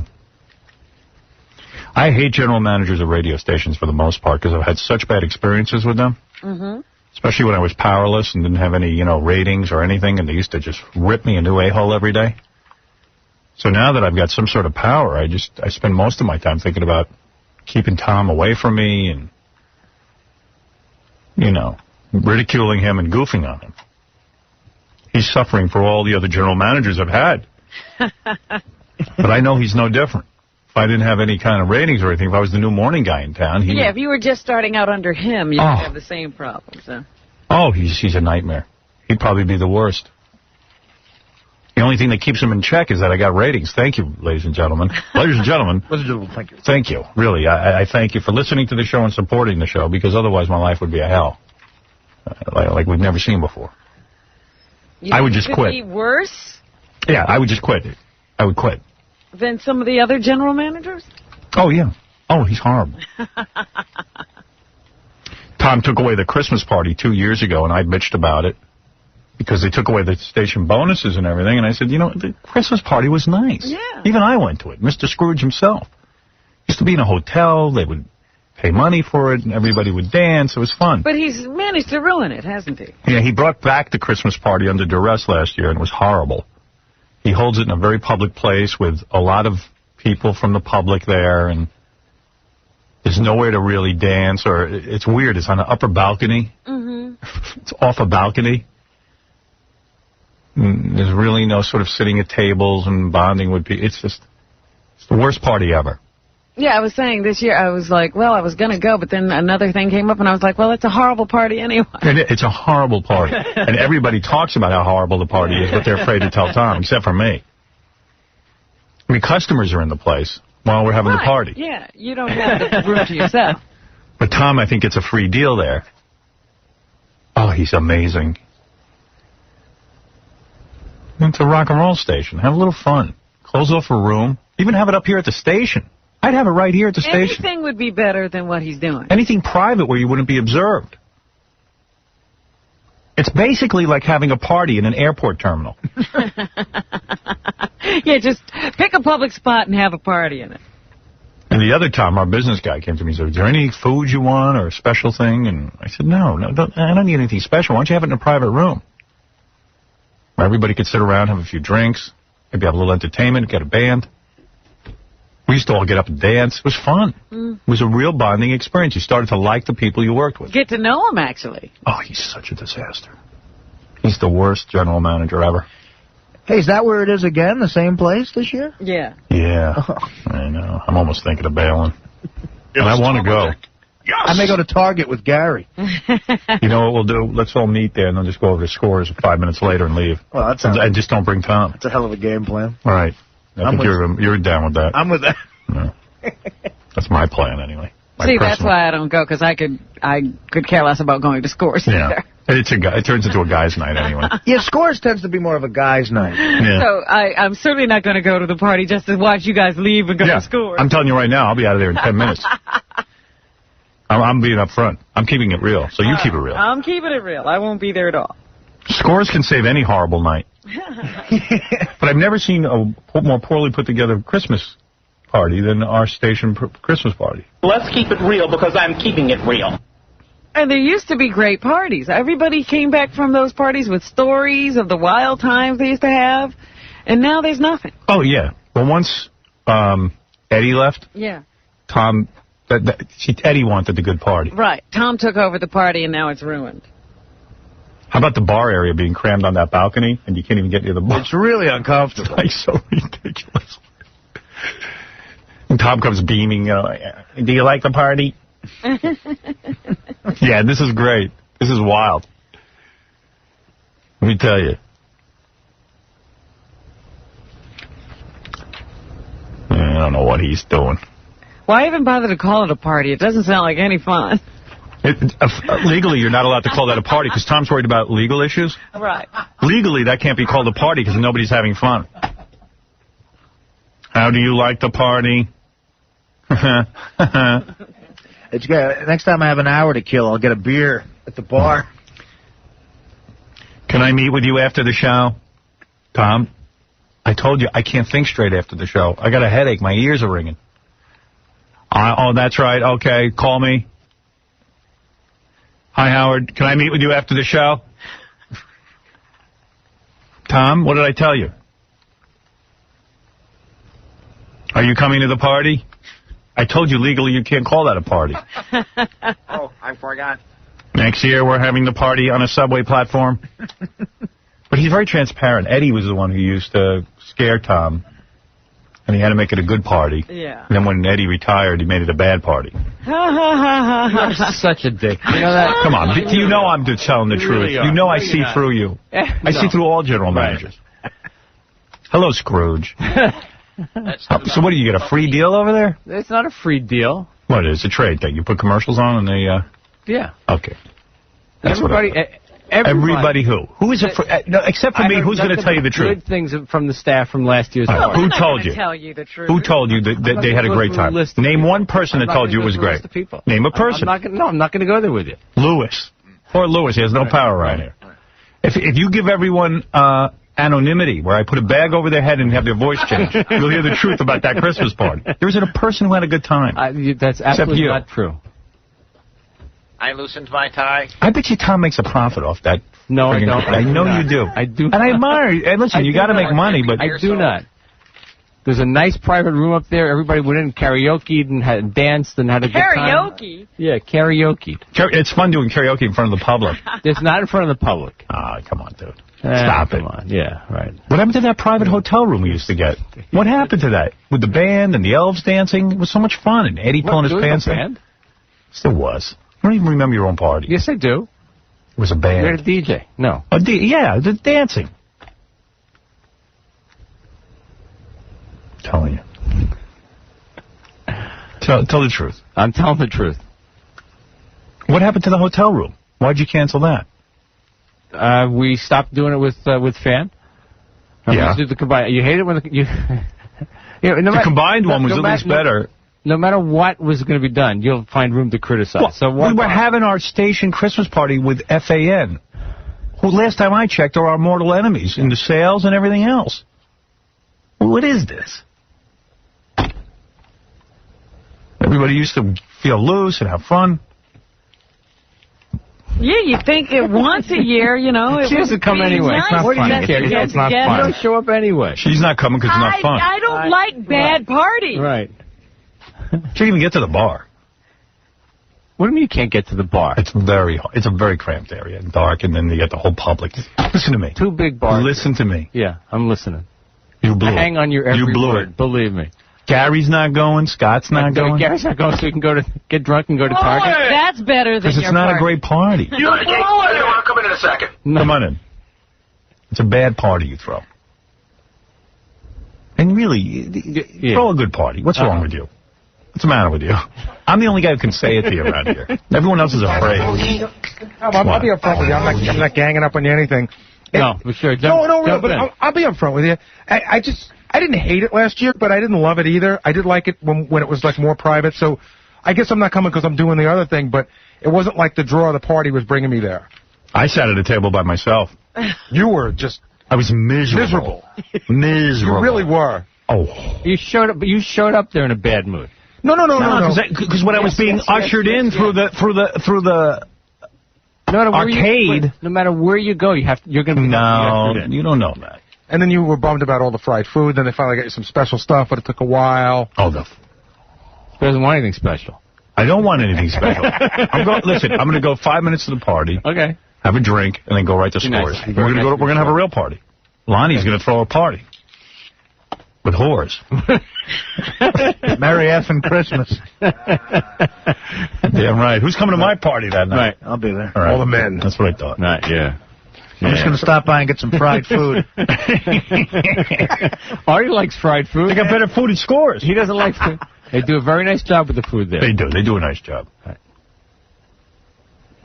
I hate general managers of radio stations for the most part because I've had such bad experiences with them. Mm-hmm. Especially when I was powerless and didn't have any, ratings or anything, and they used to just rip me a new a-hole every day. So now that I've got some sort of power, I spend most of my time thinking about keeping Tom away from me and, ridiculing him and goofing on him. He's suffering for all the other general managers I've had. But I know he's no different. If I didn't have any kind of ratings or anything, if I was the new morning guy in town, if you were just starting out under him, you'd have the same problems. Huh? Oh, he's a nightmare. He'd probably be the worst. The only thing that keeps him in check is that I got ratings. Thank you, ladies and gentlemen. Ladies and gentlemen. Thank you. Thank you. Really, I thank you for listening to the show and supporting the show, because otherwise my life would be a hell. Like we've never seen before. I would just quit. Be worse? Yeah, I would just quit. I would quit. Than some of the other general managers? Oh, yeah. Oh, he's horrible. Tom took away the Christmas party 2 years ago, and I bitched about it because they took away the station bonuses and everything. And I said, the Christmas party was nice. Yeah. Even I went to it. Mr. Scrooge himself. Used to be in a hotel. They would pay money for it, and everybody would dance. It was fun. But he's managed to ruin it, hasn't he? Yeah, he brought back the Christmas party under duress last year, and it was horrible. He holds it in a very public place with a lot of people from the public there, and there's nowhere to really dance, or it's weird. It's on an upper balcony. Mm-hmm. It's off a balcony. And there's really no sort of sitting at tables and bonding with people. It's the worst party ever. Yeah, I was saying this year, I was like, well, I was going to go, but then another thing came up, and I was like, well, it's a horrible party anyway. And it's a horrible party. And everybody talks about how horrible the party is, but they're afraid to tell Tom, except for me. I mean, customers are in the place while we're having the party. Yeah, you don't have the room to yourself. But Tom, I think, gets a free deal there. Oh, he's amazing. It's a rock and roll station. Have a little fun. Close off a room. Even have it up here at the station. I'd have it right here at the station. Anything would be better than what he's doing. Anything private where you wouldn't be observed. It's basically like having a party in an airport terminal. Yeah, just pick a public spot and have a party in it. And the other time, our business guy came to me and said, is there any food you want or a special thing? And I said, no, I don't need anything special. Why don't you have it in a private room? Where everybody could sit around, have a few drinks, maybe have a little entertainment, get a band. We used to all get up and dance. It was fun. It was a real bonding experience. You started to like the people you worked with. Get to know him, actually. Oh, he's such a disaster. He's the worst general manager ever. Hey, is that where it is again? The same place this year? Yeah. Yeah. I know. I'm almost thinking of bailing. And I want to go. Yes! I may go to Target with Gary. You know what we'll do? Let's all meet there and then just go over to Scores 5 minutes later and leave. Well, that sounds... And just don't bring Tom. That's a hell of a game plan. All right. I think you're down with that. I'm with that. No. That's my plan, anyway. See, that's why I don't go, because I could care less about going to Scores. Yeah. It turns into a guy's night anyway. Yeah, Scores tends to be more of a guy's night. Yeah. So I'm certainly not going to go to the party just to watch you guys leave and go to Scores. I'm telling you right now, I'll be out of there in 10 minutes. I'm being up front. I'm keeping it real, so you keep it real. I'm keeping it real. I won't be there at all. Scores can save any horrible night. But I've never seen a more poorly put together Christmas party than our station Christmas party. Let's keep it real because I'm keeping it real. And there used to be great parties. Everybody came back from those parties with stories of the wild times they used to have. And now there's nothing. Oh, yeah. Well, once Eddie left, Yeah. Tom, Eddie wanted the good party. Right. Tom took over the party, and now it's ruined. How about the bar area being crammed on that balcony, and you can't even get near the bar? It's really uncomfortable. It's like so ridiculous. And Tom comes beaming, you know, do you like the party? Yeah, this is great. This is wild. Let me tell you. I don't know what he's doing. Why even bother to call it a party? It doesn't sound like any fun. Legally, you're not allowed to call that a party because Tom's worried about legal issues. Right. Legally, that can't be called a party because nobody's having fun. How do you like the party? It's good. Next time I have an hour to kill, I'll get a beer at the bar. Can I meet with you after the show? Tom, I told you I can't think straight after the show. I got a headache. My ears are ringing. Oh, that's right. Okay, call me. Hi, Howard. Can I meet with you after the show? Tom, what did I tell you? Are you coming to the party? I told you legally you can't call that a party. Oh, I forgot. Next year we're having the party on a subway platform. But he's very transparent. Eddie was the one who used to scare Tom. And he had to make it a good party. Yeah. And then when Eddie retired, he made it a bad party. You're such a dick. You know that? Come on. You know I'm just telling the truth. Really You know I No, see you're not. through you. I see through all general managers. Hello, Scrooge. So what, do you get a free deal over there? It's not a free deal. What is it? It's a trade thing. You put commercials on and they, Yeah. Okay. That's Everybody who? Who is it for? No, except for me, who's going to tell you the truth? Good things from the staff from last year's party. Who told you? Tell you the truth. Who told you that they had a great time? Name one person that told you it was great. Name a person. I'm not going to go there with you. Lewis. Poor Lewis. He has no power around here. If you give everyone anonymity, where I put a bag over their head and have their voice change, you'll hear the truth about that Christmas party. There isn't a person who had a good time. That's absolutely not true. I loosened my tie. I bet you Tom makes a profit off that. No, I don't. I know you do. I do. And I admire you. And listen, you got to make money, but I do not. There's a nice private room up there. Everybody went in, karaoke'd and had danced and had a good time. Karaoke? Yeah, karaoke. It's fun doing karaoke in front of the public. It's not in front of the public. Ah, come on, dude. Stop it. Come on. Yeah, right. What happened to that private hotel room we used to get? What happened to that? With the band and the elves dancing? It was so much fun. And Eddie pulling his pants down. Still was. I don't even remember your own party. Yes, I do. It was a band. You had a DJ. No. Yeah, the dancing. I'm telling you. Tell the truth. I'm telling the truth. What happened to the hotel room? Why'd you cancel that? We stopped doing it with Fan. Yeah. The combined. You hate it when the combined one was at least better. No matter what was going to be done, you'll find room to criticize. Well, so we were having our station Christmas party with FAN, who last time I checked are our mortal enemies in the sales and everything else. What is this? Everybody used to feel loose and have fun. Yeah, you think it once a year, you know. She doesn't come anyway. Nice. It's not fun. It's not fun. Don't show up anyway. She's not coming because it's not fun. I don't like bad parties. Right. She can't even get to the bar. What do you mean you can't get to the bar? It's a very cramped area and dark, and then you get the whole public. Listen to me. Two big bars. Listen to me. Yeah, I'm listening. You blew it. Hang on your every word. It. Believe me. Gary's not going. Scott's not going. Gary's not going, so you can go to get drunk and go to Target. That's better than your party. Because it's not a great party. You blew it. I'll come in a second. No. Come on in. It's a bad party you throw. And really, throw a good party. What's wrong with you? What's the matter with you? I'm the only guy who can say it to you around here. Everyone else is afraid. I'll be up front with you. I'm not ganging up on you or anything. No, for sure. But I'll be up front with you. I didn't hate it last year, but I didn't love it either. I did like it when it was like more private. So I guess I'm not coming because I'm doing the other thing, but it wasn't like the draw of the party was bringing me there. I sat at a table by myself. You were just... I was miserable. Miserable. You really were. Oh. You showed up there in a bad mood. No. Because when I was being ushered in through the No matter where you go, you're going to be... No, you don't know that. And then you were bummed about all the fried food. Then they finally got you some special stuff, but it took a while. Oh, He doesn't want anything special. I don't want anything special. I'm going to go 5 minutes to the party. Okay. Have a drink, and then go right to Scores. Nice. We're going to have a real party. Lonnie's going to throw a party. With whores. Merry effing Christmas. Damn right. Who's coming to my party that night? Right, I'll be there. All right. All the men. That's what I thought. Right, yeah. I'm just going to stop by and get some fried food. Artie likes fried food. They got better food at Scores. He doesn't like food. They do a very nice job with the food there. They do. They do a nice job. Right.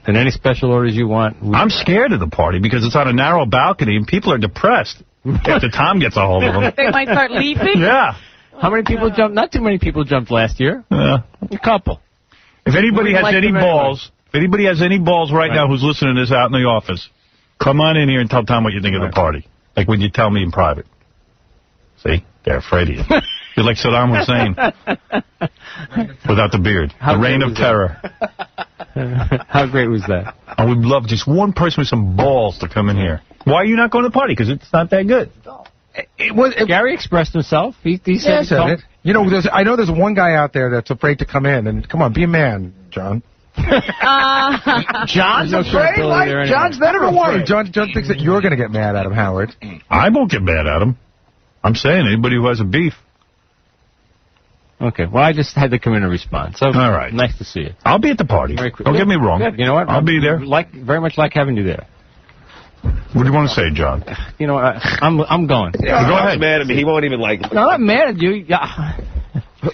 And any special orders you want? I'm scared of the party because it's on a narrow balcony and people are depressed after Tom gets a hold of them. They might start leaping? Yeah. How many people jumped? Not too many people jumped last year. Yeah. A couple. If anybody has any balls, right now who's listening to this out in the office, come on in here and tell Tom what you think of the party. Like when you tell me in private. See? They're afraid of you. You're like Saddam Hussein. Without the beard. The reign of terror. How great was that? I would love just one person with some balls to come in here. Why are you not going to the party? Because it's not that good. Gary expressed himself. He said it. You know, I know there's one guy out there that's afraid to come in. And come on, be a man, John. John's afraid? Like, John's never afraid. John thinks that you're going to get mad at him, Howard. I won't get mad at him. I'm saying anybody who has a beef. Okay, well, I just had to come in and respond. So, all right. Nice to see you. I'll be at the party. Don't get me wrong. Good. You know what? I'll be there. Very much like having you there. What do you want to say, John? You know, I'm going. Yeah, go ahead. Mad at me. He won't even like me. No, I'm mad at you. Yeah.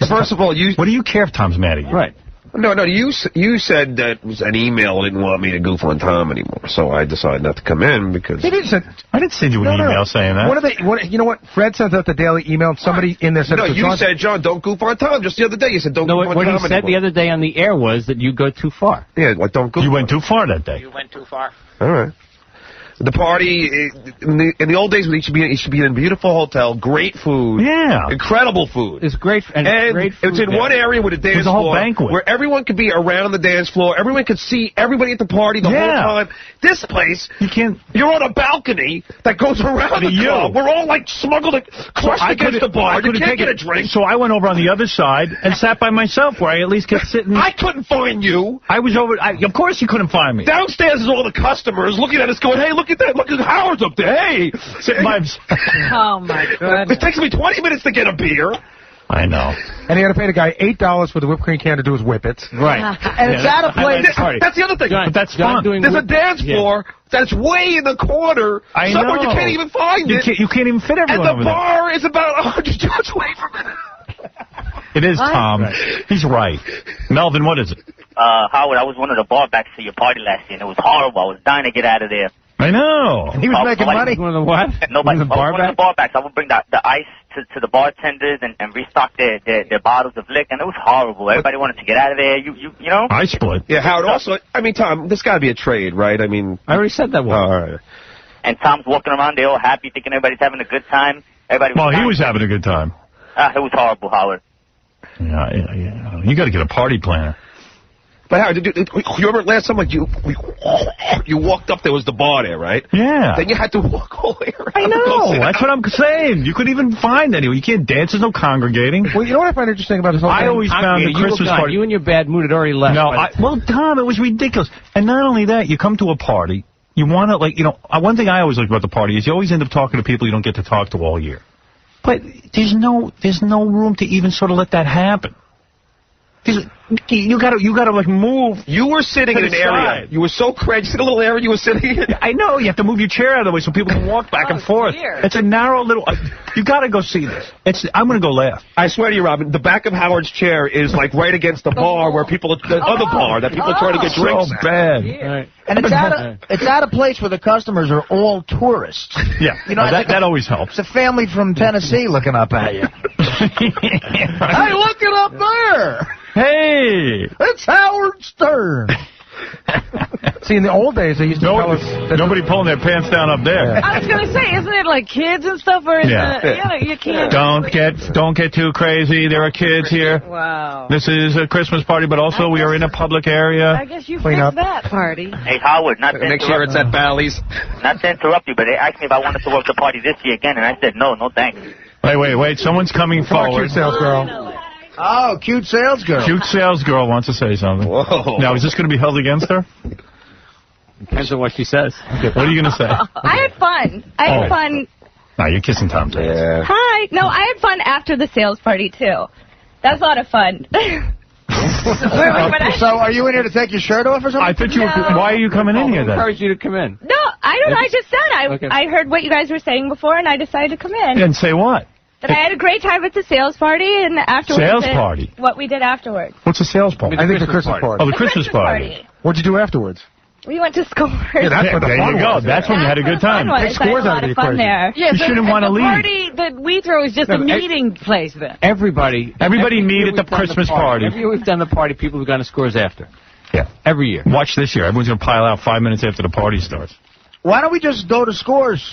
First of all, what do you care if Tom's mad at you? Right. No, you said that it was an email didn't want me to goof on Tom anymore, so I decided not to come in because... I didn't send you an email saying that. You know what? Fred sent out the daily email, and somebody in there said... No, you said, John, don't goof on Tom. Just the other day, you said, don't goof on Tom anymore. What he said the other day on the air was that you go too far. Yeah, like, don't goof. You went too far that day. You went too far. All right. The party, in the old days, it should be in a beautiful hotel, great food. Yeah. Incredible food. It's great. And great food it's in one area with a dance floor. Whole banquet. Where everyone could be around the dance floor. Everyone could see everybody at the party the whole time. This place, you're on a balcony that goes around the club. We're all like smuggled, crushed against the bar. You can't get a drink. So I went over on the other side and sat by myself where I at least kept sitting. I couldn't find you. I was over. Of course you couldn't find me. Downstairs is all the customers looking at us going, hey, look at that. Look at Howard's up there. Hey. Oh, my goodness. It takes me 20 minutes to get a beer. I know. And he had to pay the guy $8 for the whipped cream can to do his whippets. Right. And it's at a place... That's the other thing. But that's fun. There's a dance floor that's way in the corner. Somewhere you can't even find it. You can't even fit everyone and the bar is about 100 yards away from it. It is, Tom. Right. He's right. Melvin, what is it? Howard, I was one of the bar backs to your party last year, and it was horrible. I was dying to get out of there. I know. He was making money. One of the what? Nobody. One of the bar backs. I would bring the ice to the bartenders and restock their bottles of liquor, and it was horrible. Everybody wanted to get out of there. You know? I split. Yeah, Howard, also, I mean, Tom, this got to be a trade, right? I mean... I already said that one. All right. And Tom's walking around, they're all happy, thinking everybody's having a good time. Everybody. He was having a good time. It was horrible, Howard. Yeah. You got to get a party planner. But Howard, you remember last time, like, you walked up, there was the bar there, right? Yeah. Then you had to walk all the way around. I know. That's what I'm saying. You couldn't even find anyone. You can't dance. There's no congregating. Well, you know what I find interesting about this whole thing? I always found the Christmas party. You and your bad mood had already left. No, well, Tom, it was ridiculous. And not only that, you come to a party, you want to, like, one thing I always like about the party is you always end up talking to people you don't get to talk to all year. But there's no room to even sort of let that happen. You gotta like move. You were sitting in an area. You were so crazy. See the little area you were sitting in? I know. You have to move your chair out of the way so people can walk back and forth. Weird. It's a narrow little... you gotta go see this. I'm gonna go laugh. I swear to you, Robin, the back of Howard's chair is like right against the bar where the other bar that people are trying to get drinks. So bad. Right. And it's at a place where the customers are all tourists. Yeah, that always helps. It's a family from Tennessee looking up at you. Hey, look it up there. Hey! It's Howard Stern. See, in the old days, they used to tell us that nobody pulling their pants down up there. I was going to say, isn't it like kids and stuff? Or you can't. Don't get too crazy. There are kids here. Wow. This is a Christmas party, but also we are in a public area. I guess you fixed that party. Hey, Howard, not to Make sure it's at Bally's. Not to interrupt you, but they asked me if I wanted to work the party this year again, and I said no thanks. Wait. Someone's coming forward. Cute sales girl. Oh, cute sales girl. Cute sales girl wants to say something. Whoa. Now, is this going to be held against her? Depends on what she says. Okay, what are you going to say? I had fun. I had fun. No, you're kissing Tom's ass. Yeah. Hi. No, I had fun after the sales party, too. That was a lot of fun. So, are you in here to take your shirt off or something? I thought you were, why are you coming in here then? I encouraged you to come in. No, I don't know. I just said I heard what you guys were saying before, and I decided to come in. And say what? That I had a great time at the sales party, and afterwards... Sales party? What we did afterwards. What's a sales party? I think the Christmas party. Oh, the Christmas party. What'd you do afterwards? We went to Scores. Yeah, that's where the there fun you go. was. That's when you had a good time. Take Scores out of the equation. There. Yeah, you shouldn't want to leave. The party that we throw is just a meeting place then. Everybody meet at the Christmas party. Every year we've done the party, people have gone to Scores after. Yeah. Every year. Watch this year. Everyone's going to pile out 5 minutes after the party starts. Why don't we just go to Scores?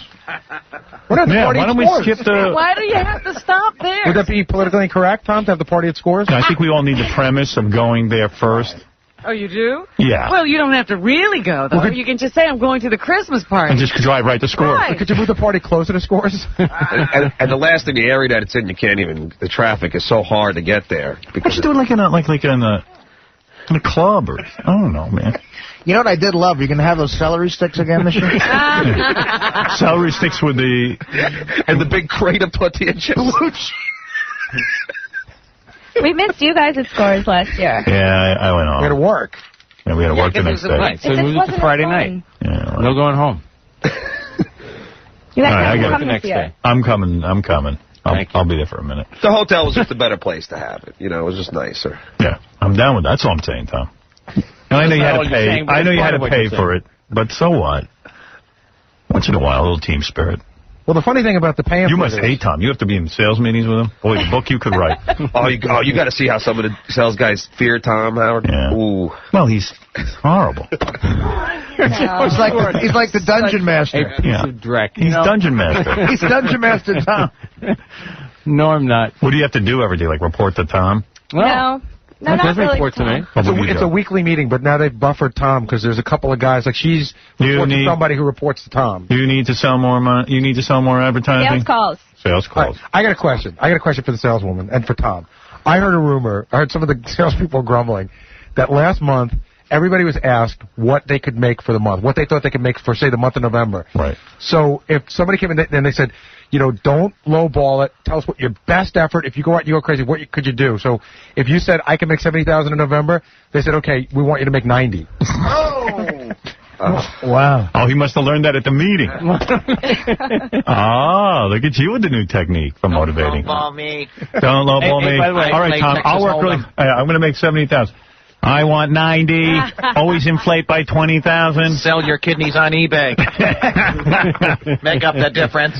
Why don't we skip the... Why do you have to stop there? Would that be politically incorrect, Tom, to have the party at Scores? I think we all need the premise of going there first. Oh, you do? Yeah. Well, you don't have to really go, though. You can just say, I'm going to the Christmas party. And just drive right to Scores. Right. Could you move the party closer to Scores? and the last in the area that it's in, you can't even... The traffic is so hard to get there. Why don't you do it like in a club or... I don't know, man. You know what I did love? You're going to have those celery sticks again this year? Celery sticks with the... And the big crate of tortilla chips. We missed you guys at Scores last year. Yeah, I went home. We had to work. Yeah, we had to work the next day. Right, so we moved it to Friday night. Yeah, right. No going home. You guys I have got to come this year. I'm coming. I'll be there for a minute. The hotel was just a better place to have it. It was just nicer. Yeah, I'm down with that. That's all I'm saying, Tom. I know you had to pay. I know you had to pay for it, but so what? Once in a while, a little team spirit. Well, the funny thing about the paying... You must hate Tom. You have to be in sales meetings with him. Boy, the book you could write. You got to see how some of the sales guys fear Tom, Howard. Yeah. Ooh. Well, he's horrible. He's like the dungeon master. A piece of dreck. He's dungeon master. He's dungeon master Tom. No, I'm not. What do you have to do every day? Like report to Tom? No, not really. Report to me. It's a weekly meeting, but now they've buffered Tom because there's a couple of guys like she's reporting to somebody who reports to Tom. You need to sell more money. You need to sell more advertising. Sales calls. Right, I got a question. For the saleswoman and for Tom. I heard a rumor. I heard some of the salespeople grumbling that last month everybody was asked what they could make for the month, what they thought they could make for, say, the month of November. Right. So if somebody came in and they said, don't lowball it. Tell us what your best effort. If you go out and you go crazy, what could you do? So if you said, I can make $70,000 in November, they said, okay, we want you to make 90. Oh! Wow. Oh, he must have learned that at the meeting. Look at you with the new technique for motivating. Don't lowball me. Don't lowball me. By the way, all right, Tom, I'll work really... I'm going to make $70,000. I want 90. Always inflate by 20,000. Sell your kidneys on eBay. Make up the difference.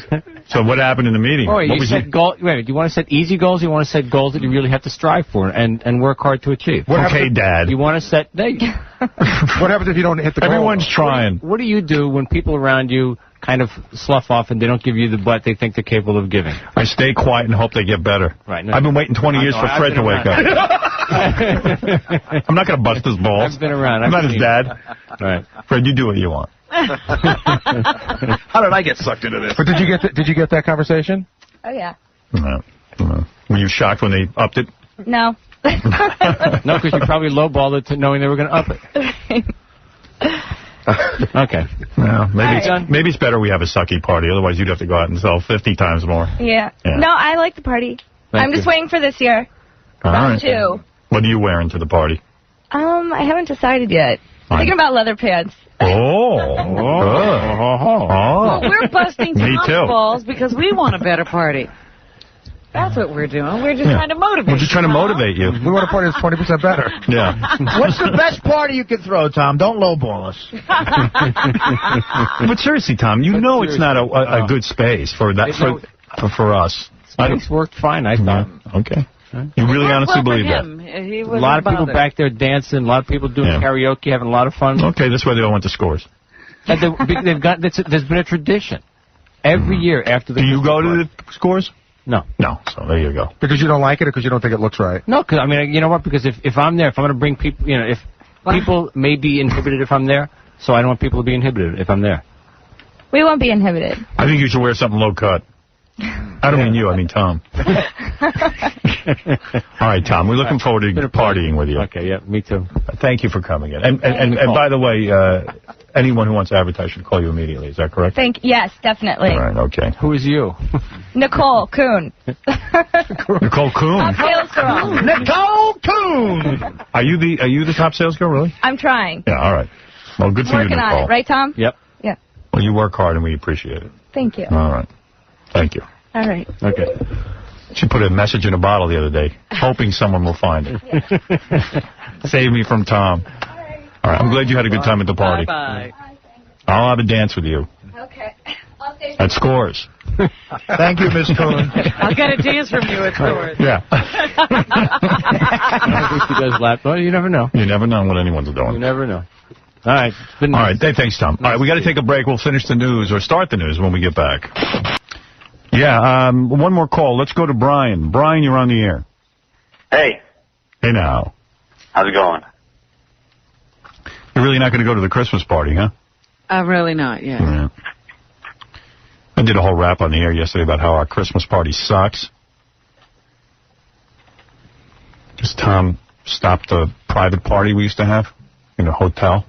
So what happened in the meeting? Oh, you said goal. Wait, do you want to set easy goals? Or you want to set goals that you really have to strive for and work hard to achieve? Okay, Dad. You want to set... What happens if you don't hit the goal? Everyone's trying. What do you do when people around you kind of slough off and they don't give you the butt they think they're capable of giving? I stay quiet and hope they get better. Right. I've been waiting 20 years for Fred to wake up. I'm not going to bust his balls. I've been around. I'm not his dad. Right. Fred, you do what you want. How did I get sucked into this? But did you get that conversation? Oh, yeah. No. Were you shocked when they upped it? No. No, because you probably lowballed it to knowing they were going to up it. Okay. No, maybe it's better we have a sucky party. Otherwise, you'd have to go out and sell 50 times more. Yeah. No, I like the party. I'm just waiting for this year. All right. Too. What are you wearing to the party? I haven't decided yet. I'm thinking about leather pants. Well, we're busting Me Tom's too. balls because we want a better party. That's what we're doing. We're just trying to motivate. We're just trying to motivate you. We want a party that's 20% better. Yeah. What's the best party you can throw, Tom? Don't lowball us. But seriously, Tom, you know it's not a good space for that for us. Space worked fine, I thought. Okay. You really honestly believe that? A lot of people back there dancing, a lot of people doing karaoke, having a lot of fun. Okay, that's why they all went to Scores. And there's been a tradition. Every year after the... Do you go to the Scores? No. No, so there you go. Because you don't like it or because you don't think it looks right? No, because, I mean, you know what? Because if I'm there, if I'm going to bring people, you know, if people may be inhibited if I'm there, so I don't want people to be inhibited if I'm there. We won't be inhibited. I think you should wear something low cut. I don't mean you, I mean Tom. All right, Tom, we're looking forward to partying with you. Okay, yeah, me too. Thank you for coming in. And by the way, anyone who wants to advertise should call you immediately. Is that correct? Yes, definitely. All right, okay. Who is you? Nicole Kuhn. Nicole Kuhn. Sales girl. Nicole Kuhn. Are you the top sales girl, really? I'm trying. Yeah, all right. Well, good for you, Nicole. Working on it, right, Tom? Yep. Yeah. Well, you work hard, and we appreciate it. Thank you. All right. Thank you. All right. Okay. She put a message in a bottle the other day, hoping someone will find it. Save me from Tom. All right. I'm glad you had a good time at the party. Bye-bye. I'll have a dance with you. Okay. At Scores. Thank you, Miss Cohen. I'll get a dance from you at Scores. Yeah. I think she does lap. Well, you never know. You never know what anyone's doing. You never know. All right. All right. Thanks, Tom. All right. We got to take a break. We'll finish the news or start the news when we get back. Yeah. One more call. Let's go to Brian. Brian, you're on the air. Hey. Hey now. How's it going? You're really not going to go to the Christmas party, huh? Really not, yeah. I did a whole rap on the air yesterday about how our Christmas party sucks. Because Tom stopped the private party we used to have in a hotel.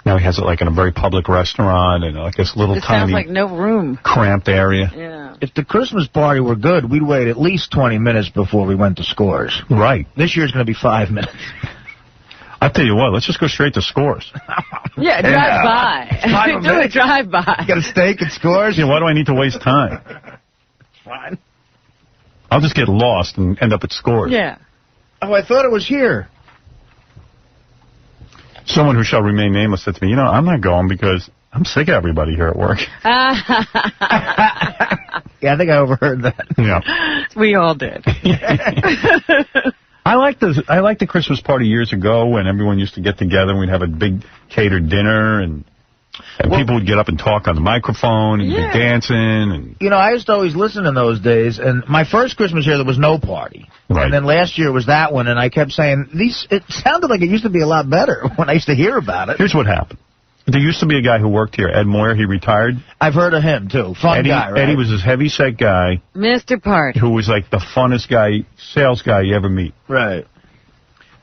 Now he has it like in a very public restaurant and like this little tiny... sounds like no room. Cramped area. Yeah. If the Christmas party were good, we'd wait at least 20 minutes before we went to Scores. Right. This year's going to be 5 minutes. I'll tell you what, let's just go straight to Scores. Yeah, drive by. Do a drive by. Got a steak at Scores? Yeah, why do I need to waste time? Fine. I'll just get lost and end up at Scores. Yeah. Oh, I thought it was here. Someone who shall remain nameless said to me, I'm not going because I'm sick of everybody here at work. Yeah, I think I overheard that. Yeah. We all did. I liked the Christmas party years ago when everyone used to get together and we'd have a big catered dinner and people would get up and talk on the microphone and be dancing. And I used to always listen in those days, and my first Christmas year there was no party. Right. And then last year was that one, and I kept saying, it sounded like it used to be a lot better when I used to hear about it. Here's what happened. There used to be a guy who worked here, Ed Moyer. He retired. I've heard of him, too. Fun guy, right? Eddie was this heavy-set guy. Mr. Party. Who was like the funnest guy, sales guy you ever meet. Right.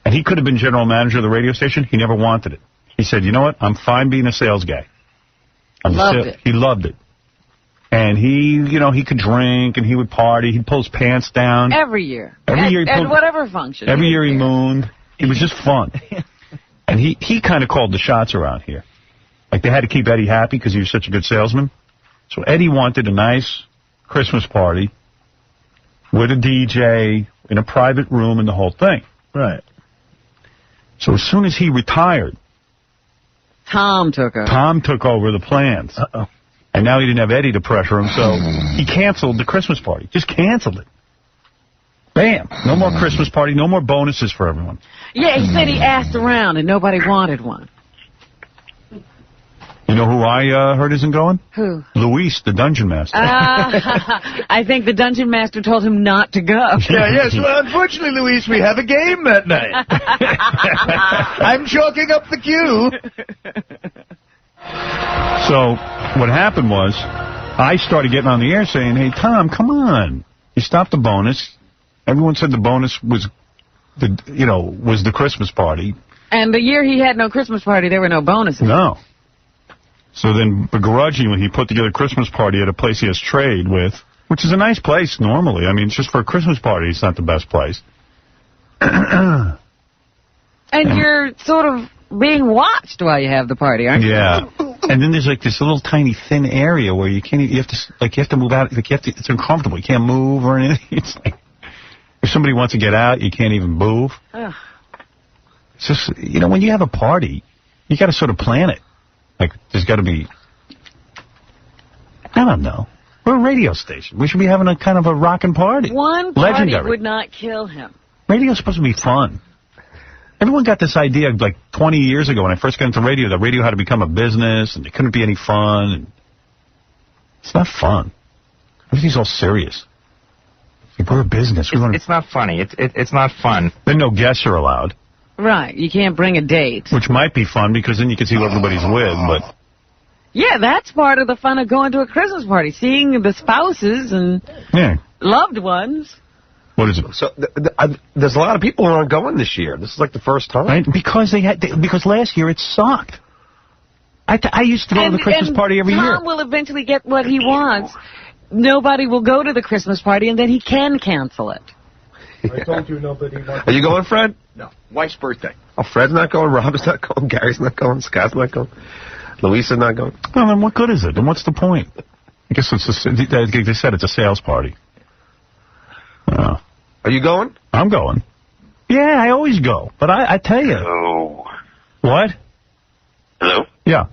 And he could have been general manager of the radio station. He never wanted it. He said, you know what? I'm fine being a sales guy. He loved it. And he could drink and he would party. He'd pull his pants down. Every year. At whatever function. Every year he mooned. It was just fun. And he kind of called the shots around here. Like they had to keep Eddie happy because he was such a good salesman. So Eddie wanted a nice Christmas party with a DJ in a private room and the whole thing. Right. So as soon as he retired, Tom took over the plans. Uh-oh. And now he didn't have Eddie to pressure him, so he canceled the Christmas party. Just canceled it. Bam. No more Christmas party, no more bonuses for everyone. Yeah, he said he asked around and nobody wanted one. You know who I heard isn't going? Who? Luis, the Dungeon Master. I think the Dungeon Master told him not to go. Yes, well, unfortunately, Luis, we have a game that night. I'm chalking up the queue. So what happened was I started getting on the air saying, hey, Tom, come on. You stopped the bonus. Everyone said the bonus was the Christmas party. And the year he had no Christmas party, there were no bonuses. No. So then, begrudgingly, he put together a Christmas party at a place he has trade with, which is a nice place normally. I mean, it's just for a Christmas party, it's not the best place. And you're sort of being watched while you have the party, aren't you? Yeah. And then there's like this little tiny thin area where you can't. You have to move out. It's uncomfortable. You can't move or anything. It's like if somebody wants to get out, you can't even move. Ugh. It's just when you have a party, you got to sort of plan it. Like there's got to be. I don't know. We're a radio station. We should be having a kind of a rockin' party. One party Legendary. would not kill him. Radio's supposed to be fun. Everyone got this idea like 20 years ago when I first got into radio that radio had to become a business and it couldn't be any fun. And it's not fun. Everything's all serious. We're a business. It's not funny. It's not fun. Then no guests are allowed. Right. You can't bring a date. Which might be fun because then you can see who everybody's with, but... Yeah, that's part of the fun of going to a Christmas party, seeing the spouses and loved ones. What is it? So there's a lot of people who aren't going this year. This is like the first time. Right? Because because last year it sucked. I used to go to the Christmas party every year. Tom will eventually get what he wants. Nobody will go to the Christmas party, and then he can cancel it. I told you nobody wants. Are you going, Fred? No. Wife's birthday. Oh, Fred's not going. Rob's not going. Gary's not going. Scott's not going. Luisa's not going. Well, then what good is it? Then what's the point? I guess they said it's a sales party. Are you going? I'm going. Yeah, I always go. But I tell you. Hello. What? Hello? Yeah.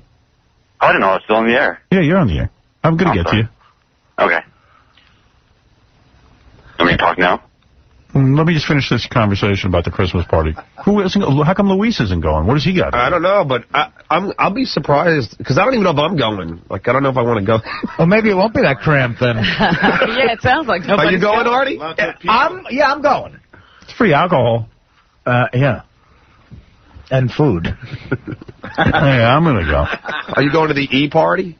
I didn't know I was still on the air. Yeah, you're on the air. I'm going to get to you. Okay. Let me talk now. Let me just finish this conversation about the Christmas party. How come Luis isn't going? What does he got? I don't know, but I'll be surprised because I don't even know if I'm going. Like, I don't know if I want to go. Well, maybe it won't be that cramped then. Yeah, it sounds like Are you going, Artie? I'm going. It's free alcohol. Yeah. And food. Yeah, I'm going to go. Are you going to the E-party?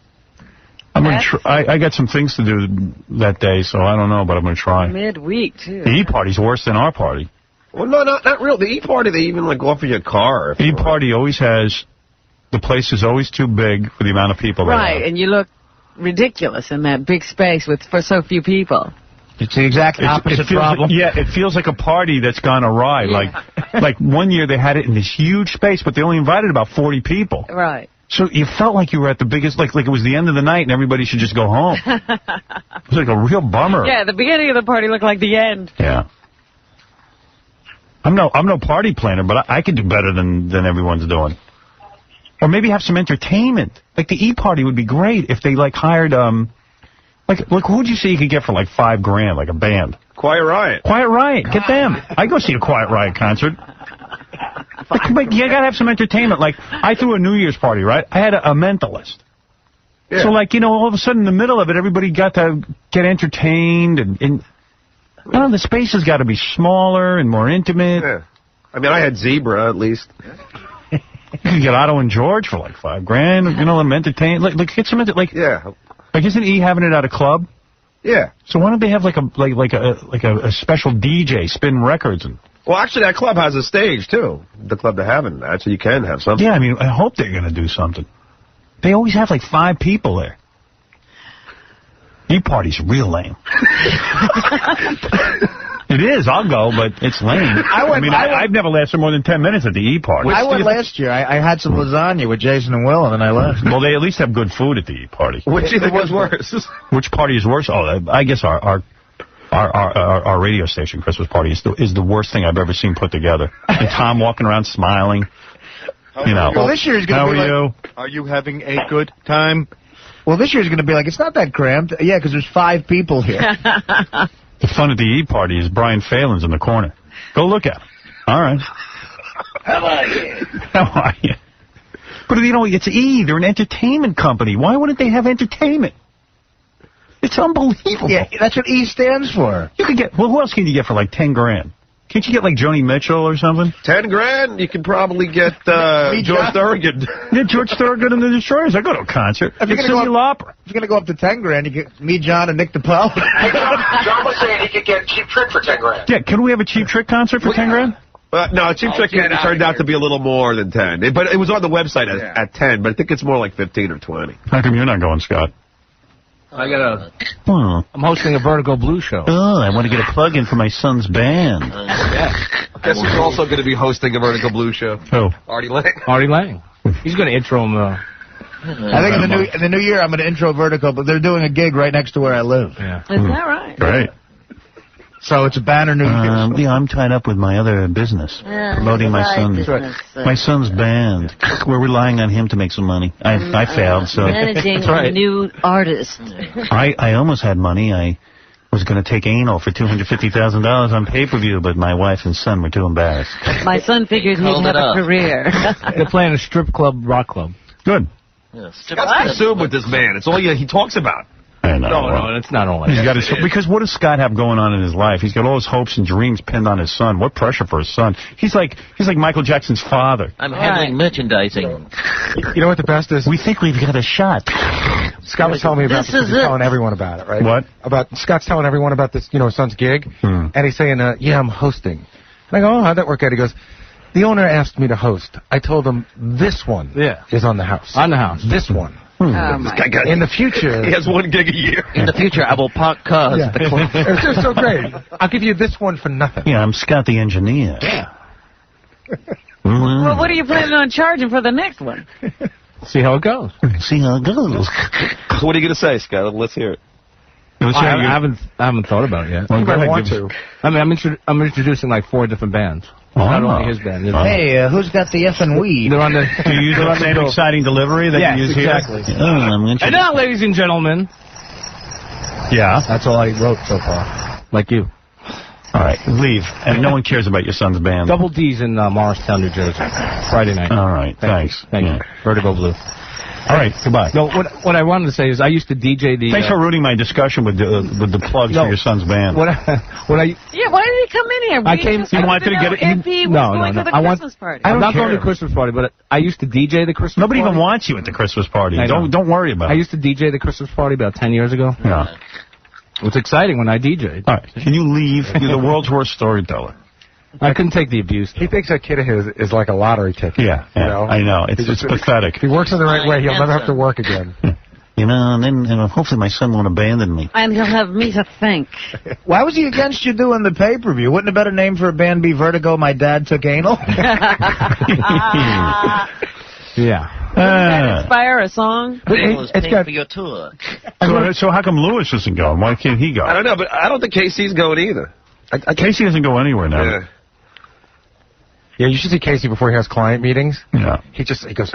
I'm going to I got some things to do that day, so I don't know, but I'm going to try. Midweek, too. The E-party's worse than our party. Well, no, not real. The E-party, they even, like, offer you a car. E-party always has... The place is always too big for the amount of people there. Right, and you look ridiculous in that big space for so few people. It's the exact opposite problem. It feels like a party that's gone awry. Yeah. Like one year they had it in this huge space, but they only invited about 40 people. Right. So you felt like you were at the biggest, like it was the end of the night and everybody should just go home. It was like a real bummer. Yeah, the beginning of the party looked like the end. Yeah. I'm no party planner, but I could do better than everyone's doing. Or maybe have some entertainment. Like the E-party would be great if they like hired like who'd you say you could get for like $5,000, like a band? Quiet Riot. Quiet Riot, get them. I go see a Quiet Riot concert. But you gotta have some entertainment. Like I threw a New Year's party, right? I had a mentalist. Yeah. So like all of a sudden in the middle of it, everybody got to get entertained and I don't know, the space has got to be smaller and more intimate. Yeah. I mean, I had Zebra at least. You can get Otto and George for like $5,000. Let them entertain. Like get some yeah. Like isn't E having it at a club? Yeah. So why don't they have like a special DJ spin records and? Well, actually, that club has a stage too. The club they haven't. Actually, you can have something. Yeah, I mean, I hope they're going to do something. They always have like 5 people there. E-party's real lame. It is. I'll go, but it's lame. I've never lasted more than 10 minutes at the E-party. I went last year. I had some lasagna with Jason and Will, and then I left. Well, they at least have good food at the E-party. Which do you think was worse? Which party is worse? Oh, I guess our radio station Christmas party is the worst thing I've ever seen put together. And Tom walking around smiling. Well, this year's going to be like, are you having a good time? Well, this year's going to be like, it's not that cramped. Yeah, because there's 5 people here. The fun at the E-party is Brian Phelan's in the corner. Go look at him. All right. How are you? How are you? But, it's E. They're an entertainment company. Why wouldn't they have entertainment? It's unbelievable. Yeah, that's what E stands for. You could get, who else can you get for like $10,000? Can't you get like Joni Mitchell or something? $10,000? You can probably get George Thorogood. Yeah, George Thorogood and the Destroyers. I go to a concert. If you're going to go up to $10,000, you get me, John, and Nick DePaul. John was saying he could get Cheap Trick for $10,000. Yeah, can we have a Cheap Trick concert for $10,000? No, Cheap Trick turned out to be a little more than 10. But it was on the website at 10, but I think it's more like 15 or 20. How come you're not going, Scott? I'm hosting a Vertigo Blue show. Oh, I want to get a plug-in for my son's band. Guess who's also going to be hosting a Vertigo Blue show? Who? Artie Lange. Artie Lange. He's going to intro him. I think in the new year I'm going to intro Vertigo, but they're doing a gig right next to where I live. Yeah. Is that right? Great. So it's a banner new year. Yeah, I'm tied up with my other business, promoting my son's band. We're relying on him to make some money. I failed, so... Managing a new artist. I almost had money. I was going to take anal for $250,000 on pay-per-view, but my wife and son were too embarrassed. My son figured he'd have a career. They're playing a strip club, rock club. Good. Scott's consumed with this man. It's all he talks about. I know. No, it's not all that. Because what does Scott have going on in his life? He's got all his hopes and dreams pinned on his son. What pressure for his son? He's like Michael Jackson's father. I'm handling merchandising. You know what the best is? We think we've got a shot. Scott was telling me about this. He's telling everyone about it, right? What? Scott's telling everyone about this, his son's gig. And he's saying, yeah, I'm hosting. And I go, oh, how'd that work out? He goes, the owner asked me to host. I told him this one is on the house. On the house. This one. Oh, in the future... He has 1 gig a year. In the future, I will park cars at the club. It's just so great. I'll give you this one for nothing. Yeah, I'm Scott the engineer. Yeah. Well, what are you planning on charging for the next one? See how it goes. See how it goes. What are you going to say, Scott? Let's hear it. I haven't thought about it yet. Well, I want to. I mean, I'm introducing like 4 different bands. Not only his band. Hey, who's got the effing weed? They're on the. Do you use the same exciting delivery that you use exactly. here? Exactly. And now, ladies and gentlemen. Yeah. That's all I wrote so far. Like you. All right, leave. And no one cares about your son's band. Double D's in Morristown, New Jersey. Friday night. All right, thanks. Thank you. Vertigo Blue. All right, goodbye. No, what I wanted to say is I used to DJ the... Thanks for ruining my discussion with the plugs for your son's band. Yeah, why did he come in here? He wanted to get it. If he was going to the Christmas party. I'm not going to the Christmas party, but I used to DJ the Christmas party. Nobody even wants you at the Christmas party. Don't worry about it. I used to DJ the Christmas party about 10 years ago. Yeah. It was exciting when I DJ'd. All right, can you leave? You're the world's worst storyteller. I couldn't take the abuse. He thinks that kid of his is like a lottery ticket. Yeah, I know. It's pathetic. If he works in the right way, he'll never have to work again. And then hopefully my son won't abandon me. And he'll have me to thank. Why was he against you doing the pay-per-view? Wouldn't a better name for a band be Vertigo, My Dad Took Anal? Yeah. Doesn't that inspire a song? It's got for your tour. So how come Lewis isn't going? Why can't he go? I don't know, but I don't think KC's going either. Casey doesn't go anywhere now. Yeah, you should see Casey before he has client meetings. Yeah. He goes,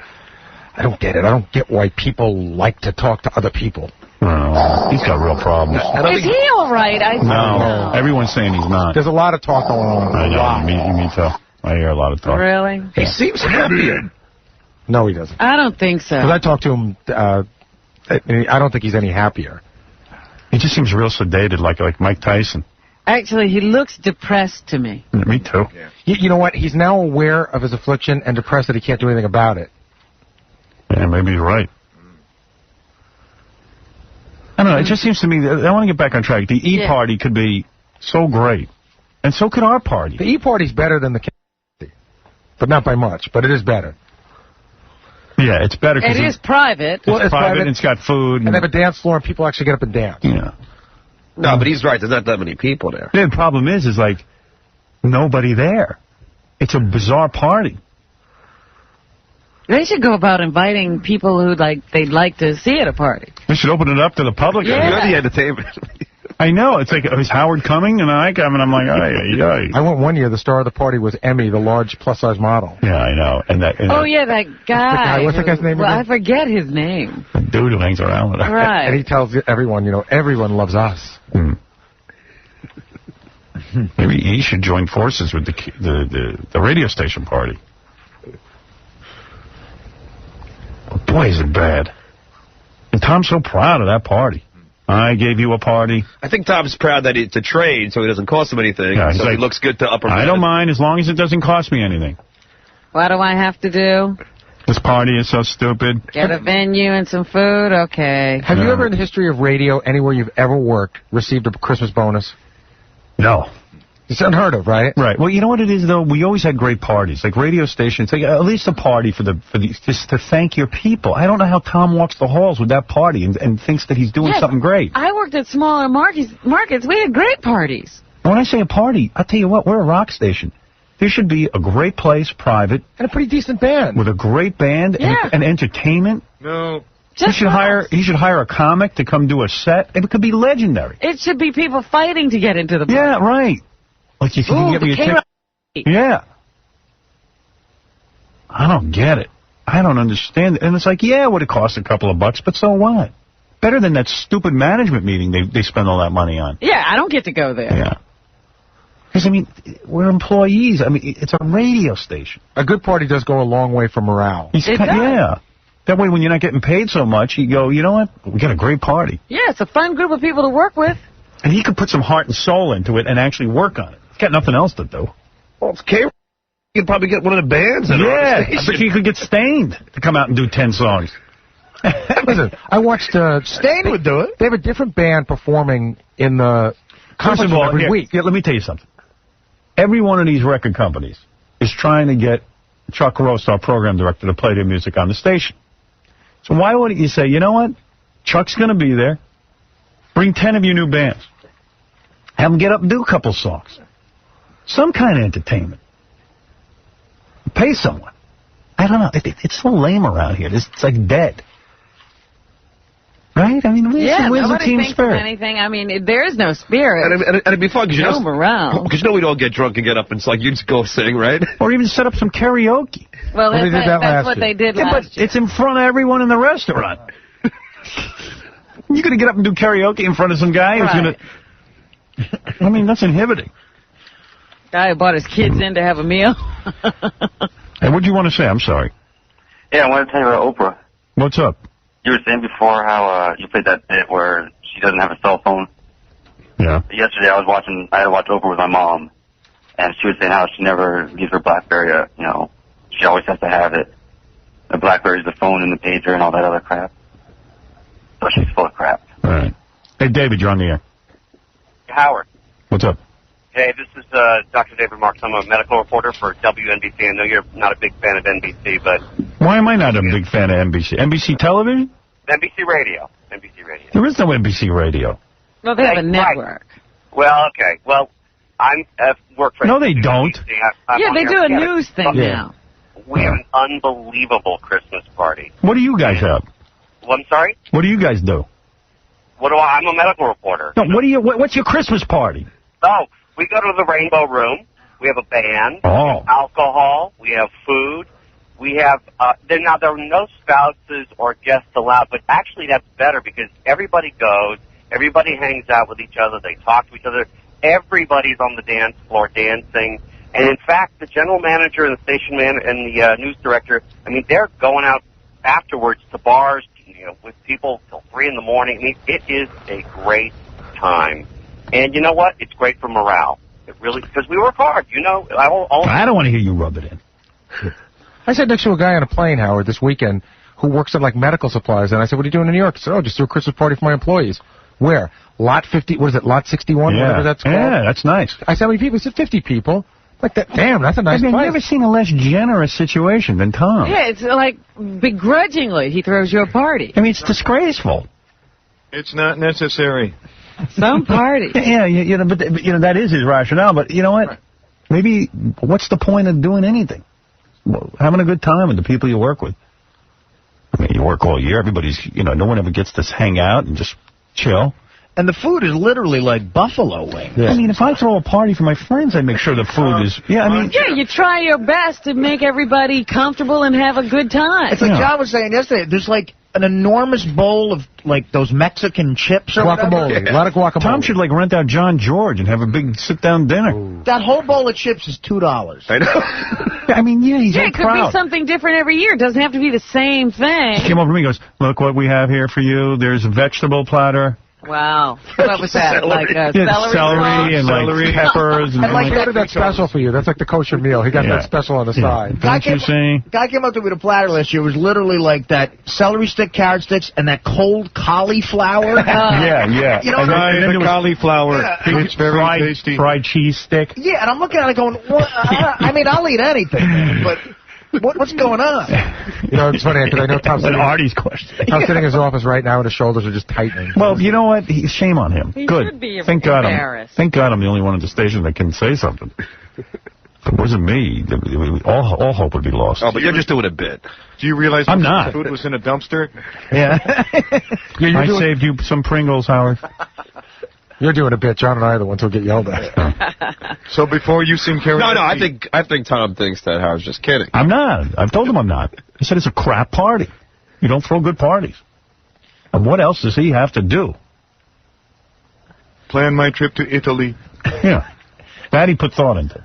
I don't get it. I don't get why people like to talk to other people. He's got real problems. Is he all right? No, everyone's saying he's not. There's a lot of talk going on. I know, me too. I hear a lot of talk. Really? He seems happier. No, he doesn't. I don't think so. Because I talked to him, I don't think he's any happier. He just seems real sedated, like Mike Tyson. Actually, he looks depressed to me. Me too. Yeah. You know what? He's now aware of his affliction and depressed that he can't do anything about it. Yeah, maybe you're right. I don't know. It just seems to me that I want to get back on track. The E-Party could be so great, and so could our party. The E-Party's better than the party, but not by much, but it is better. Yeah, it's better. It is private. It's private, and it's got food. And they have a dance floor, and people actually get up and dance. Yeah. No, but he's right. There's not that many people there. The problem is like, nobody there. It's a bizarre party. They should go about inviting people who they'd like to see at a party. They should open it up to the public. Yeah. You're the entertainment. I know. It's like, is Howard coming? And I come, and I'm like, ay. I went one year. The star of the party was Emmy, the large plus-size model. Yeah, I know. And that that guy. What's that guy's name? Well, I forget his name. The dude who hangs around with her. Right. And he tells everyone, everyone loves us. Maybe he should join forces with the radio station party. But boy, is it bad. And Tom's so proud of that party. I gave you a party. I think Tom's proud that it's a trade, so it doesn't cost him anything. Yeah, so it looks good to upper I don't mind as long as it doesn't cost me anything. What do I have to do? This party is so stupid. Get a venue and some food? Okay. Have you ever in the history of radio, anywhere you've ever worked, received a Christmas bonus? No. It's unheard of, right? Right. Well, you know what it is, though? We always had great parties. Like radio stations, like at least a party for just to thank your people. I don't know how Tom walks the halls with that party and thinks that he's doing something great. I worked at smaller markets. We had great parties. When I say a party, I'll tell you what, we're a rock station. There should be a great place, private. And a pretty decent band. With a great band and entertainment. No. He should hire a comic to come do a set. It could be legendary. It should be people fighting to get into the bar. Yeah, right. Like you can give me a ticket. Yeah. I don't get it. I don't understand it. And it's like, yeah, it would have cost a couple of bucks, but so what? Better than that stupid management meeting they spend all that money on. Yeah, I don't get to go there. Yeah. Because, I mean, we're employees. I mean, it's a radio station. A good party does go a long way for morale. Yeah. That way, when you're not getting paid so much, you go, you know what? We got a great party. Yeah, it's a fun group of people to work with. And he could put some heart and soul into it and actually work on it. He's got nothing else to do. Well, it's K. You could probably get one of the bands. Yeah, I bet you could get Stained to come out and do 10 songs. Listen, I watched... Stain would do it. They have a different band performing in the conference room every week. Yeah, let me tell you something. Every one of these record companies is trying to get Chuck Roast, our program director, to play their music on the station. So why wouldn't you say, you know what? Chuck's going to be there. Bring 10 of your new bands. Have them get up and do a couple songs. Some kind of entertainment. Pay someone. I don't know. It's so lame around here. It's like dead. Right? I mean, where's the team spirit? Anything. I mean, there is no spirit. And it'd be fun because you know, because we'd all get drunk and get up and it's like you'd just go sing, right? Or even set up some karaoke. Well, that's what they did last year. But it's in front of everyone in the restaurant. You're going to get up and do karaoke in front of some guy who's going to... I mean, that's inhibiting. Guy who brought his kids in to have a meal. Hey, what do you want to say? I'm sorry. Yeah, I want to tell you about Oprah. What's up? You were saying before how you played that bit where she doesn't have a cell phone. Yeah. Yesterday I had to watch Oprah with my mom, and she was saying how she never gives her BlackBerry she always has to have it. The BlackBerry's the phone and the pager and all that other crap. So she's full of crap. All right. Hey, David, you're on the air. Howard. What's up? Hey, this is Dr. David Marks. I'm a medical reporter for WNBC. I know you're not a big fan of NBC, but... Why am I not a big fan of NBC? NBC Television? NBC Radio. NBC Radio. There is no NBC Radio. Well, they have a network. Well, okay. Well, I work for... No, they don't. Yeah, they do a news thing now. We have an unbelievable Christmas party. What do you guys have? Well, I'm sorry? What do you guys do? I'm a medical reporter. No, what's your Christmas party? Oh, we go to the Rainbow Room. We have a band. We have alcohol. We have food. We have, there are no spouses or guests allowed, but actually that's better because everybody goes, everybody hangs out with each other, they talk to each other, everybody's on the dance floor dancing, and in fact, the general manager and the station man and the news director, I mean, they're going out afterwards to bars, with people till 3 in the morning. I mean, it is a great time. And you know what? It's great for morale. It really, because we work hard, I don't want to hear you rub it in. I sat next to a guy on a plane, Howard, this weekend, who works in, medical supplies, and I said, what are you doing in New York? He said, just do a Christmas party for my employees. Where? Lot 50, what is it, Lot 61, whatever that's called? Yeah, that's nice. I said, how many people? He said, 50 people. Like that, damn, that's a nice place. I've never seen a less generous situation than Tom. Yeah, it's like begrudgingly he throws you a party. I mean, it's disgraceful. It's not necessary. Some party. Yeah, but that is his rationale. But you know what? Maybe what's the point of doing anything? Having a good time with the people you work with. I mean, you work all year. Everybody's, no one ever gets to hang out and just chill. And the food is literally like buffalo wings. Yeah. I mean, if I throw a party for my friends, I make sure the food is... Yeah, you try your best to make everybody comfortable and have a good time. It's like John was saying yesterday, there's like an enormous bowl of those Mexican chips or guacamole. A lot of guacamole. Tom should rent out John George and have a big sit-down dinner. Ooh. That whole bowl of chips is $2. I know. I mean, he's it could be something different every year. It doesn't have to be the same thing. He came over to me and goes, look what we have here for you. There's a vegetable platter. Wow. What was that? Celery and peppers. And he ordered that special for you. That's like the kosher meal. He got that special on the side. Guy came up to me with a platter last year. It was literally like that celery stick, carrot sticks, and that cold cauliflower. Yeah. And then the cauliflower. It's very tasty. Fried cheese stick. Yeah, and I'm looking at it going, I'll eat anything, but... What's going on? It's funny, because I know Tom's sitting... Artie's question. Tom's sitting in his office right now, and his shoulders are just tightening. Well, you know what? Shame on him. He Good. should be Thank God embarrassed. Thank God I'm the only one at the station that can say something. If it wasn't me, all hope would be lost. Oh, but you're just doing a bit. Do you realize I'm not. food was in a dumpster? Yeah. I saved you some Pringles, Howard. You're doing a bit. John and I are the ones who'll get yelled at. So before you sing karaoke... No, I think Tom thinks that Howard's just kidding. I'm not. I've told him I'm not. He said it's a crap party. You don't throw good parties. And what else does he have to do? Plan my trip to Italy. Yeah. That he put thought into.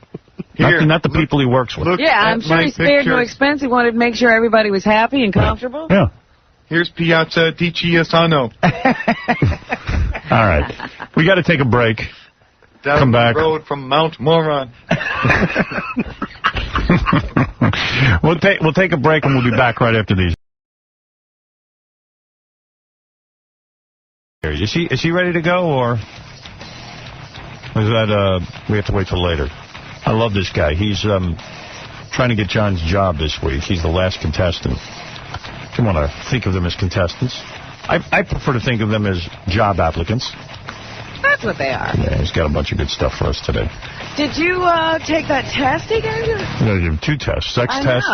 Not the people he works with. Yeah, I'm sure he spared no expense. He wanted to make sure everybody was happy and comfortable. Yeah. Here's Piazza di Chiasano. All right. We got to take a break. Down Come back. the road from Mount Moron. We'll take a break and we'll be back right after these. Is she ready to go, or is that we have to wait till later? I love this guy. He's trying to get John's job this week. He's the last contestant. If you want to think of them as contestants, I prefer to think of them as job applicants. That's what they are. Yeah, he's got a bunch of good stuff for us today. Did you take that test he gave you? No, you have 2 tests, sex test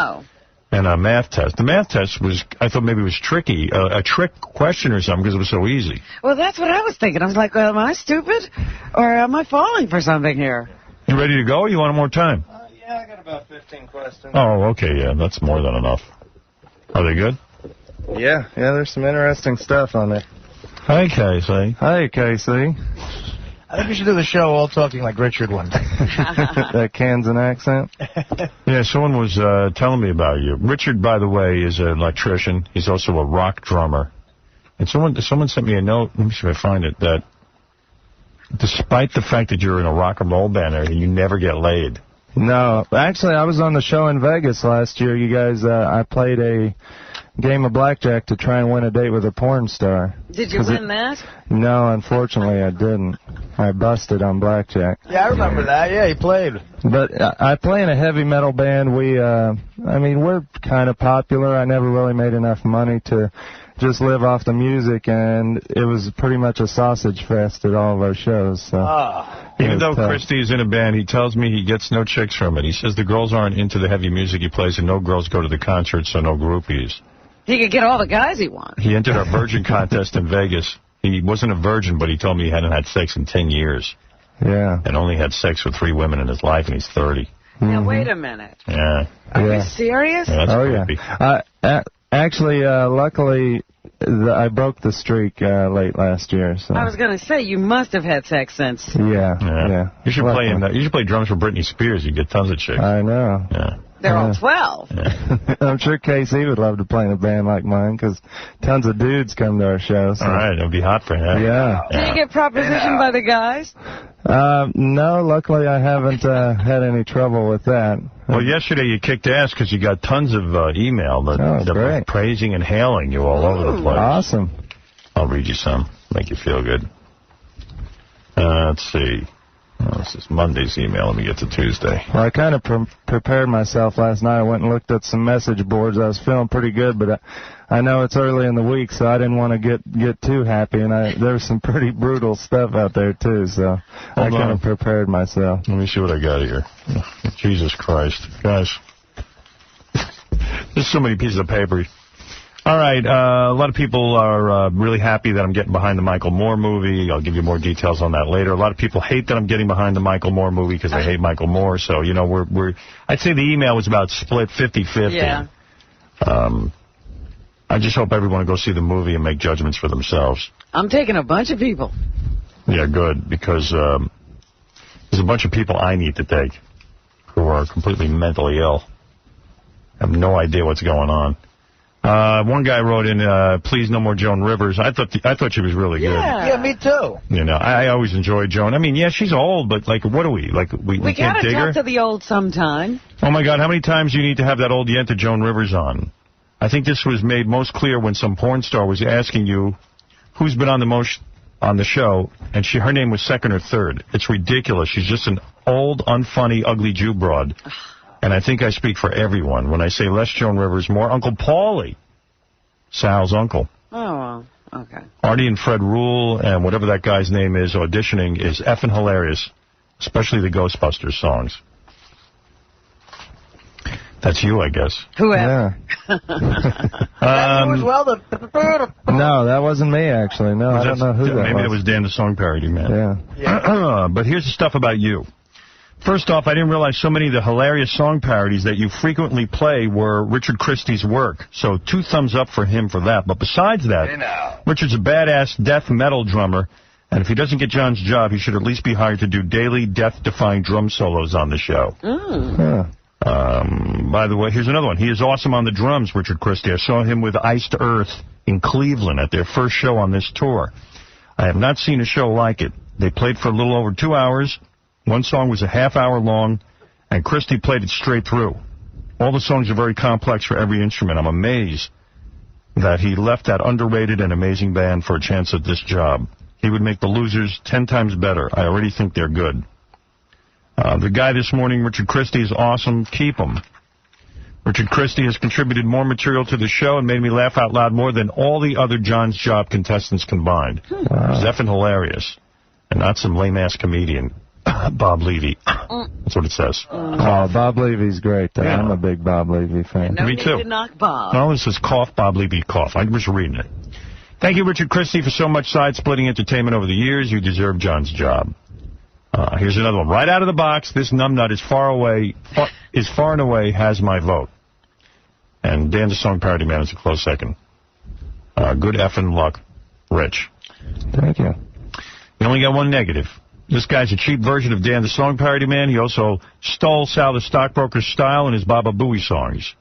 and a math test. The math test I thought maybe it was tricky, a trick question or something because it was so easy. Well, that's what I was thinking. I was like, well, am I stupid or am I falling for something here? You ready to go or you want more time? Yeah, I got about 15 questions. Oh, okay, yeah, that's more than enough. Are they good? Yeah, there's some interesting stuff on there. Hi, Casey. Hi, Casey. I think we should do the show all talking like Richard one day. That Kansan accent? Yeah, someone was telling me about you. Richard, by the way, is an electrician. He's also a rock drummer. And someone sent me a note, let me see if I find it, that despite the fact that you're in a rock and roll band, you never get laid. No, actually, I was on the show in Vegas last year. You guys, I played a game of blackjack to try and win a date with a porn star. Did you win that? No, unfortunately, I didn't. I busted on blackjack. Yeah, I remember that. Yeah, he played. But I play in a heavy metal band. We're kind of popular. I never really made enough money to just live off the music, and it was pretty much a sausage fest at all of our shows. So. Even though Christie's in a band, he tells me he gets no chicks from it. He says the girls aren't into the heavy music he plays, and no girls go to the concerts, so no groupies. He could get all the guys he wants. He entered our virgin contest in Vegas. He wasn't a virgin, but he told me he hadn't had sex in 10 years. Yeah. And only had sex with 3 women in his life, and he's 30. Now, wait a minute. Yeah. Are you serious? Yeah, that's creepy. Yeah. Actually, luckily, I broke the streak late last year. So. I was going to say, you must have had sex since. Yeah. You should play drums for Britney Spears. You get tons of chicks. I know. Yeah. They're all 12. Yeah. I'm sure KC would love to play in a band like mine because tons of dudes come to our show. So. All right, it'll be hot for him. Yeah. Did you get propositioned by the guys? No, luckily I haven't had any trouble with that. Well, yesterday you kicked ass because you got tons of email that were praising and hailing you all over the place. Awesome. I'll read you some, make you feel good. Let's see. Oh, this is Monday's email. Let me get to Tuesday. Well, I kind of prepared myself last night. I went and looked at some message boards. I was feeling pretty good, but I know it's early in the week, so I didn't want to get too happy. And there's some pretty brutal stuff out there, too, so I kind of prepared myself. Let me see what I got here. Jesus Christ. Guys, there's so many pieces of paper. All right, a lot of people are really happy that I'm getting behind the Michael Moore movie. I'll give you more details on that later. A lot of people hate that I'm getting behind the Michael Moore movie because they hate Michael Moore. So, you know, I'd say the email was about split 50-50. Yeah. I just hope everyone will go see the movie and make judgments for themselves. I'm taking a bunch of people. Yeah, good, because there's a bunch of people I need to take who are completely mentally ill. Have no idea what's going on. One guy wrote in, please no more Joan Rivers. I thought she was really good. Yeah, me too. You know, I always enjoyed Joan. I mean, yeah, she's old, but, like, what are we? Like, we can't dig her? We gotta talk to the old sometime. Oh, my God, how many times do you need to have that old Yenta Joan Rivers on? I think this was made most clear when some porn star was asking you who's been on the most on the show, and her name was second or third. It's ridiculous. She's just an old, unfunny, ugly Jew broad. And I think I speak for everyone when I say less Joan Rivers, more Uncle Paulie, Sal's uncle. Oh, well, okay. Artie and Fred Rule and whatever that guy's name is auditioning is effing hilarious, especially the Ghostbusters songs. That's you, I guess. Whoever. Yeah. No, that wasn't me, actually. No, I don't know who that was. Maybe it was Dan the Song Parody Man. Yeah. But here's the stuff about you. First off, I didn't realize so many of the hilarious song parodies that you frequently play were Richard Christie's work. So 2 thumbs up for him for that. But besides that, Richard's a badass death metal drummer. And if he doesn't get John's job, he should at least be hired to do daily death-defying drum solos on the show. By the way, here's another one. He is awesome on the drums, Richard Christie. I saw him with Iced Earth in Cleveland at their first show on this tour. I have not seen a show like it. They played for a little over 2 hours. One song was a half-hour long, and Christie played it straight through. All the songs are very complex for every instrument. I'm amazed that he left that underrated and amazing band for a chance at this job. He would make the Losers 10 times better. I already think they're good. The guy this morning, Richard Christie, is awesome. Keep him. Richard Christie has contributed more material to the show and made me laugh out loud more than all the other John's Job contestants combined. He's effing hilarious. And not some lame-ass comedian, Bob Levy. That's what it says. Oh, Bob Levy's great. Yeah. I'm a big Bob Levy fan. No Me need too. to knock Bob. No, this is cough, Bob Levy, cough. I was reading it. Thank you, Richard Christie, for so much side-splitting entertainment over the years. You deserve John's job. Here's another one. Right out of the box, this numbnut is far and away has my vote. And Dan the Song Parody Man is a close second. Good effing luck, Rich. Thank you. You only got one negative. This guy's a cheap version of Dan the Song Parody Man. He also stole Sal the Stockbroker's style in his Baba Booey songs.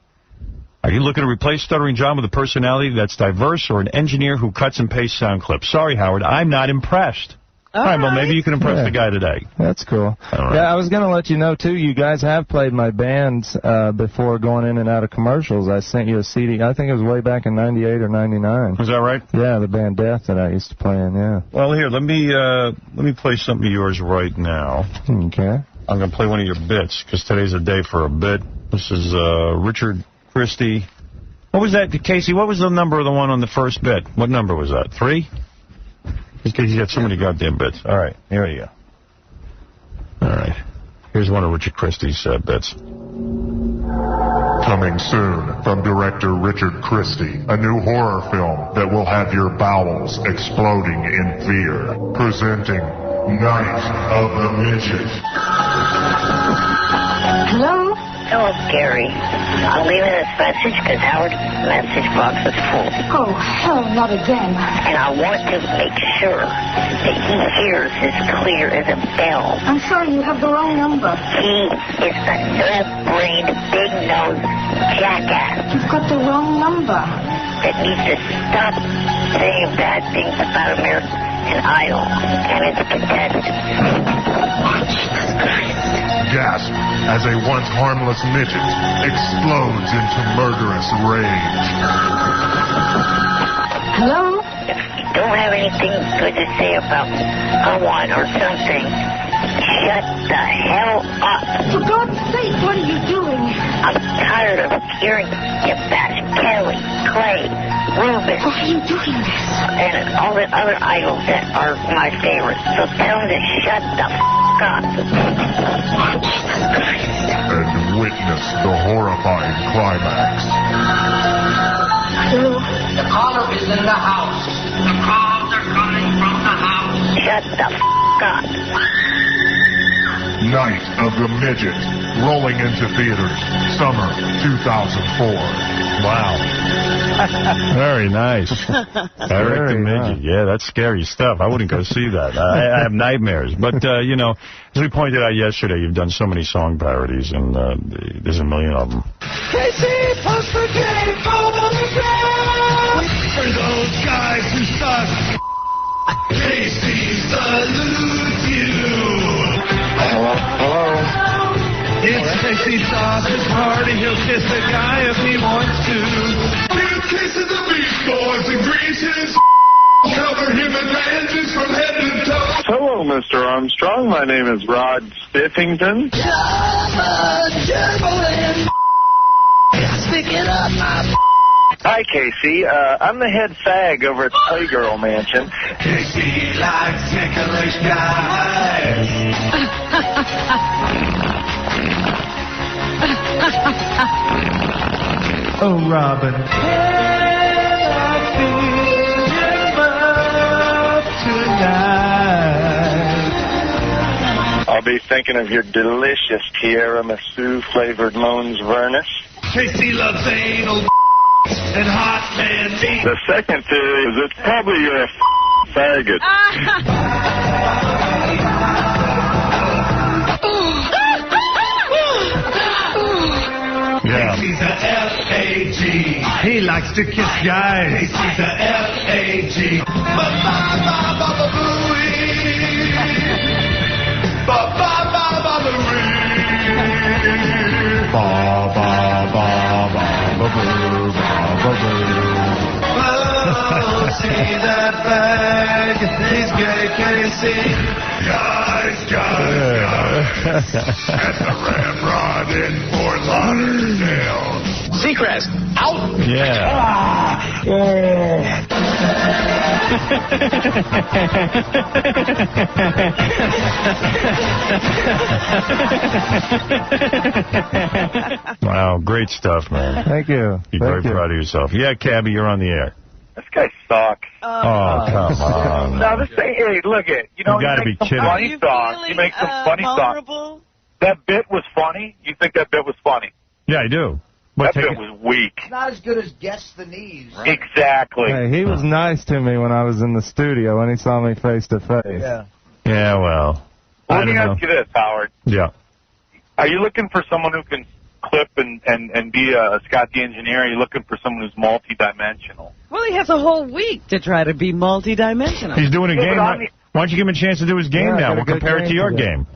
Are you looking to replace Stuttering John with a personality that's diverse or an engineer who cuts and pastes sound clips? Sorry, Howard, I'm not impressed. All right, well, maybe you can impress the guy today. That's cool. Right. Yeah, I was going to let you know, too, you guys have played my bands before going in and out of commercials. I sent you a CD. I think it was way back in 98 or 99. Is that right? Yeah, the band Death that I used to play in, yeah. Well, here, let me play something of yours right now. Okay. I'm going to play one of your bits, because today's a day for a bit. This is Richard Christie. What was that, Casey? What was the number of the one on the first bit? What number was that? 3? Because you got so many goddamn bits. All right, here you go. All right. Here's one of Richard Christie's bits. Coming soon from director Richard Christie, a new horror film that will have your bowels exploding in fear. Presenting Night of the Midget. Hello? Hello, Gary. I'm leaving this message because Howard's message box is full. Oh, hell, not again. And I want to make sure that he hears as clear as a bell. I'm sorry, you have the wrong number. He is a left-brained, big-nosed jackass. You've got the wrong number. That needs to stop saying bad things about American Idol and its contestants. Jesus Christ. Gasp as a once harmless midget explodes into murderous rage. Hello? If you don't have anything good to say about someone or something, shut the hell up. For God's sake, what are you doing? I'm tired of hearing you bash Kelly, Clay, Rubin. Why are you doing this? And all the other idols that are my favorites. So tell them to shut the up. And witness the horrifying climax. Hello? The caller is in the house. The calls are coming from the house. Shut the up. Night of the Midget, rolling into theaters, summer 2004. Wow. Very nice. Eric the Midget. Yeah, that's scary stuff. I wouldn't go see that. I have nightmares. But, you know, as we pointed out yesterday, you've done so many song parodies, and there's a million of them. Casey, post for Jay, fall on the ground. For those guys who suck, Casey salutes you. Hello? It's Casey's sausage party. He'll kiss a guy if he wants to. He'll kiss the beef boys and grease his cover him in bandages from head to toe. Hello, Mr. Armstrong. My name is Rod Stiffington. Stick it up, my. Hi, Casey. I'm the head fag over at Playgirl Mansion. Casey likes ticklish guys. Oh, Robin. I'll be thinking of your delicious tiramisu flavored Mons Vernus. Casey loves anal and hot man meat. The second theory is it's probably a faggot. Yeah. Casey's a F-A-G. He likes to kiss guys. Casey's a F-A-G. Oh, see that bag. He's gay, Casey. Guys. At the Ramrod in Fort Lauderdale. Seacrest, out! Yeah. Wow, great stuff, man. Thank you. Be very proud of yourself. Yeah, Cabby, you're on the air. This guy sucks. Oh, come on. No, this thing, hey, look it. You know, You gotta be kidding. Funny songs. You make some funny songs. That bit was funny? You think that bit was funny? Yeah, I do. That bit was weak. It's not as good as Guess the Knees. Right? Exactly. Hey, he was nice to me when I was in the studio when he saw me face to face. Yeah. Yeah, well, Let me ask you this, Howard. Yeah. Are you looking for someone who can clip and be a Scott the engineer? Or are you looking for someone who's multi-dimensional? Well, he has a whole week to try to be multi-dimensional. He's doing a game. Why don't you give him a chance to do his game now? We'll compare it to your game.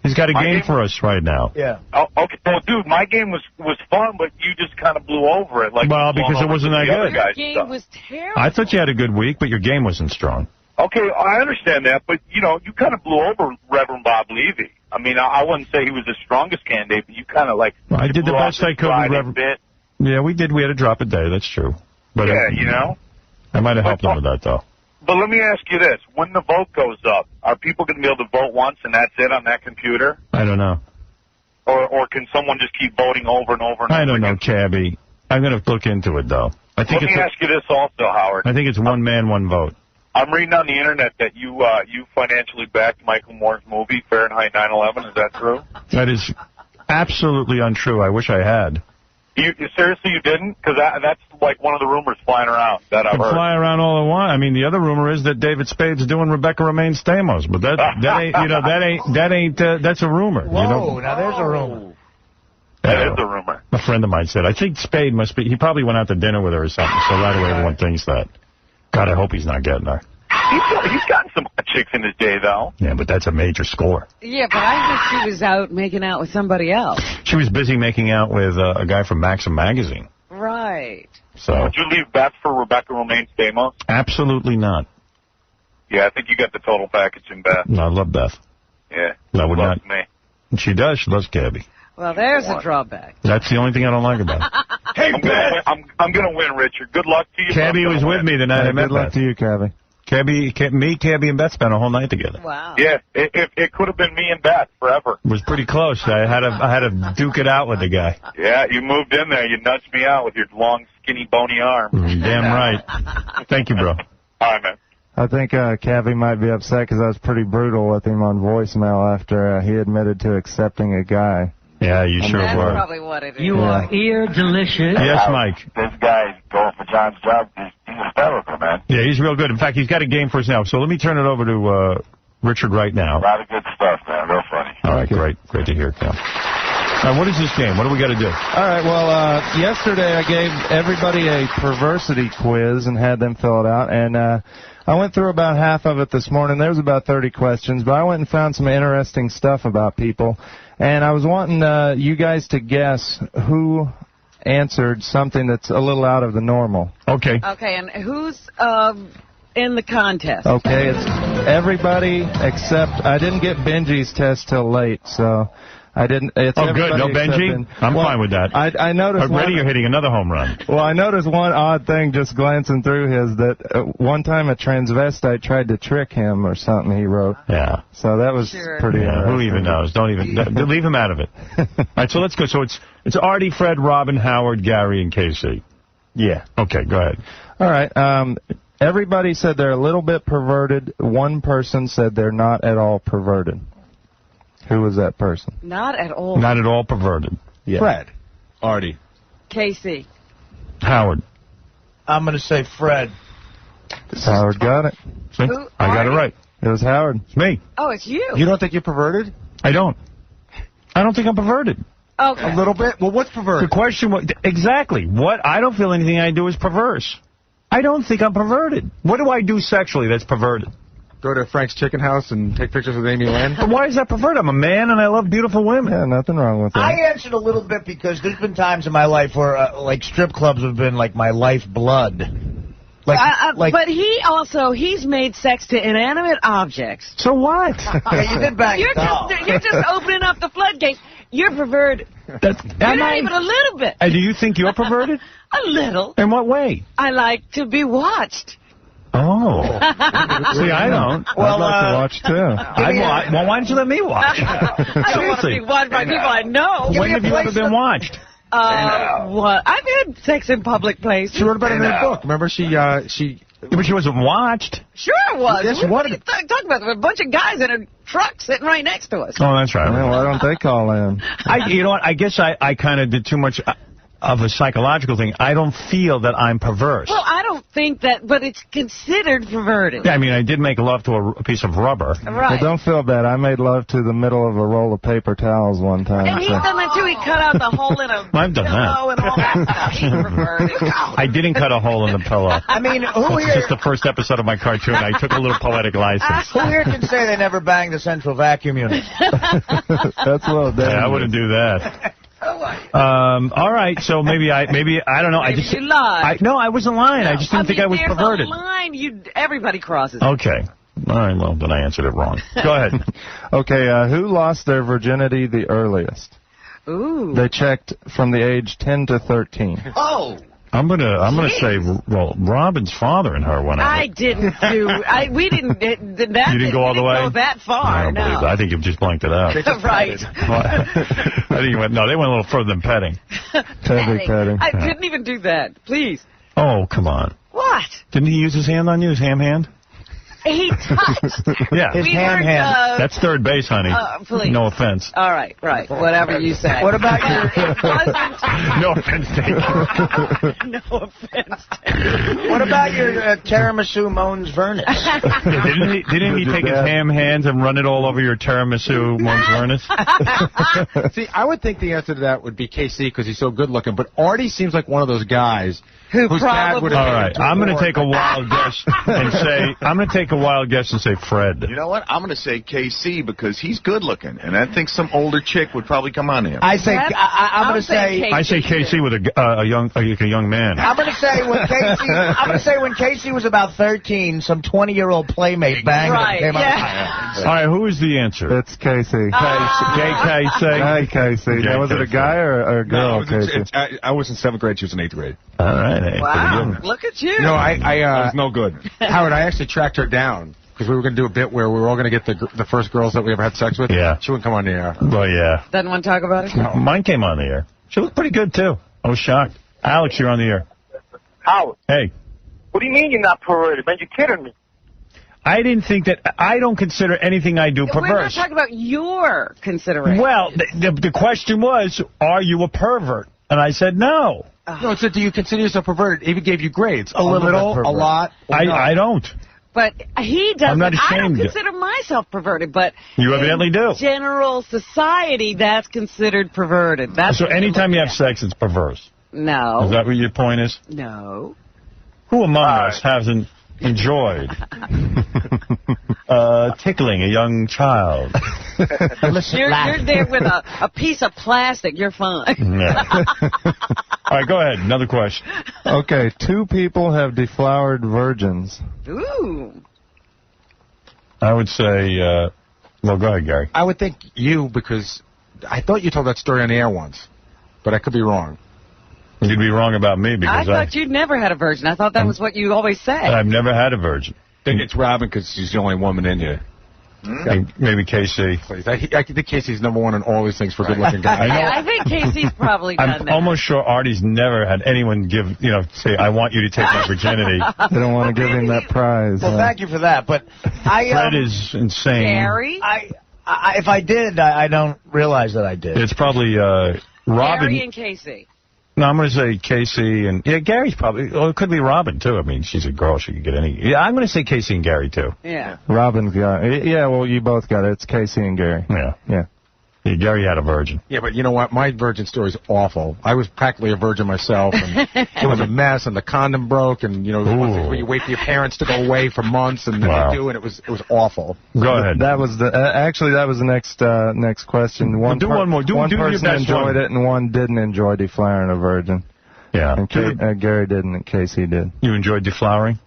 He's got a game for us right now. Yeah. Oh, okay. Well, dude, my game was fun, but you just kind of blew over it. Well, because it wasn't that good. Your game was terrible. I thought you had a good week, but your game wasn't strong. Okay, I understand that, but, you know, you kind of blew over Reverend Bob Levy. I mean, I wouldn't say he was the strongest candidate, but you kind of, like... I did the best I could with Reverend... Yeah, we did. We had to drop a day. That's true. But yeah, you know? I might have helped him with that, though. But let me ask you this. When the vote goes up, are people going to be able to vote once and that's it on that computer? I don't know. Or can someone just keep voting over and over and over I don't know, Cabby. I'm going to look into it, though. Let me ask you this also, Howard. I think it's one man, one vote. I'm reading on the Internet that you financially backed Michael Moore's movie, Fahrenheit 9/11. Is that true? That is absolutely untrue. I wish I had. Seriously, you didn't? Because that's like one of the rumors flying around that I've heard. Fly around all I want. I mean, the other rumor is that David Spade's doing Rebecca Romaine Stamos, but that ain't that's a rumor. Whoa, you know? Now there's a rumor. That is a rumor. A friend of mine said, I think Spade must be, he probably went out to dinner with her or something, so right away everyone thinks that. God, I hope he's not getting her. He's gotten some hot chicks in his day, though. Yeah, but that's a major score. Yeah, but I think she was out making out with somebody else. She was busy making out with a guy from Maxim magazine. Right. So would you leave Beth for Rebecca Romaine Stamos? Absolutely not. Yeah, I think you got the total package in Beth. No, I love Beth. Yeah, I would not. Me. And she does. She loves Cabby. Well, there's a drawback. That's the only thing I don't like about it. Hey, I'm gonna win, Richard. Good luck to you. Cabby was with me the night I met Good luck to you, Cabby. Cabby, and Beth spent a whole night together. Wow. Yeah, it could have been me and Beth forever. It was pretty close. I had to duke it out with the guy. Yeah, you moved in there. You nudged me out with your long, skinny, bony arm. Damn right. Thank you, bro. All right, man. I think Cabby might be upset because I was pretty brutal with him on voicemail after he admitted to accepting a guy. Yeah, you sure That's were. probably what it is. You are ear delicious. Yes, Mike. This guy's going for John's job. He's hysterical, man. Yeah, he's real good. In fact, he's got a game for us now. So let me turn it over to Richard right now. A lot of good stuff, man. Real funny. All right, great. Great to hear, Cal. Now, what is this game? What do we got to do? All right, well, yesterday I gave everybody a perversity quiz and had them fill it out, and I went through about half of it this morning. There was about 30 questions, but I went and found some interesting stuff about people, and I was wanting you guys to guess who answered something that's a little out of the normal. Okay. Okay, and who's in the contest? Okay, it's everybody except I didn't get Benji's test till late, so I didn't. It's Oh, good. No Benji? I'm fine with that. I noticed Already you're hitting another home run. Well, I noticed one odd thing just glancing through his, that one time a transvestite tried to trick him or something he wrote. Yeah. So that was pretty Who even knows? Don't even... leave him out of it. All right, so let's go. So it's Artie, Fred, Robin, Howard, Gary, and Casey. Yeah. Okay, go ahead. All right. Everybody said they're a little bit perverted. One person said they're not at all perverted. Who was that person? Not at all. Not at all perverted. Yeah. Fred. Artie. Casey. Howard. I'm going to say Fred. Howard got it. See? Who? I got it right. It was Howard. It's me. Oh, it's you. You don't think you're perverted? I don't think I'm perverted. Okay. A little bit? Well, what's perverted? The question was... Exactly. What? I don't feel anything I do is perverse. I don't think I'm perverted. What do I do sexually that's perverted? Go to Frank's Chicken House and take pictures with Amy Lynn? But why is that perverted? I'm a man and I love beautiful women. Yeah, nothing wrong with that. I answered a little bit because there's been times in my life where, like, strip clubs have been, like, my lifeblood. But he's made sex to inanimate objects. So what? Yeah, you did bang You're just opening up the floodgates. You're perverted. You're not even a little bit. Do you think you're perverted? A little. In what way? I like to be watched. Oh. See, I don't. Well, I'd like to watch, too. Well, why don't you let me watch? I don't want to be watched by people I know. When have you ever been watched? What? I've had sex in public places. She wrote about it in her book. Remember, she... But she wasn't watched. Sure it was. Yes, what are you talking about? There were a bunch of guys in a truck sitting right next to us. Oh, that's right. Well, why don't they call in? You know what? I guess I kind of did too much of a psychological thing. I don't feel that I'm perverse. Well, I don't think that, but it's considered perverted. Yeah, I mean, I did make love to a piece of rubber. Right. Well, don't feel bad. I made love to the middle of a roll of paper towels one time. And he's done that too. He cut out the hole in a I've done pillow that. and all that stuff. He's perverted. I didn't cut a hole in the pillow. I mean, who It's here... just the first episode of my cartoon. I took a little poetic license. Who here can say they never banged the central vacuum unit? That's a little dangerous. Yeah, I wouldn't do that. All right, so maybe I don't know. Maybe you lied. No, I wasn't lying. I just didn't think I was perverted. There's a line everybody crosses. Okay. All right, well, then I answered it wrong. Go ahead. Okay, who lost their virginity the earliest? Ooh. They checked from the age 10 to 13. Oh. I'm gonna say, well, Robin's father and her went out. I didn't do. We didn't. You didn't go all the way? Go that far. I don't believe that. I think you've just blanked it out. Right. I think you went. No, they went a little further than petting. Petting. I didn't even do that. Please. Oh, come on. What? Didn't he use his hand on you? His ham hand? He touched. Yeah. His hand. That's third base, honey. Please. No offense. All right. Whatever you say. What about your... No offense taken. No offense. What about your tiramisu Mons Vernus? Didn't he take his ham hands and run it all over your tiramisu Mons Vernus? See, I would think the answer to that would be KC because he's so good looking, but Artie seems like one of those guys whose dad would have... All right, I'm going to take a wild guess and say Fred. You know what? I'm going to say KC because he's good looking, and I think some older chick would probably come on him. I say I'm going to say I say KC with a young man. I'm going to say when Casey was about 13, some 20-year-old playmate banged him. Came yeah. All right, who is the answer? It's Casey. JKC. Hi, Casey. Now, was it a guy or a girl, Casey? I was in 7th grade. She was in 8th grade. All right. Hey, wow. Look at you. No, I was no good. Howard, I actually tracked her down because we were going to do a bit where we were all going to get the first girls that we ever had sex with. Yeah. She wouldn't come on the air. Well, yeah. Doesn't want to talk about it? No, mine came on the air. She looked pretty good, too. I was shocked. Alex, you're on the air. Howard. Hey. What do you mean you're not perverted, man? You're kidding me. I didn't think that... I don't consider anything I do perverse. We're not talking about your consideration. Well, the question was, are you a pervert? And I said no. No, it said, do you consider yourself perverted? It even gave you grades. A little, a lot. I don't. But he doesn't. I'm not I don't ashamed. consider myself perverted, but you evidently do. General society, that's considered perverted. That's so anytime you have sex, it's perverse. No. Is that what your point is? No. Who among us hasn't enjoyed tickling a young child? You're there with a piece of plastic. You're fine. Yeah. All right, go ahead. Another question. Okay, 2 people have deflowered virgins. Ooh. I would say, well, go ahead, Gary. I would think you because I thought you told that story on the air once, but I could be wrong. You'd be wrong about me because I thought you'd never had a virgin. I thought that was what you always said. I've never had a virgin. I think it's Robin because she's the only woman in here. Maybe Casey. Please. I think Casey's #1 in all these things for good-looking guys. I think Casey's probably done I'm that. almost sure Artie's never had anyone say, I want you to take my virginity. They don't want to give him that prize. Well, thank you for that, but Fred is insane. Gary? If I did, I don't realize that I did. It's probably Robin. Gary and Casey. No, I'm going to say Casey and... Yeah, Gary's probably... Oh, it could be Robin, too. I mean, she's a girl. She could get any... Yeah, I'm going to say Casey and Gary, too. Yeah. Robin's got it. Yeah, well, you both got it. It's Casey and Gary. Yeah. Yeah. Yeah, Gary had a virgin. Yeah, but you know what? My virgin story's awful. I was practically a virgin myself, and it was a mess, and the condom broke, and, you know, where you wait for your parents to go away for months, and then they do, and it was awful. Go ahead. That was the actually that was the next question. One more. Do one your person best enjoyed one. it, and one didn't enjoy deflowering a virgin. Yeah. And Gary didn't, and Casey did. You enjoyed deflowering?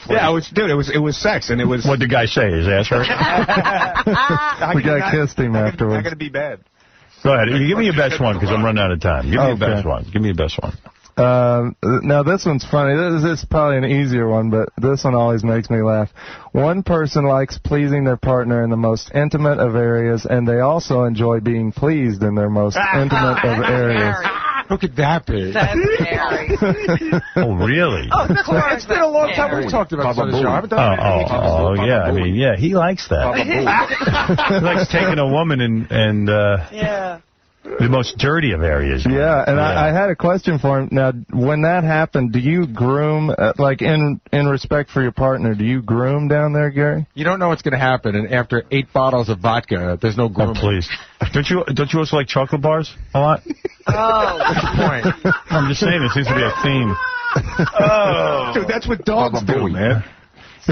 Yeah, it was sex, and it was... What'd the guy say? His ass hurt? The guy kissed him afterwards. Not going to be bad. Go ahead. Give me your best one, because I'm running out of time. Give me your best one. Give me your best one. Now, this one's funny. This is probably an easier one, but this one always makes me laugh. One person likes pleasing their partner in the most intimate of areas, and they also enjoy being pleased in their most intimate of areas. Who could that be? That's Gary. Oh, really? Oh, of course. It's been a long time we've talked about this on the show. I haven't done it in ages. Yeah. I mean, yeah, he likes that. He likes taking a woman and the most dirty of areas. Yeah, and I had a question for him. Now, when that happened, do you groom, like in respect for your partner, do you groom down there, Gary? You don't know what's going to happen, and after 8 bottles of vodka, there's no grooming. Oh, please. Don't you also like chocolate bars a lot? Oh. What's the point? I'm just saying, there seems to be a theme. Oh. Dude, that's what dogs do, man.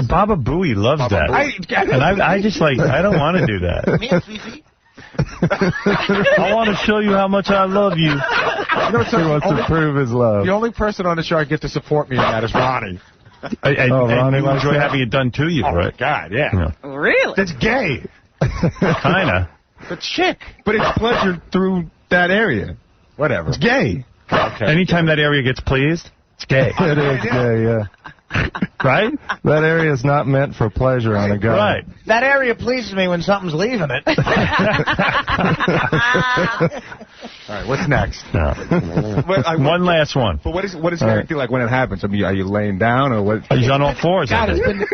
Baba Booey loves that. And I just like, I don't want to do that. I want to show you how much I love you. He wants to prove his love. The only person on the show I get to support me in that is Ronnie. And Ronnie you enjoy having it done to you, right? Oh, God, yeah. Really? That's gay. Kinda. But chick. But it's pleasure through that area. Whatever. It's gay. Okay. Anytime that area gets pleased, it's gay. It is gay, yeah. Right? That area is not meant for pleasure on a guy. Right. That area pleases me when something's leaving it. All right, what's next? No. One last one. But what does Gary feel like when it happens? I mean, are you laying down or what? He's on all fours. God, it's been...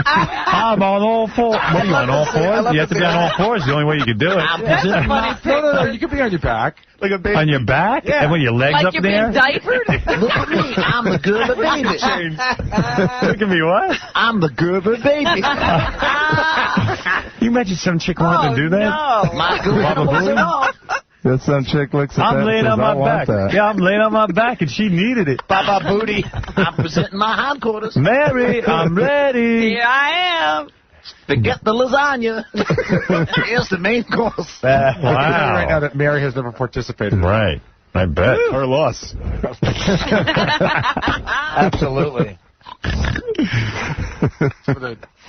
I'm on all fours. What are you, on all fours? You have to be on all fours. The only way you can do it. No, you can be on your back. Like a baby. On your back? Yeah. And with your legs like up you're there? being diapered? Look at me. I'm the Gerber baby. Look at me, what? I'm the Gerber baby. You imagine some chick wanting to do that? No. My Gerber wasn't off. That some chick looks at that I'm and laying says, on I my want back. that. Yeah, I'm laying on my back, and she needed it. Baba booty. I'm presenting my hindquarters. Mary, I'm ready. Here I am. Forget the lasagna. Here's the main course. Wow. Wow. Right now that Mary has never participated. Right. I bet. Her loss. Absolutely.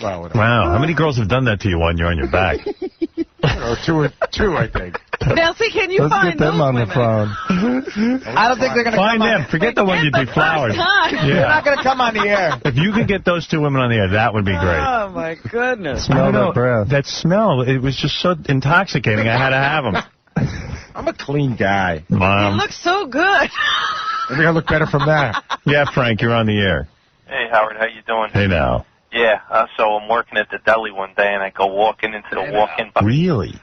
Wow. How many girls have done that to you when you're on your back? Two, I think. Now, see, can you Let's find get them those on the women? phone. I don't think they're going to Find come them. on. Forget the one you deflowered. They're not going to come on the air. If you could get those two women on the air, that would be great. Oh, my goodness. Smell their breath. That smell, it was just so intoxicating. I had to have them. I'm a clean guy. You Mom. look so good. I think I look better from that. Yeah, Frank, you're on the air. Hey, Howard, how you doing? Hey, now. Yeah, so I'm working at the deli one day, and I go walking into the walk-in. Really?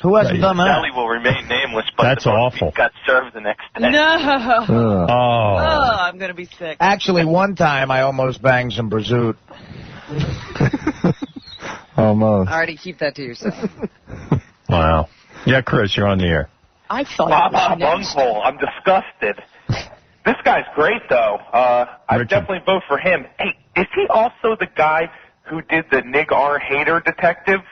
Who hasn't done The that? deli will remain nameless, but That's the awful. got served the next day. No. Oh. I'm going to be sick. Actually, one time I almost banged some brazoot. Almost. Already keep that to yourself. Wow. Yeah, Chris, you're on the air. I thought I'm uncle. I'm disgusted. This guy's great, though. I'd definitely vote for him. Hey, is he also the guy who did the Nig R Hater Detective?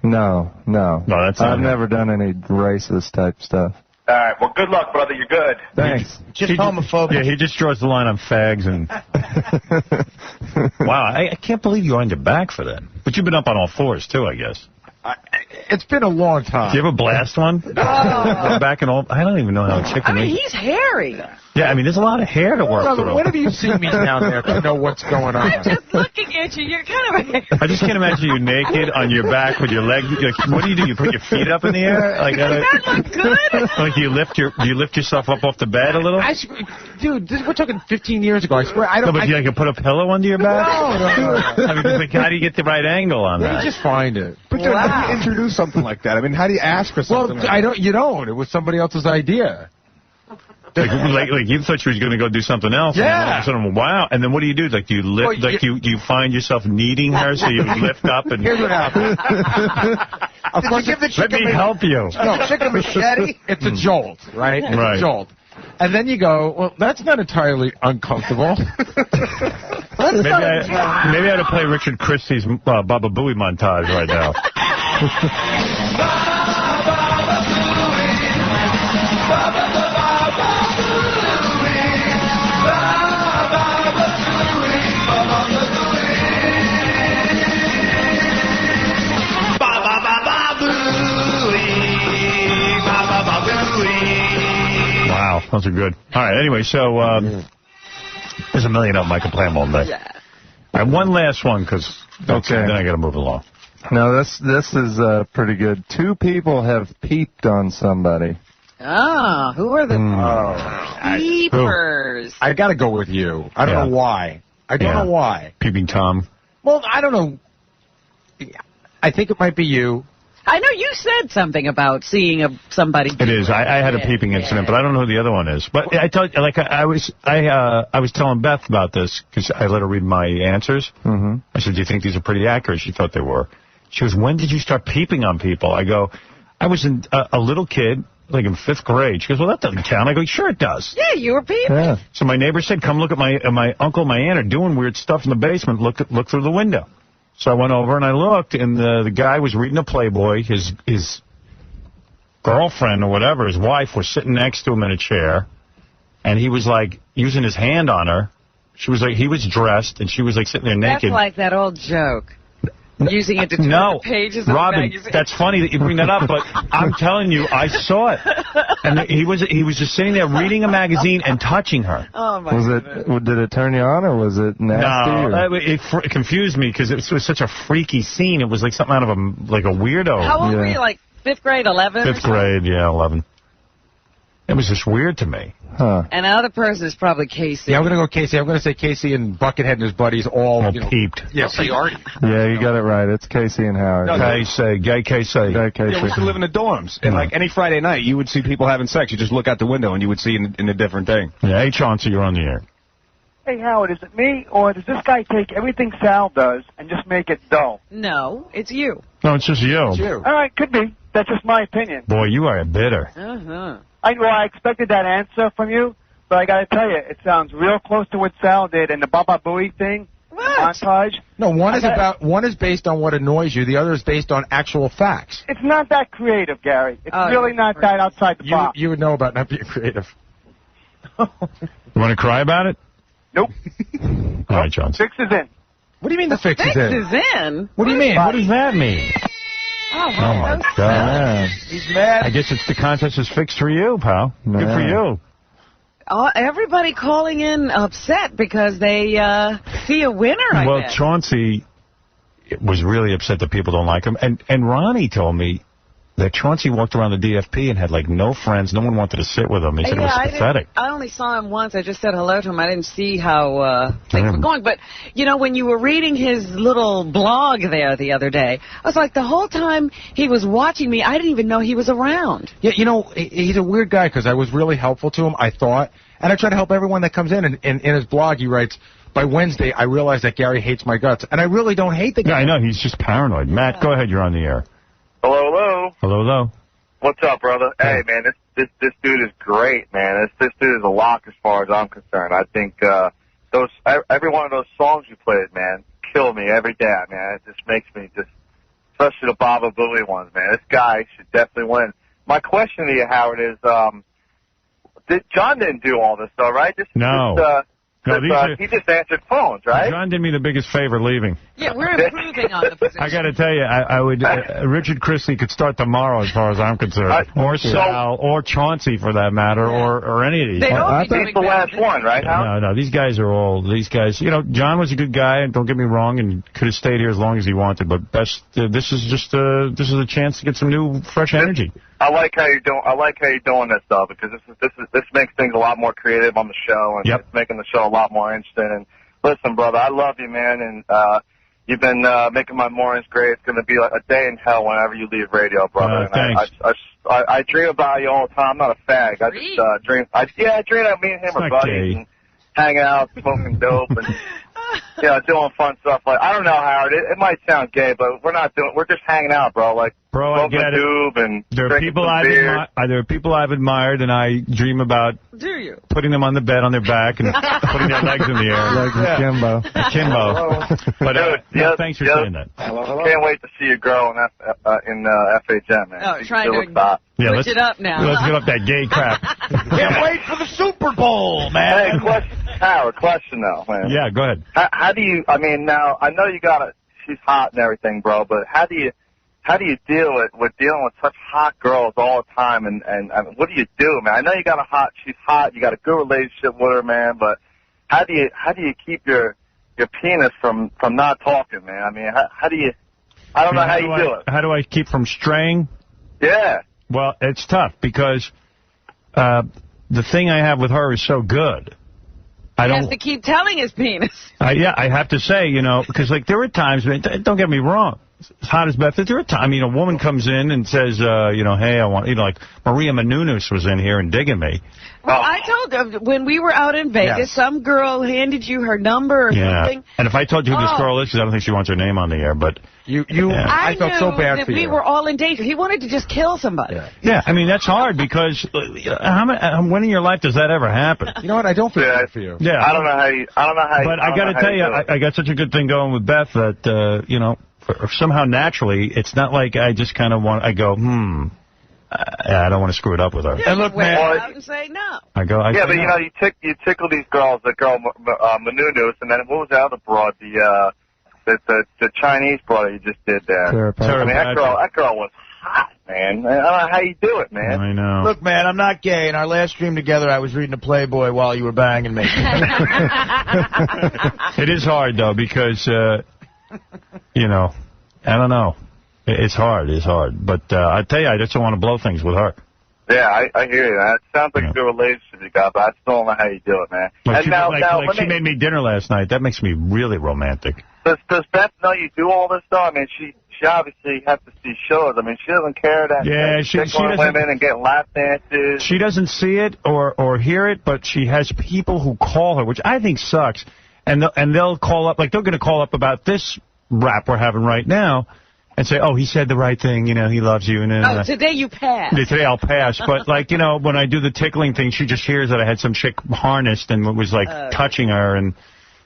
No. That's I've never done any racist type stuff. All right, well, good luck, brother. You're good. Thanks. Just homophobic. Yeah, he just draws the line on fags and... Wow, I can't believe you're on your back for that. But you've been up on all fours, too, I guess. It's been a long time. Do you ever blast one? Back in old... I don't even know how a chicken is. He's hairy. Yeah, I mean, there's a lot of hair to work through. When have you seen me down there to know what's going on? I'm just looking at you. You're kind of... I just can't imagine you naked on your back with your leg. Like, what do? You put your feet up in the air? Like, does that look good? Like, do you lift yourself up off the bed a little? Dude, we're talking 15 years ago. I swear, I don't... No, but you put a pillow under your back? No. I mean, like, how do you get the right angle on that? You just find it. But dude, how do you introduce something like that? I mean, how do you ask for something like that? You don't. It was somebody else's idea. Like you thought you was going to go do something else. Yeah. And all of a sudden, wow. And then what do you do? Like, do you lift? Like, you find yourself kneading her, so you lift up and. Here's what happened. Of course, let me help you. No, chicken machete. It's a jolt, right? It's a jolt. And then you go, well, that's not entirely uncomfortable. Maybe I ought to play Richard Christie's Baba Booey montage right now. Wow, those are good. All right, anyway, so there's a million of them. I can play them all day. Yeah. All right, one last one, because then I got to move along. No, this is pretty good. 2 people have peeped on somebody. Ah, who are the peepers? I got to go with you. I don't know why. I don't know why. Peeping Tom. Well, I don't know. I think it might be you. I know you said something about seeing somebody. It is. I had a peeping incident, but I don't know who the other one is. But I told you, like I was telling Beth about this because I let her read my answers. Mm-hmm. I said, "Do you think these are pretty accurate?" She thought they were. She goes, "When did you start peeping on people?" I go, "I was a little kid, like in 5th grade." She goes, "Well, that doesn't count." I go, "Sure it does." Yeah, you were peeping. Yeah. So my neighbor said, "Come look at my uncle, my aunt are doing weird stuff in the basement. Look through the window." So I went over and I looked, and the guy was reading a Playboy. His girlfriend or whatever, his wife, was sitting next to him in a chair, and he was like using his hand on her. She was like, he was dressed, and she was like sitting there naked. That's like that old joke. Using it to turn the pages of Robin, the magazine. that's funny that you bring that up, but I'm telling you, I saw it. And he was just sitting there reading a magazine and touching her. Oh, my goodness. Did it turn you on, or was it nasty? No, it confused me because it was such a freaky scene. It was like something out of a weirdo. How old were you, like 5th grade, 11? 5th grade, yeah, 11. It was just weird to me. Huh. And the other person is probably Casey. Yeah, I'm going to go Casey. I'm going to say Casey and Buckethead and his buddies all peeped. Yeah, say Artie. Yeah, you got it right. It's Casey and Howard. Gay Casey. Yeah, we used to live in the dorms. And like any Friday night, you would see people having sex. You just look out the window and you would see in a different thing. Yeah, hey, Chauncey, you're on the air. Hey, Howard, is it me, or does this guy take everything Sal does and just make it dull? No, it's you. No, it's just you. It's you. All right, could be. That's just my opinion. Boy, you are a bitter. Uh-huh. I expected that answer from you, but I got to tell you, it sounds real close to what Sal did in the Baba Booey thing. What? Montage. No, one is based on what annoys you. The other is based on actual facts. It's not that creative, Gary. It's really not that outside the box. You would know about not being creative. You want to cry about it? Nope. All right, Chauncey. Fix is in. What do you mean the fix is in? Fix is in? What do you mean? What does that mean? Oh, my God. He's mad. I guess it's the contest is fixed for you, pal. Good for you. Everybody calling in upset because they see a winner, I Well, guess. Chauncey was really upset that people don't like him. And Ronnie told me that Chauncey walked around the DFP and had, like, no friends. No one wanted to sit with him. He said it was pathetic. I only saw him once. I just said hello to him. I didn't see how things were going. But, when you were reading his little blog there the other day, I was like, the whole time he was watching me, I didn't even know he was around. Yeah, he's a weird guy because I was really helpful to him, I thought. And I try to help everyone that comes in. And in his blog, he writes, by Wednesday, I realized that Gary hates my guts. And I really don't hate the guy. Yeah, I know. He's just paranoid. Matt, go ahead. You're on the air. Hello. Hello. What's up, brother? Hey, man, this dude is great, man. This dude is a lock as far as I'm concerned. I think every one of those songs you played, man, kill me every day, man. It just makes me especially the Baba Booey ones, man. This guy should definitely win. My question to you, Howard, is John didn't do all this, though, right? No. No, he just answered phones, right? John did me the biggest favor leaving. Yeah, we're improving on the position. I got to tell you, I would Richard Christie could start tomorrow as far as I'm concerned. Or Sal, or Chauncey for that matter, or any of these. He's the last one, right? No, these guys are all, you know, John was a good guy, and don't get me wrong, and could have stayed here as long as he wanted, but this is just this is a chance to get some new, fresh energy. I like how you're doing this though, because this makes things a lot more creative on the show, and it's making the show a lot more interesting. And listen, brother, I love you, man, and you've been making my mornings great. It's going to be like a day in hell whenever you leave radio, brother. Thanks. I dream about you all the time. I'm not a fag. I just dream. I dream that me and him are buddies and hanging out, smoking dope, and doing fun stuff. Like, I don't know, Howard. It might sound gay, but we're just hanging out, bro. Like, I get it. And there are people I've admired, and I dream about putting them on the bed on their back and putting their legs in the air. Kimbo. But thanks for saying that. Can't wait to see you grow in FHM, man. Oh, trying to switch it up now. Let's get up that gay crap. Can't wait for the Super Bowl, man. Hey, Howard, question though, man. Yeah, go ahead. How do you? I mean, now I know you she's hot and everything, bro. But how do you deal with dealing with such hot girls all the time? And what do you do, man? I know she's hot. You got a good relationship with her, man. But how do you keep your penis from not talking, man? I mean, how do you? I don't know how you do it. How do I keep from straying? Yeah. Well, it's tough because the thing I have with her is so good. He has to keep telling his penis. I have to say, because like there are times, don't get me wrong, as hot as Beth is, there are times, a woman comes in and says, hey, I want, like Maria Menounos was in here and digging me. Well, I told them when we were out in Vegas, some girl handed you her number or something. And if I told you who this girl is, because I don't think she wants her name on the air, but... I felt so bad for you. We were all in danger. He wanted to just kill somebody. Yeah, I mean, that's hard because when in your life does that ever happen? You know what? I don't feel bad for you. Yeah. I don't know how you. But I got to tell you, I got such a good thing going with Beth that, somehow naturally, it's not like I just kind of I go, I don't want to screw it up with her. Yeah, and look, man, out and say no. But you tickle these girls, the girl Menounos, and then what was the other broad, the Chinese broad you just did there. I mean, that girl was hot, man. I don't know how you do it, man. I know. Look, man, I'm not gay. In our last stream together, I was reading a Playboy while you were banging me. It is hard though because I don't know. It's hard. But I tell you, I just don't want to blow things with her. Yeah, I hear you. It sounds like a good relationship you got, but I still don't know how you do it, man. Like she made me dinner last night. That makes me really romantic. Does Beth know you do all this stuff? I mean, she obviously has to see shows. I mean, she doesn't care that she doesn't, women and get lap dances. She doesn't see it or hear it, but she has people who call her, which I think sucks. And they'll call up, like they're going to call up about this rap we're having right now. And say, oh, he said the right thing, he loves you. And today you pass. Today I'll pass. But, like, when I do the tickling thing, she just hears that I had some chick harnessed and was, like, touching her. And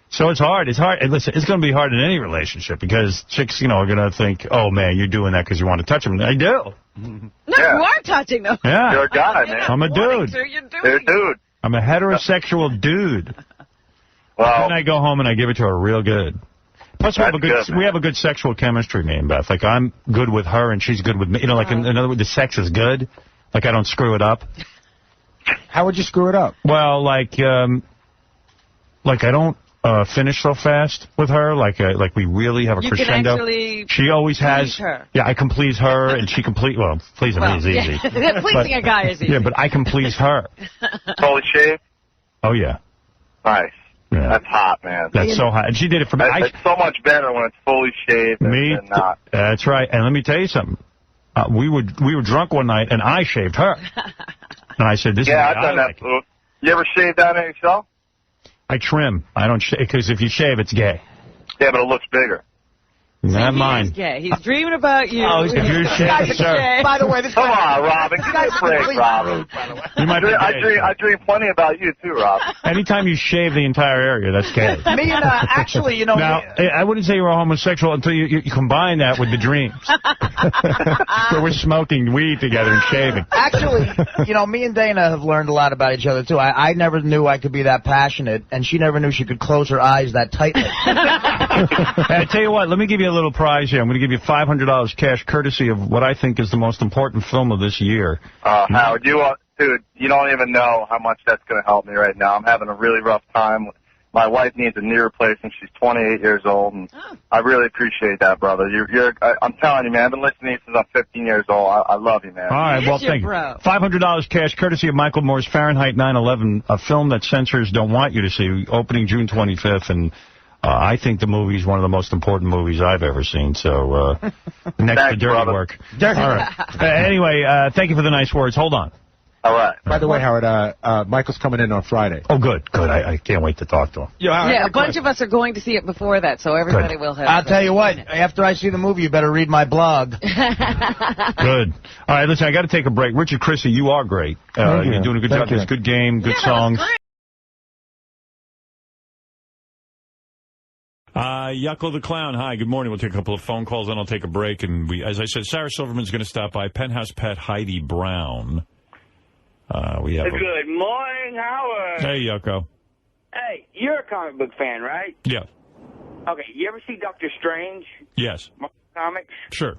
so it's hard. And listen, it's going to be hard in any relationship because chicks, are going to think, oh, man, you're doing that because you want to touch them. I do. No, you are touching them. Yeah. You're a guy, man. I'm a dude. You're a dude. I'm a heterosexual dude. Well, then I go home and I give it to her real good. Plus, we have a good sexual chemistry, me and Beth. Like, I'm good with her, and she's good with me. In other words, the sex is good. Like, I don't screw it up. How would you screw it up? Well, like I don't finish so fast with her. Like we really have a crescendo. She always has. Her. Yeah, I can please her, and she can please. Well, pleasing me is easy. Pleasing a guy is easy. Yeah, but I can please her. Fully shaved? Oh, yeah. Nice. Yeah. That's hot, man. That's so hot. And she did it for me. It's so much better when it's fully shaved than not. That's right. And let me tell you something. We were drunk one night, and I shaved her. And I said, this is I've done that. Like. You ever shave down there yourself? I trim. I don't shave, because if you shave, it's gay. Yeah, but it looks bigger. Not mine. He's gay. He's dreaming about you. Oh, if you're shaving, sir. By the way, this Come on, Robin. Give me a break, Robin. You might be gay. I dream plenty about you, too, Rob. Anytime you shave the entire area, that's gay. Me and, actually, you know... Now, I wouldn't say you were a homosexual until you combine that with the dreams. Where we're smoking weed together and shaving. Actually, you know, me and Dana have learned a lot about each other, too. I never knew I could be that passionate, and she never knew she could close her eyes that tightly. I tell you what, let me give you a little prize here. I'm going to give you $500 cash, courtesy of what I think is the most important film of this year. Howard, dude, you don't even know how much that's going to help me right now. I'm having a really rough time. My wife needs a knee replacement. She's 28 years old, and I really appreciate that, brother. I'm telling you, man, I've been listening to you since I'm 15 years old. I love you, man. All right, well, thank you. $500 cash, courtesy of Michael Moore's Fahrenheit 9/11, a film that censors don't want you to see, opening June 25th, and I think the movie is one of the most important movies I've ever seen, so next to dirty work. All right. Anyway, thank you for the nice words. Hold on. All right. By the way, Howard, Michael's coming in on Friday. Oh, good, good. I can't wait to talk to him. Yeah, a bunch of us are going to see it before that, so everybody will have... I'll tell you what, after I see the movie, you better read my blog. Good. All right, listen, I got to take a break. Richard Christie, you are great. You're doing a good job. It's a good game, good songs. Yucko the Clown, hi, good morning. We'll take a couple of phone calls, then I'll take a break. And as I said, Sarah Silverman's going to stop by. Penthouse Pet Heidi Brown. We have Good morning, Howard. Hey, Yucko. Hey, you're a comic book fan, right? Yeah. Okay, you ever see Doctor Strange? Yes. Comics? Sure.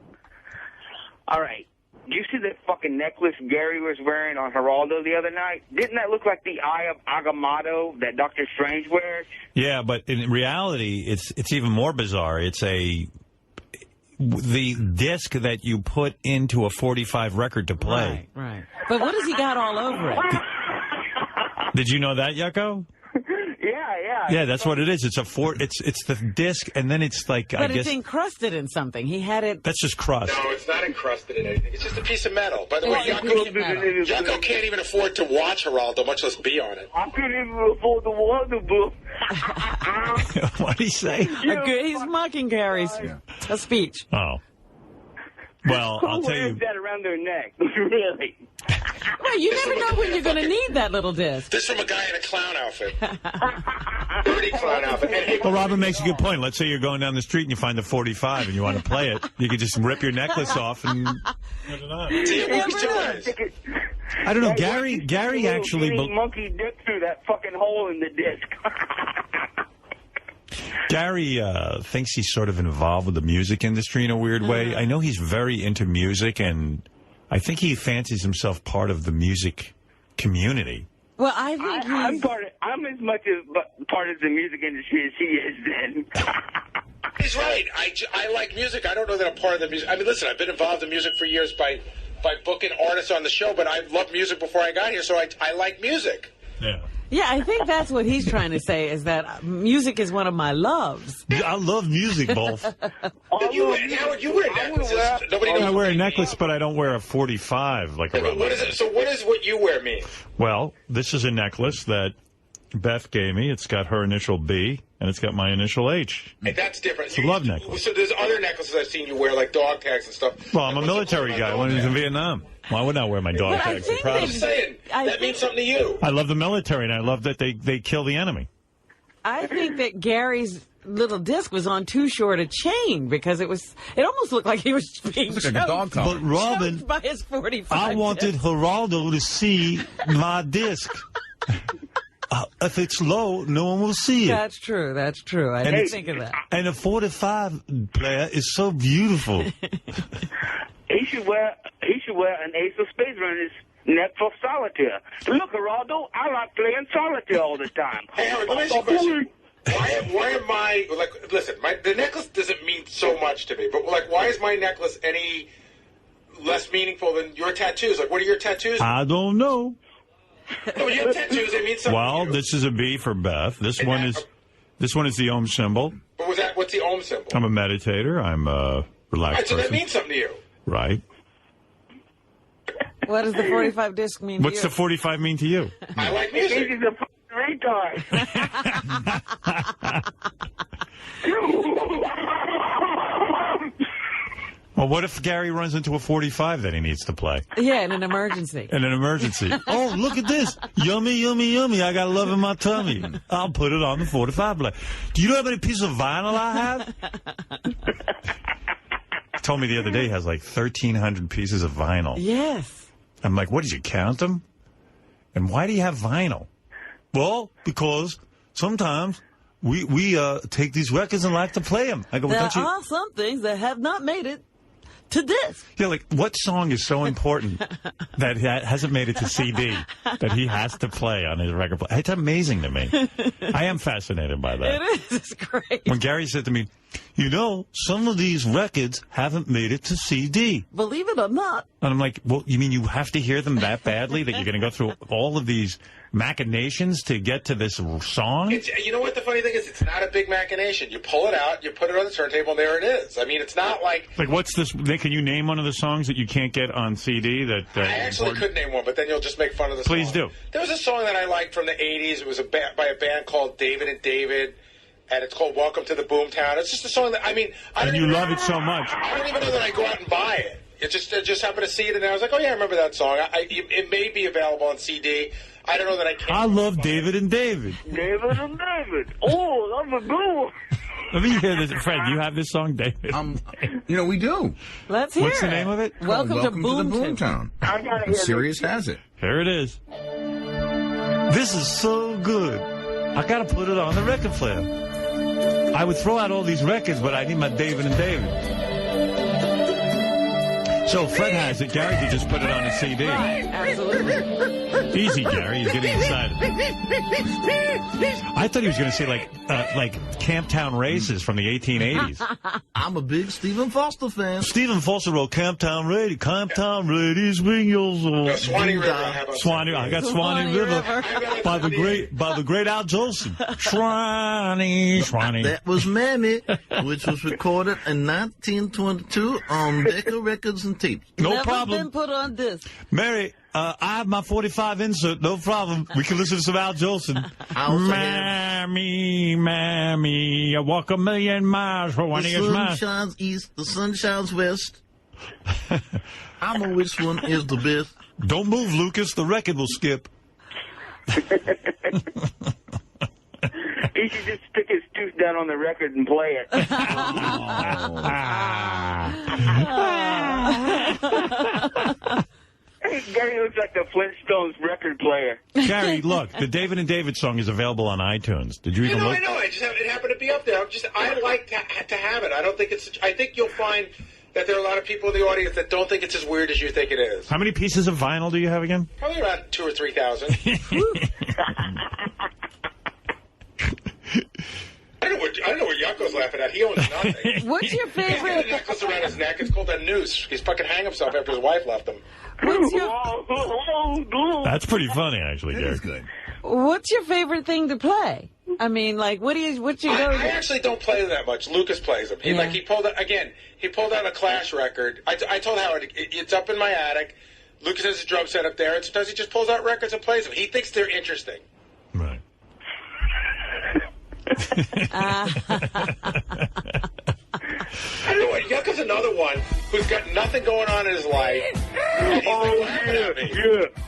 All right. Did you see that fucking necklace Gary was wearing on Geraldo the other night? Didn't that look like the Eye of Agamotto that Doctor Strange wears? Yeah, but in reality, it's even more bizarre. It's the disc that you put into a 45 record to play. Right. But what has he got all over it? Did you know that, Yucko? Yeah, that's what it is. It's it's the disc, and then it's like, but it's encrusted in something. He had it... That's just crust. No, it's not encrusted in anything. It's just a piece of metal. By the way, Yucko can't even afford to watch Geraldo, much less be on it. I couldn't even afford to watch the book. What did he say? He's mocking Gary's speech. Oh. Well, I'll tell you... Who wears that around their neck? Really? Well, you never know when you're going to need that little disc. This from a guy in a clown outfit. Dirty clown outfit. Well, Robin makes a good point. Let's say you're going down the street and you find the 45 and you want to play it. You could just rip your necklace off and... I don't know. Gary actually... monkey dick through that fucking hole in the disc. Gary thinks he's sort of involved with the music industry in a weird way. I know he's very into music, and I think he fancies himself part of the music community. Well, I think I'm as much part of the music industry as he is then. He's right. I like music. I don't know that I'm part of the music. I mean, listen, I've been involved in music for years by booking artists on the show, but I loved music before I got here, so I like music. Yeah. Yeah, I think that's what he's trying to say, is that music is one of my loves. I love music, both. You wear necklaces. Nobody knows. I wear a necklace, but I don't wear a 45 like a rubber. What is it? So what does what you wear mean? Well, this is a necklace that Beth gave me. It's got her initial B, and it's got my initial H. Hey, that's different. It's a love necklace. So there's other necklaces I've seen you wear, like dog tags and stuff. Well, I'm a military guy when I was in Vietnam. Why would I wear my dog tags? I'm just saying, that means something to you. I love the military, and I love that they kill the enemy. I think that Gary's little disc was on too short a chain, because it almost looked like he was being choked, like a dog collar. But Robin, by his 45 I wanted disc. Geraldo to see my disc. If it's low, no one will see it. That's true. That's true. I didn't think of that. And a 45 player is so beautiful. He should wear an Ace of Spades around his neck for solitaire. Look, Geraldo, I like playing solitaire all the time. Hey, Howard, let me ask you a question. Why am I, like, listen, the necklace doesn't mean so much to me, but, like, why is my necklace any less meaningful than your tattoos? Like, what are your tattoos? I don't know. No, you have tattoos, it means something Well, to you. this is a B for Beth. This one is the Om symbol. What's the Om symbol? I'm a meditator. I'm a relaxed Right, so person. that means something to you. Right. What does the 45 disc mean What's to you? the 45 mean to you? I like music. He's a retard. Well, what if Gary runs into a 45 that he needs to play? Yeah, in an emergency. In an emergency. Oh, look at this. Yummy, yummy, yummy. I got love in my tummy. I'll put it on the 45 play. Do you know how many pieces of vinyl I have? He told me the other day he has like 1,300 pieces of vinyl. Yes. I'm like, what, did you count them? And why do you have vinyl? Well, because sometimes we take these records and like to play them. I go, well, There are some things that have not made it to disc. Yeah, like, what song is so important that hasn't made it to CD that he has to play on his record player? It's amazing to me. I am fascinated by that. It is. It's great. When Gary said to me, you know, some of these records haven't made it to CD. Believe it or not. And I'm like, well, you mean you have to hear them that badly that you're going to go through all of these machinations to get to this song? You know what the funny thing is? It's not a big machination. You pull it out, you put it on the turntable, and there it is. I mean, it's not like... Like, what's this? Can you name one of the songs that you can't get on CD? That I actually could name one, but then you'll just make fun of the Please song. do. There was a song that I liked from the 80s. It was by a band called David and David, and it's called Welcome to the Boomtown. It's just a song that, I mean... And you love it so much. I don't even know that I go out and buy it. I just happened to see it, and I was like, oh, yeah, I remember that song. It may be available on CD. I don't know that I can. I love David and David. David and David. Oh, that's a good one. Let me hear this. Fred, do you have this song, David? You know, we do. Let's hear What's the name of it? Welcome to the Boomtown. I gotta hear Sirius has it. Here it is. This is so good. I gotta put it on the record player. I would throw out all these records, but I need my David and David. So Fred has it. Gary could just put it on a CD. Right, absolutely. Easy, Gary. He's getting excited. I thought he was going to say like Camptown Races from the 1880s. I'm a big Stephen Foster fan. Stephen Foster wrote Camptown Radio. Camptown Radio, swing your soul. Swanee River. How about Swanee. I got Swanee River by the great Al Jolson. Swanee. That was Mammy, which was recorded in 1922 on Decca Records and Tapes. No problem. Never been put on disc. Mary, I have my 45 insert. No problem. We can listen to some Al Jolson. Mammy, I walk a million miles for one of your The sun smiles. shines east, the sun shines west. I know which one is the best. Don't move, Lucas. The record will skip. He should just stick his tooth down on the record and play it. Hey, Gary looks like the Flintstones record player. Gary, look, the David and David song is available on iTunes. Did you even look? I know. It happened to be up there. I like to have it. I don't think it's. I think you'll find that there are a lot of people in the audience that don't think it's as weird as you think it is. How many pieces of vinyl do you have again? Probably around 2,000 or 3,000. I don't know what Yucko's laughing at. He owns nothing. What's your favorite? He's got a necklace around his neck. It's called a noose. He's fucking hang himself after his wife left him. That's pretty funny, actually, Gary. Good. What's your favorite thing to play? I mean, like, what's your go-to? I actually don't play them that much. Lucas plays them. He pulled out a Clash record. I told Howard it's up in my attic. Lucas has his drum set up there, and sometimes he just pulls out records and plays them. He thinks they're interesting. Right. I don't know what. Yucca's another one who's got nothing going on in his life. Yeah. Oh,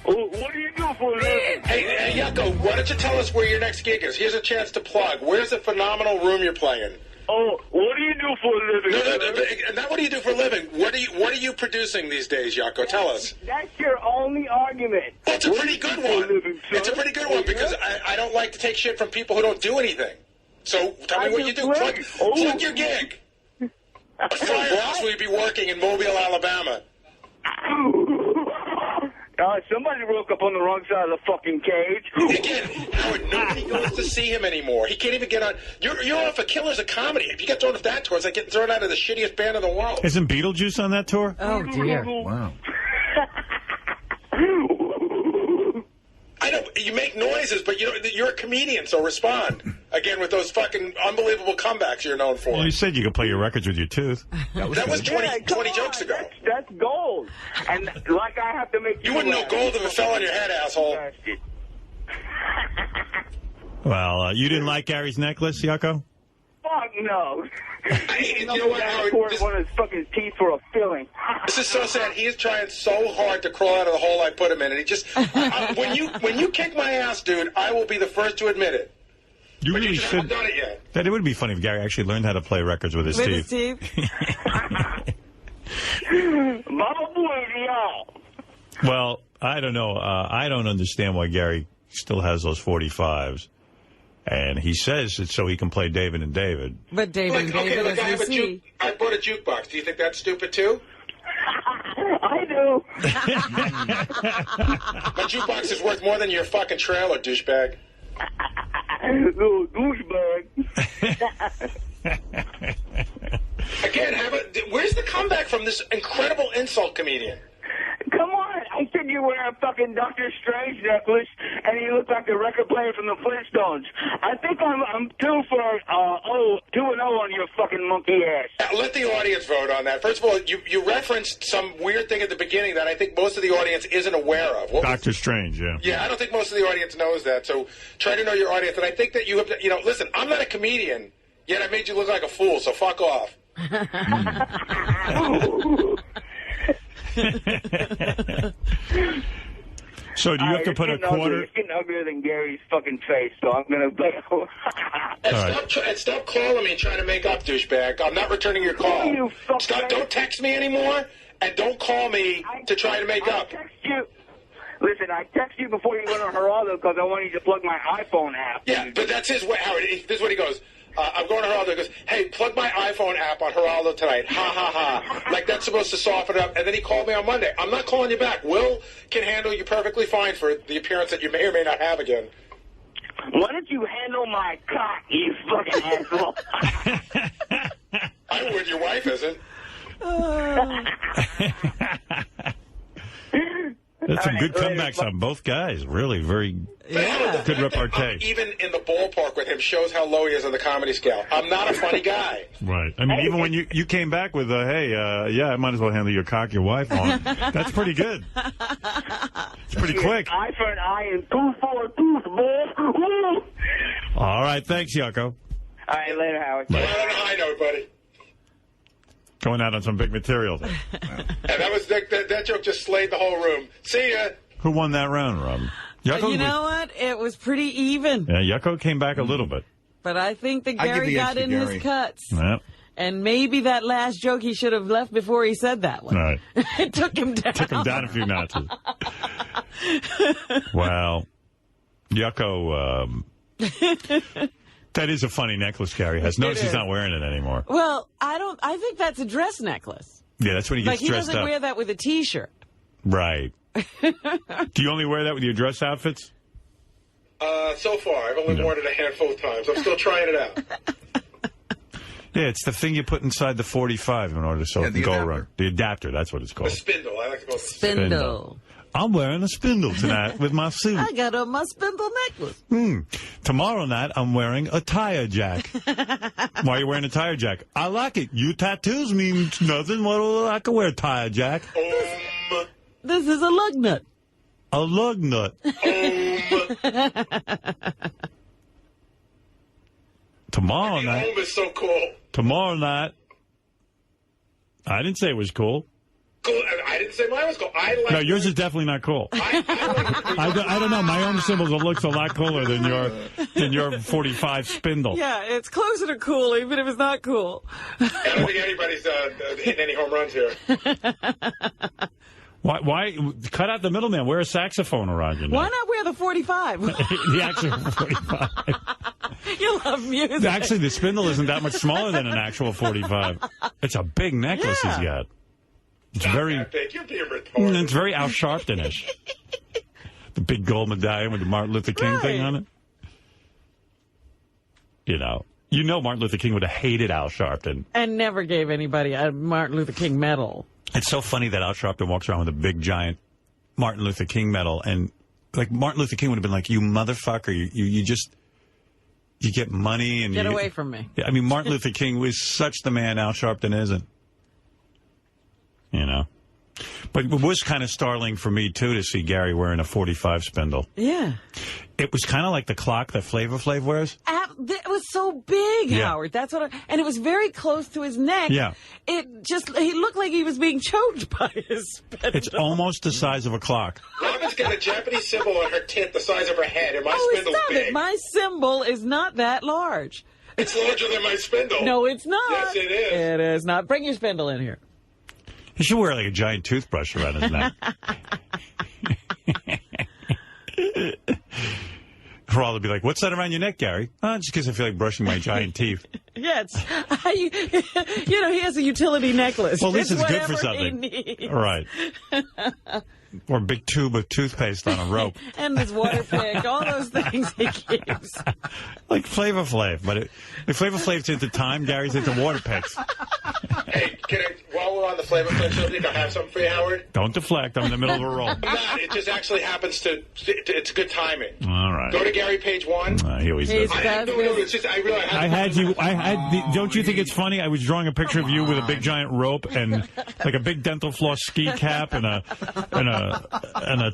what do you do for a living? Hey, Yucca, why don't you tell us where your next gig is? Here's a chance to plug. Where's the phenomenal room you're playing? Oh, what do you do for a living? No, not what do you do for a living. What are you producing these days, Yucca? Tell us. That's your only argument. That's a pretty good one. It's a pretty good one because I don't like to take shit from people who don't do anything. So tell me what you do. Plug your gig. What firehouse will you be working in Mobile, Alabama? Somebody woke up on the wrong side of the fucking cage. Again, Howard, nobody goes to see him anymore. He can't even get on. You're off of Killers of Comedy. If you get thrown off that tour, it's like getting thrown out of the shittiest band in the world. Isn't Beetlejuice on that tour? Oh, dear. Wow. I know you make noises, but you're a comedian, so respond. Again, with those fucking unbelievable comebacks you're known for. Well, you said you could play your records with your tooth. That was 20 jokes ago. That's gold. And like I have to make you wouldn't know gold if it fell on your head, asshole. Well, you didn't like Gary's necklace, Yucko? Fuck Fuck no. You know what, Howard? Poured one of his fucking teeth for a filling. This is so sad. He is trying so hard to crawl out of the hole I put him in, and he just... when you kick my ass, dude, I will be the first to admit it. You but really you just should. haven't done it yet. That it would be funny if Gary actually learned how to play records with his teeth. Mama boy, y'all. Well, I don't know. I don't understand why Gary still has those 45s. And he says it's so he can play David and David. But David and David, as we see. I bought a jukebox. Do you think that's stupid, too? I do. My jukebox is worth more than your fucking trailer, douchebag. Little douchebag. Again, where's the comeback from this incredible insult comedian? Come on, I said you wear a fucking Dr. Strange necklace, and you look like a record player from the Flintstones. I think I'm 2-0 on your fucking monkey ass. Let the audience vote on that. First of all, you referenced some weird thing at the beginning that I think most of the audience isn't aware of. Dr. Strange, yeah. Yeah, I don't think most of the audience knows that, so try to know your audience. And I think that you have to, listen, I'm not a comedian, yet I made you look like a fool, so fuck off. So do you have to put a quarter? It's getting uglier than Gary's fucking face, so I'm going to play. Stop calling me and trying to make up, douchebag. I'm not returning your call. Don't text me anymore, and don't call me to try to make up. Listen, I text you before you went on Geraldo because I wanted you to plug my iPhone app. Yeah, but that's his way, Howard. This is what he goes. I'm going to Geraldo. He goes, hey, plug my iPhone app on Geraldo tonight. Ha, ha, ha. Like, that's supposed to soften it up. And then he called me on Monday. I'm not calling you back. Will can handle you perfectly fine for the appearance that you may or may not have again. Why don't you handle my cock, you fucking asshole? I would. Your wife isn't. That's some good comebacks on both guys. Really, very good repartee. Even in the ballpark with him shows how low he is on the comedy scale. I'm not a funny guy. Right. I mean, even when you came back with, hey, I might as well handle your cock, your wife on. That's pretty good. It's pretty quick. Eye for an eye and tooth for a tooth, boy. All right. Thanks, Yucko. All right, later, Howard. Right on a high note, buddy. Going out on some big material there. And that joke just slayed the whole room. See ya. Who won that round, Rob? Yucko, you know what? It was pretty even. Yeah, Yucko came back a little bit. But I think that Gary got in his cuts. Yep. And maybe that last joke he should have left before he said that one. Right. It took him down. Took him down a few notches. Well, Yucko... That is a funny necklace Gary has. Notice he's not wearing it anymore. Well, I think that's a dress necklace. Yeah, that's when he gets dressed up. Like, he doesn't wear that with a T-shirt. Right. Do you only wear that with your dress outfits? So far. I've only worn it a handful of times. I'm still trying it out. Yeah, it's the thing you put inside the 45 in order so it can go around. The adapter, that's what it's called. The spindle. I like to call it spindle. I'm wearing a spindle tonight with my suit. I got on my spindle necklace. Tomorrow night, I'm wearing a tire jack. Why are you wearing a tire jack? I like it. You tattoos mean nothing. I can wear a tire jack. This is a lug nut. A lug nut. Tomorrow night. Home is so cool. Tomorrow night. I didn't say it was cool. Cool. I didn't say mine was cool. No, yours is definitely not cool. I don't know. My own symbol looks a lot cooler than your 45 spindle. Yeah, it's closer to cool, even if it's not cool. I don't think anybody's hitting any home runs here. Why cut out the middleman? Wear a saxophone around your neck. Why not wear the 45? The actual 45. You love music. Actually, the spindle isn't that much smaller than an actual 45. It's a big necklace he's got. It's very. You're being retarded. It's very Al Sharpton-ish. The big gold medallion with the Martin Luther King thing on it. You know Martin Luther King would have hated Al Sharpton. And never gave anybody a Martin Luther King medal. It's so funny that Al Sharpton walks around with a big, giant Martin Luther King medal. And, like, Martin Luther King would have been like, you motherfucker, you get money. And Get away from me. I mean, Martin Luther King was such the man Al Sharpton isn't. You know. But it was kind of startling for me, too, to see Gary wearing a 45 spindle. Yeah. It was kind of like the clock that Flavor Flav wears. It was so big, Yeah. Howard. That's what and it was very close to his neck. Yeah. He looked like he was being choked by his spindle. It's almost the size of a clock. Robin's got a Japanese symbol on her tit the size of her head, and my spindle's stop big. it. My symbol is not that large. It's larger than my spindle. No, it's not. Yes, it is. It is not. Bring your spindle in here. He should wear like a giant toothbrush around his neck. Rather be like, what's that around your neck, Gary? Oh, just because I feel like brushing my giant teeth. Yeah, he has a utility necklace. Well, at least it's good whatever for something. he needs. Right. Or a big tube of toothpaste on a rope. And his water pick, all those things he keeps. Like Flavor Flav. But if Flavor Flav's into time, Gary's into water picks. Hey, while we're on the Flavor Flav show, I think I have something for you, Howard. Don't deflect. I'm in the middle of a roll. I'm not. It just actually happens it's good timing. All right. Go to Gary page 1. He always does. It's just, I realize don't you think it's funny? I was drawing a picture of you with a big giant rope and like a big dental floss ski cap and a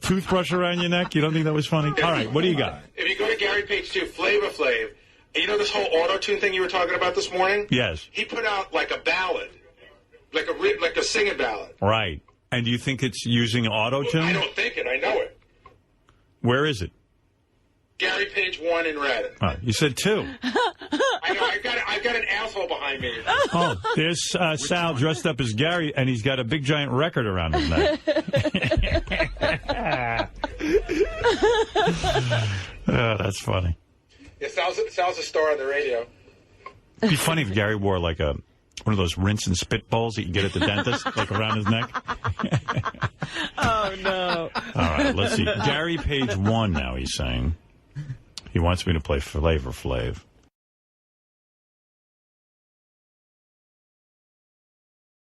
toothbrush around your neck. You don't think that was funny? All right, what do you got? If you go to Gary page 2, Flavor Flav, and you know this whole auto-tune thing you were talking about this morning? Yes. He put out like a ballad, like a singing ballad. Right. And do you think it's using auto-tune? I don't think it. I know it. Where is it? Gary page 1 in red. Oh, you said 2. I know. I've got an asshole behind me. Oh, there's Sal dressed up as Gary, and he's got a big giant record around his neck. Oh, that's funny. Yeah, Sal's a star on the radio. It'd be funny if Gary wore like one of those rinse and spit balls that you get at the dentist, like around his neck. Oh, no. All right, let's see. Gary page 1 now, he's saying. He wants me to play Flavor Flav.